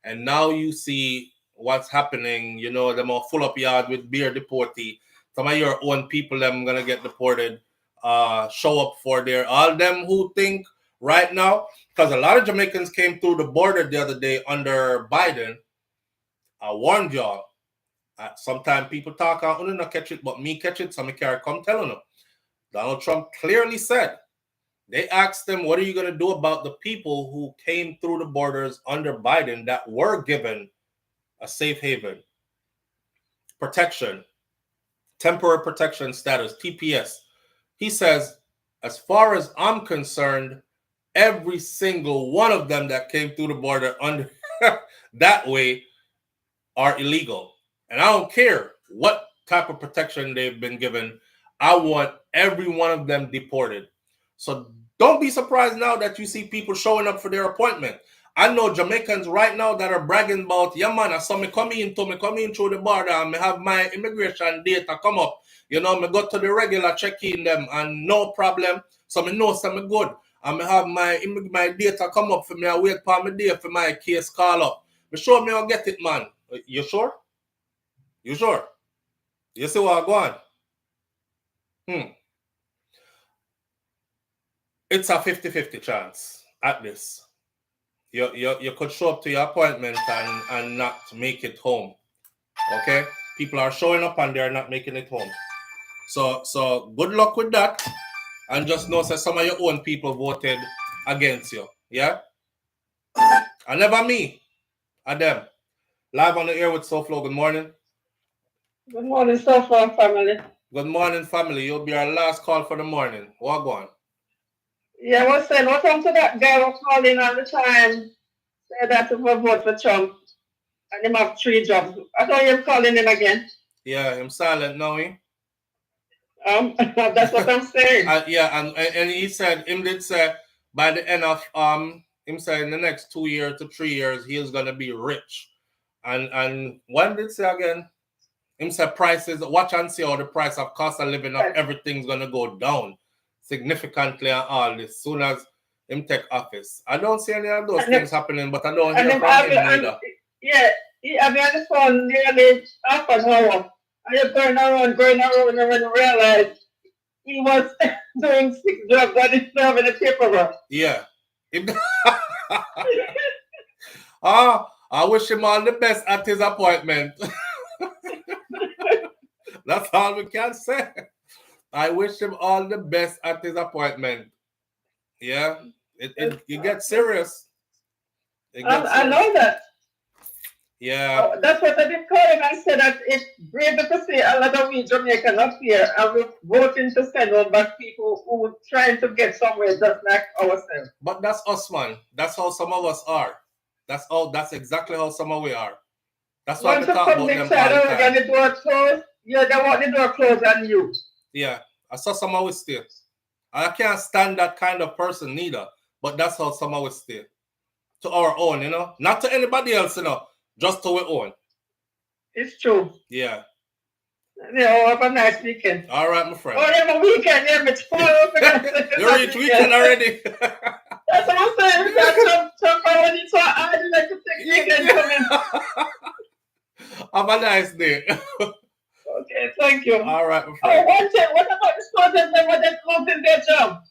and now you see what's happening. You know, them are full up yard with beer deportee. Some of your own people them gonna get deported. Show up for their all them who think right now, because a lot of Jamaicans came through the border the other day under Biden. I warned y'all. Sometimes people talk, I don't not catch it, but me catch it, so I can't come telling them. Donald Trump clearly said, they asked him, what are you going to do about the people who came through the borders under Biden that were given a safe haven, protection, temporary protection status, TPS. He says, as far as I'm concerned, every single one of them that came through the border under that way are illegal. And I don't care what type of protection they've been given. I want every one of them deported. So don't be surprised now that you see people showing up for their appointment. I know Jamaicans right now that are bragging about, yeah man, I saw me come in through the border and I have my immigration data come up. You know, I go to the regular check-in them and no problem. So I know something good. And I have my data come up for me. I wait for my day for my case call up. Be sure me I'll get it, man. You sure? You sure? You see what I'm going? It's a 50-50 chance at this. You could show up to your appointment and not make it home. Okay? People are showing up and they're not making it home. So good luck with that. And just know that some of your own people voted against you. Yeah? And never me. And them. Live on the air with SouFLo. Good morning. Good morning, SouFLo family. Good morning, family. You'll be our last call for the morning. What on? Yeah, I was saying, what happened to that guy who called in all the time, said that to vote for Trump, and him have 3 jobs. I thought you're calling him again. Yeah, I'm silent now, eh? That's what I'm saying. Yeah, and he said, him did say, by the end of, him said in the next 2 years to 3 years, he is going to be rich. And one did say again, him said prices, watch and see how the price of cost of living of everything's going to go down significantly and all this soon as him take office. I don't see any of those things happening, but I don't hear from him either. Yeah, I've been on the phone nearly half an hour. I just going around, and then realized he was doing 6 jobs and he's not having a paperwork. Yeah. I wish him all the best at his appointment. That's all we can say. I wish him all the best at his appointment. Yeah, it gets serious. I know that. Yeah. That's what I did call him and said that it's great to see a lot of we Jamaicans up here and we're voting to send on back people who are trying to get somewhere just like ourselves. But that's us, man. That's how some of us are. That's exactly how some of we are. That's why we talk about them all the time. The door closed. Yeah, they want the door closed on you. Yeah, I saw some of us stay. I can't stand that kind of person neither. But that's how some of us stay. To our own, you know? Not to anybody else, you know. Just to our own. It's true. Yeah. Yeah, have a nice weekend. All right, my friend. Oh, you have a weekend, yeah, but you reach weekend already. That's what I'm saying. Trump already so I'd like to take weekend coming. Have a nice day. Okay, thank you. All right, my friend. Oh, one thing, what about the soldiers that were losing their job?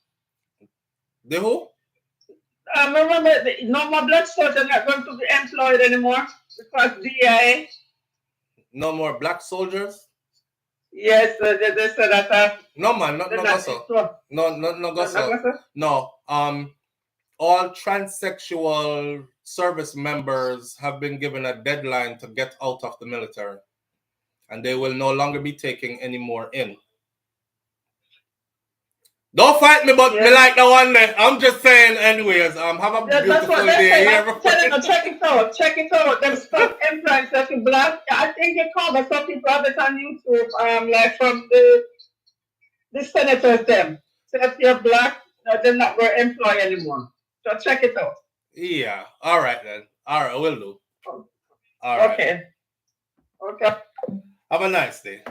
The who? Remember, no more black soldiers not going to be employed anymore because DIA. No more black soldiers? Yes, they said that. No, man, not go so. No, go so. No, all transsexual service members have been given a deadline to get out of the military, and they will no longer be taking any more in. Don't fight me, but me like the one there. I'm just saying, anyways. Have a beautiful day. Check it out. Them stop employing certain black. I think they call the some people have it on YouTube. Like from the senators them. So if you're black, they're not going to employ anymore. So check it out. Yeah. All right then. All right, will do. All right. Okay. Have a nice day.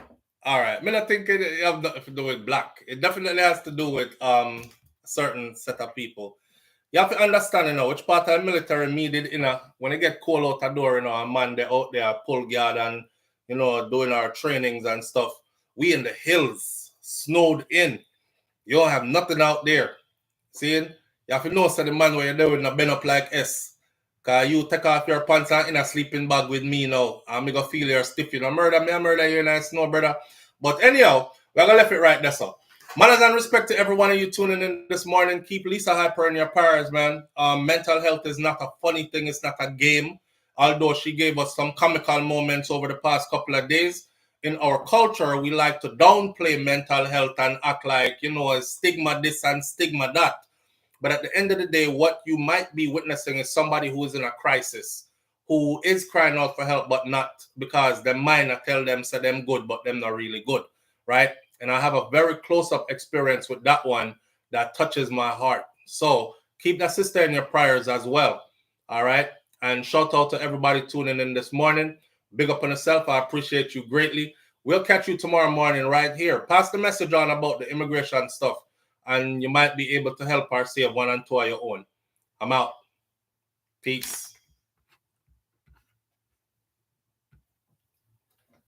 All right. I don't think it has to do with black. It definitely has to do with a certain set of people. You have to understand, you know, which part of the military needed, you know, when they get called out the door, you know, a man they out there pull guard and, you know, doing our trainings and stuff. We in the hills, snowed in. You don't have nothing out there. See? You have to know, so the man where you're doing not been up like S. Because you take off your pants and in a sleeping bag with me now. I'm going to feel you're stiff. You know, murder you in a snow, brother. But anyhow, we're going to leave it right there, so. Manners and respect to every one of you tuning in this morning. Keep Lisa hyper in your prayers, man. Mental health is not a funny thing. It's not a game. Although she gave us some comical moments over the past couple of days. In our culture, we like to downplay mental health and act like, you know, stigma this and stigma that. But at the end of the day, what you might be witnessing is somebody who is in a crisis, who is crying out for help, but not because their mind tell them, say them good, but them not really good, right? And I have a very close-up experience with that one that touches my heart. So keep that sister in your prayers as well, all right? And shout out to everybody tuning in this morning. Big up on yourself. I appreciate you greatly. We'll catch you tomorrow morning right here. Pass the message on about the immigration stuff, and you might be able to help or save one and two of your own. I'm out. Peace.